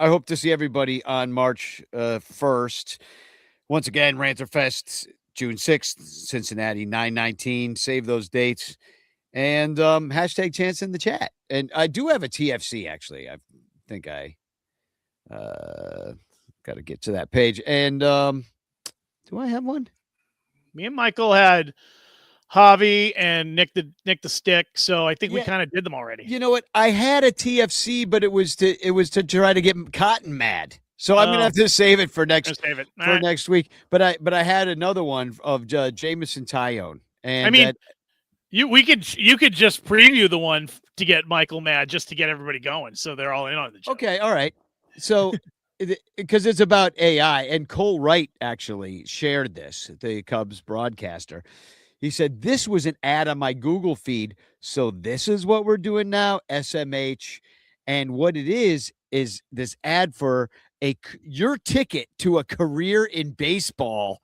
I hope to see everybody on March 1st. Once again, Ranter Fest, June 6th, Cincinnati, 9/19. Save those dates. And hashtag chance in the chat. And I do have a TFC, actually. I think I got to get to that page. And do I have one? Me and Michael had Javi and Nick the Stick. So I think we kind of did them already. You know what? I had a TFC, but it was to try to get Cotton mad. So I'm gonna have to save it for next week. But I had another one of Jameson Tyone. And I mean, you could just preview the one to get Michael mad, just to get everybody going, so they're all in on the joke. Okay, all right. So because it's about AI, and Cole Wright actually shared this, the Cubs broadcaster. He said, this was an ad on my Google feed. So this is what we're doing now, SMH. And what it is this ad for your ticket to a career in baseball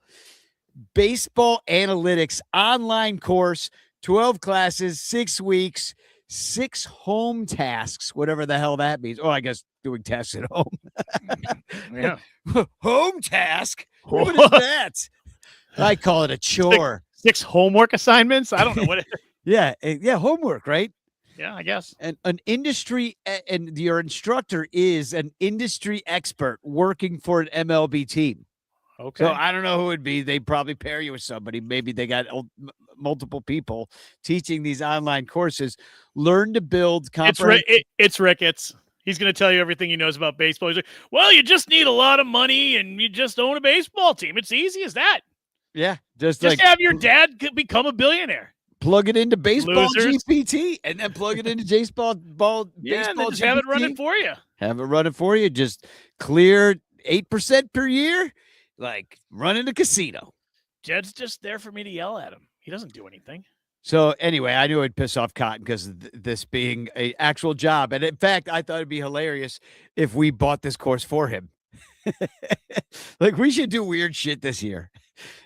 analytics online course, 12 classes, 6 weeks, 6 home tasks, whatever the hell that means. Oh, I guess doing tasks at home. Yeah. Home task? What is that? I call it a chore. 6 homework assignments. I don't know what. Yeah, homework, right? Yeah, I guess. And an industry, and your instructor is an industry expert working for an MLB team. Okay. So I don't know who it would be. They'd probably pair you with somebody. Maybe they got multiple people teaching these online courses. Learn to build. It's Ricketts. He's going to tell you everything he knows about baseball. He's like, well, you just need a lot of money and you just own a baseball team. It's easy as that. Yeah. Just have your dad become a billionaire. Plug it into baseball Losers. GPT and then plug it into baseball. Baseball just have it running for you. Have it running for you. Just clear 8% per year. Like running a casino. Jed's just there for me to yell at him. He doesn't do anything. So anyway, I knew it'd piss off Cotton because this being an actual job. And in fact, I thought it'd be hilarious if we bought this course for him. Like we should do weird shit this year.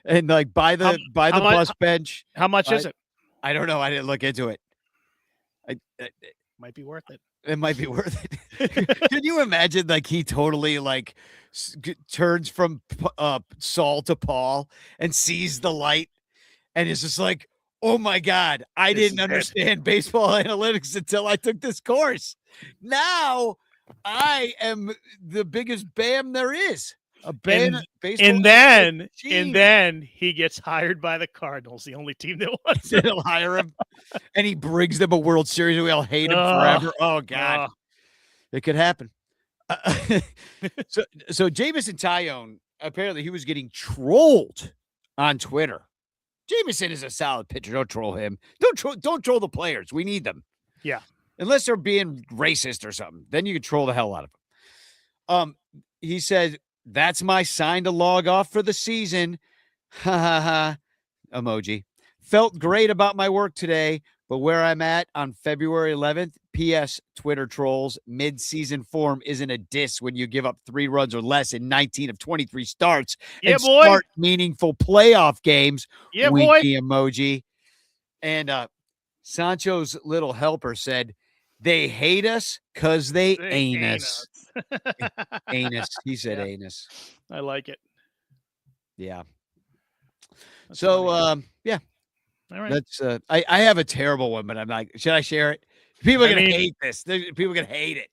And like buy the bus bench. How much is it? I don't know. I didn't look into it. Might be worth it. It might be worth it. Can you imagine? Like he totally like turns from Saul to Paul and sees the light, and is just like, "Oh my God, I didn't understand baseball analytics until I took this course. Now I am the biggest BAM there is." And then he gets hired by the Cardinals, the only team that wants him. They'll hire him, and he brings them a World Series. We'll hate him forever. Oh God, it could happen. So Jameson Tyone, apparently he was getting trolled on Twitter. Jameson is a solid pitcher. Don't troll him. Don't troll the players. We need them. Yeah, unless they're being racist or something, then you can troll the hell out of them. He said, that's my sign to log off for the season. Ha ha ha. Emoji. Felt great about my work today, but where I'm at on February 11th, P.S. Twitter trolls, mid-season form isn't a diss when you give up 3 runs or less in 19 of 23 starts and start meaningful playoff games. Yeah, winky emoji. And Sancho's little helper said, they hate us because they ain't us. Anus. He said anus. I like it. Yeah. That's so funny. yeah. All right. That's I have a terrible one, but I'm like, should I share it? People are gonna hate this. People are gonna hate it.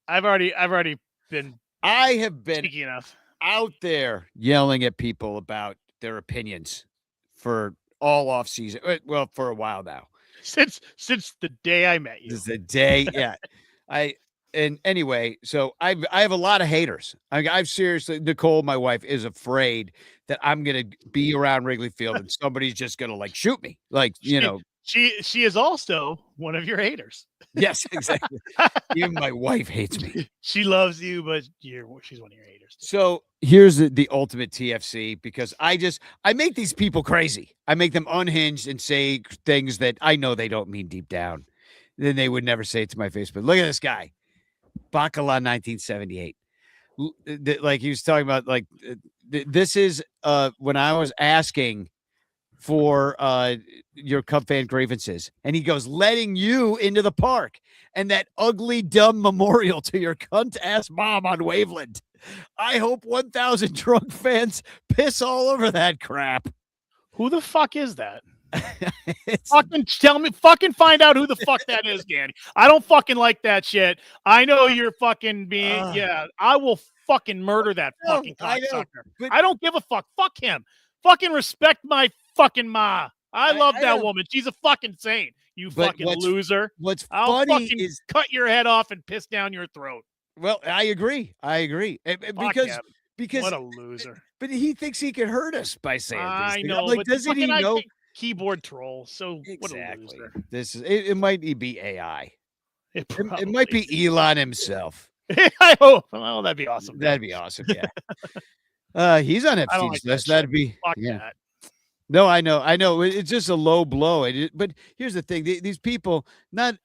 I've already been I have been cheeky enough out there yelling at people about their opinions for all off season. Well, for a while now. Since the day I met you. Since the day, yeah. And anyway, so I have a lot of haters. I've seriously, Nicole, my wife, is afraid that I'm gonna be around Wrigley Field and somebody's just gonna like shoot me. Like, she is also one of your haters. Yes, exactly. Even my wife hates me. She loves you, but she's one of your haters too. So here's the ultimate TFC, because I make these people crazy. I make them unhinged and say things that I know they don't mean deep down. Then they would never say it to my face. But look at this guy. Bacala 1978. Like he was talking about, like this is when I was asking for your Cub fan grievances, and he goes, letting you into the park and that ugly dumb memorial to your cunt ass mom on Waveland. I hope 1,000 drunk fans piss all over that crap. Who the fuck is that? Fucking tell me, fucking find out who the fuck that is, Danny. I don't fucking like that shit. I know you're fucking being, I will fucking murder that fucking cocksucker. I don't give a fuck. Fuck him. Fucking respect my fucking ma. I love that woman. She's a fucking saint. You fucking loser. What's I'll funny fucking is cut your head off and piss down your throat. Well, I agree. Because what a loser. But he thinks he can hurt us by saying I this. know, Like, but doesn't he know? Keyboard troll. So Exactly. What a loser. This is it might be AI. It might be Elon himself. I hope. Well, that'd be awesome. That'd be awesome. Yeah. He's on Epstein's list. That'd be that. No, I know. It's just a low blow. But here's the thing: these people.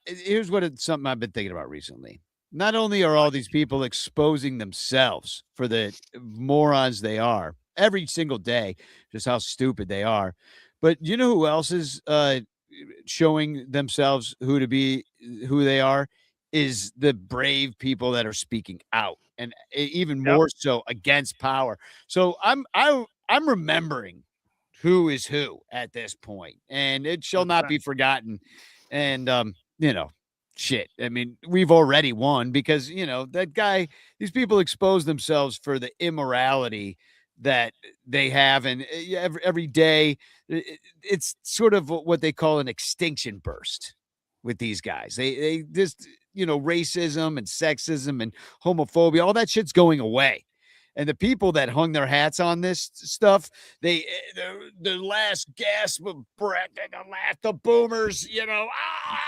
Here's something I've been thinking about recently. Not only are all these people exposing themselves for the morons they are every single day, just how stupid they are, but you know who else is showing themselves who they are is the brave people that are speaking out, and even more so against power. So I'm remembering who is who at this point, and it shall not be forgotten. And shit. I mean, we've already won because, that guy, these people expose themselves for the immorality that they have. And every day, it's sort of what they call an extinction burst with these guys. They just, racism and sexism and homophobia, all that shit's going away. And the people that hung their hats on this stuff, the last gasp of breath, the boomers,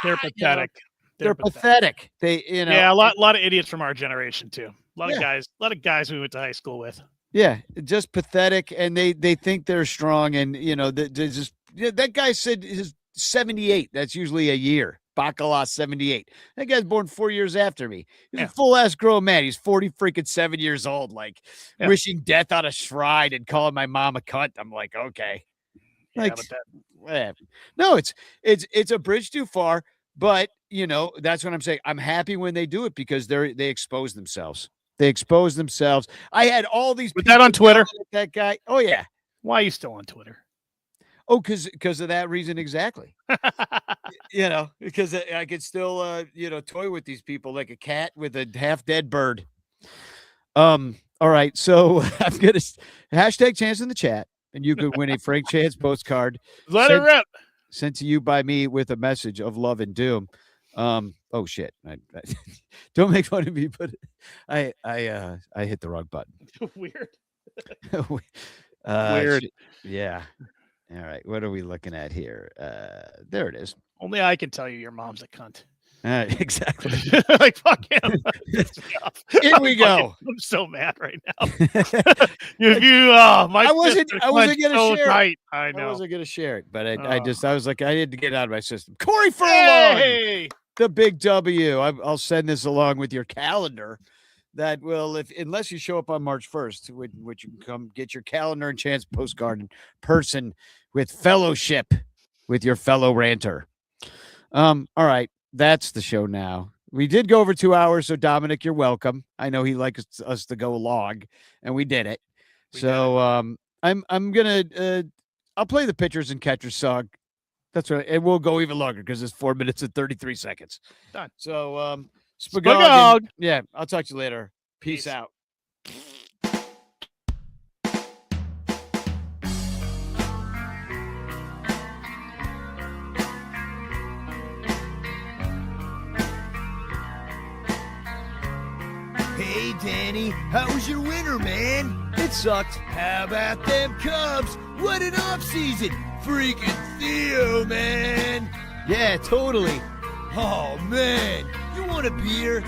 they're pathetic. They're pathetic. Yeah, a lot of idiots from our generation too. A lot of guys we went to high school with. Yeah, just pathetic, and they think they're strong, and that guy said his 78. That's usually a year. Bacala 78. That guy's born 4 years after me. He's a full ass grown man. He's 47 years old, wishing death on a shrine and calling my mom a cunt. I'm like, okay, no, it's a bridge too far. But, that's what I'm saying. I'm happy when they do it because they expose themselves. They expose themselves. I had all these people. Was that on Twitter? That guy. Oh, yeah. Why are you still on Twitter? Oh, because of that reason exactly. Because I could still, toy with these people like a cat with a half-dead bird. All right. So I'm going to hashtag chance in the chat, and you could win a Frank Chance postcard. Let it rip. Sent to you by me with a message of love and doom. Oh shit! I don't make fun of me, but I hit the wrong button. Weird. Weird. Yeah. All right. What are we looking at here? There it is. Only I can tell you your mom's a cunt. Exactly. Like fuck him. Here we go. I'm so mad right now. I wasn't gonna share it. I know. I wasn't gonna share it, but I was like, I had to get out of my system. Corey Furlong, hey! The big W. I'll send this along with your calendar. That will, unless you show up on March 1st, which you can come get your calendar and chance postcard in person with fellowship with your fellow ranter. All right. That's the show now. We did go over 2 hours, so Dominic, you're welcome. I know he likes us to go long, and we did it. I'm gonna I'll play the pitchers and catchers song. That's right, and we'll go even longer because it's 4 minutes and 33 seconds. Done. So Spagog. Yeah, I'll talk to you later. Peace out. Hey, Danny, how was your winter, man? It sucked. How about them Cubs? What an offseason! Freaking Theo, man! Yeah, totally. Oh, man, you want a beer?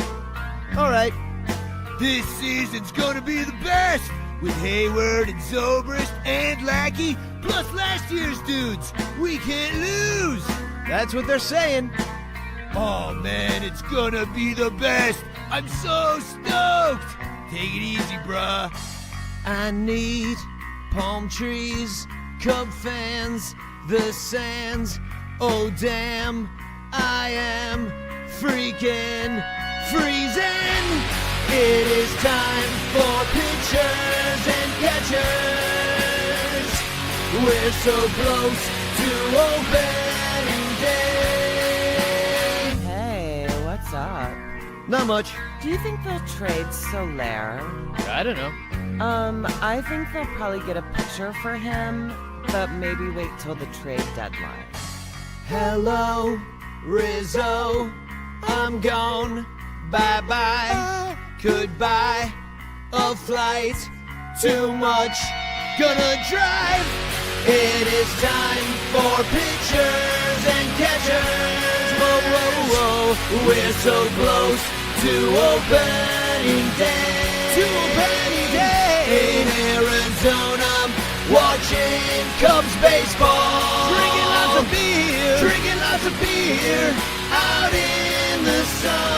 All right. This season's gonna be the best! With Hayward and Zobrist and Lackey, plus last year's dudes. We can't lose! That's what they're saying. Oh, man, it's gonna be the best! I'm so stoked! Take it easy, bruh. I need palm trees, Cub fans, the sands. Oh, damn, I am freaking freezing. It is time for pitchers and catchers. We're so close to opening day. Hey, what's up? Not much. Do you think they'll trade Soler? I don't know. I think they'll probably get a pitcher for him. but maybe wait till the trade deadline. Hello, Rizzo, I'm gone. Bye-bye, goodbye, a flight, too much, gonna drive. It is time for pitchers and catchers. Whoa, whoa, whoa, we're so close to opening day. In Arizona, watching Cubs baseball. Drinking lots of beer, out in the sun.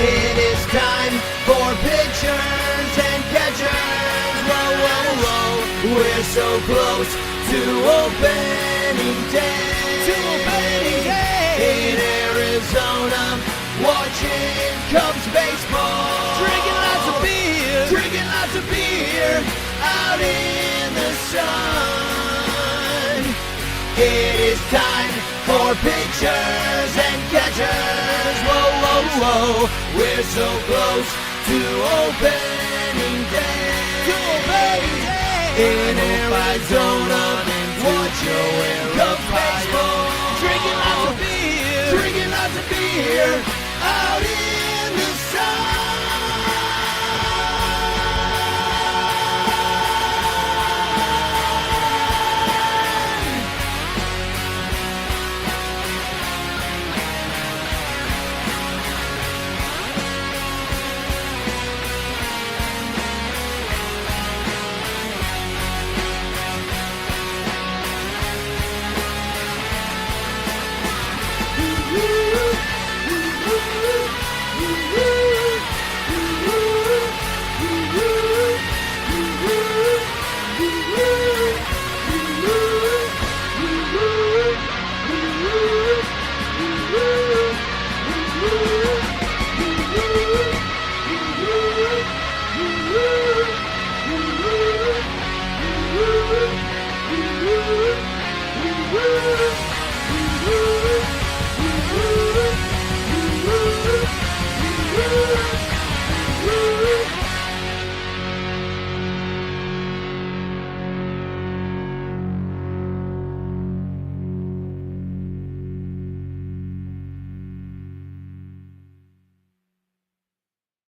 It is time for pitchers and catchers. Whoa, whoa, whoa, we're so close to opening day. In Arizona, watching Cubs baseball. Drinking lots of beer, out in the sun. It is time for pitchers and catchers. Whoa, whoa, whoa, we're so close to opening day. In Arizona, watching Cubs baseball. Drinking lots of beer,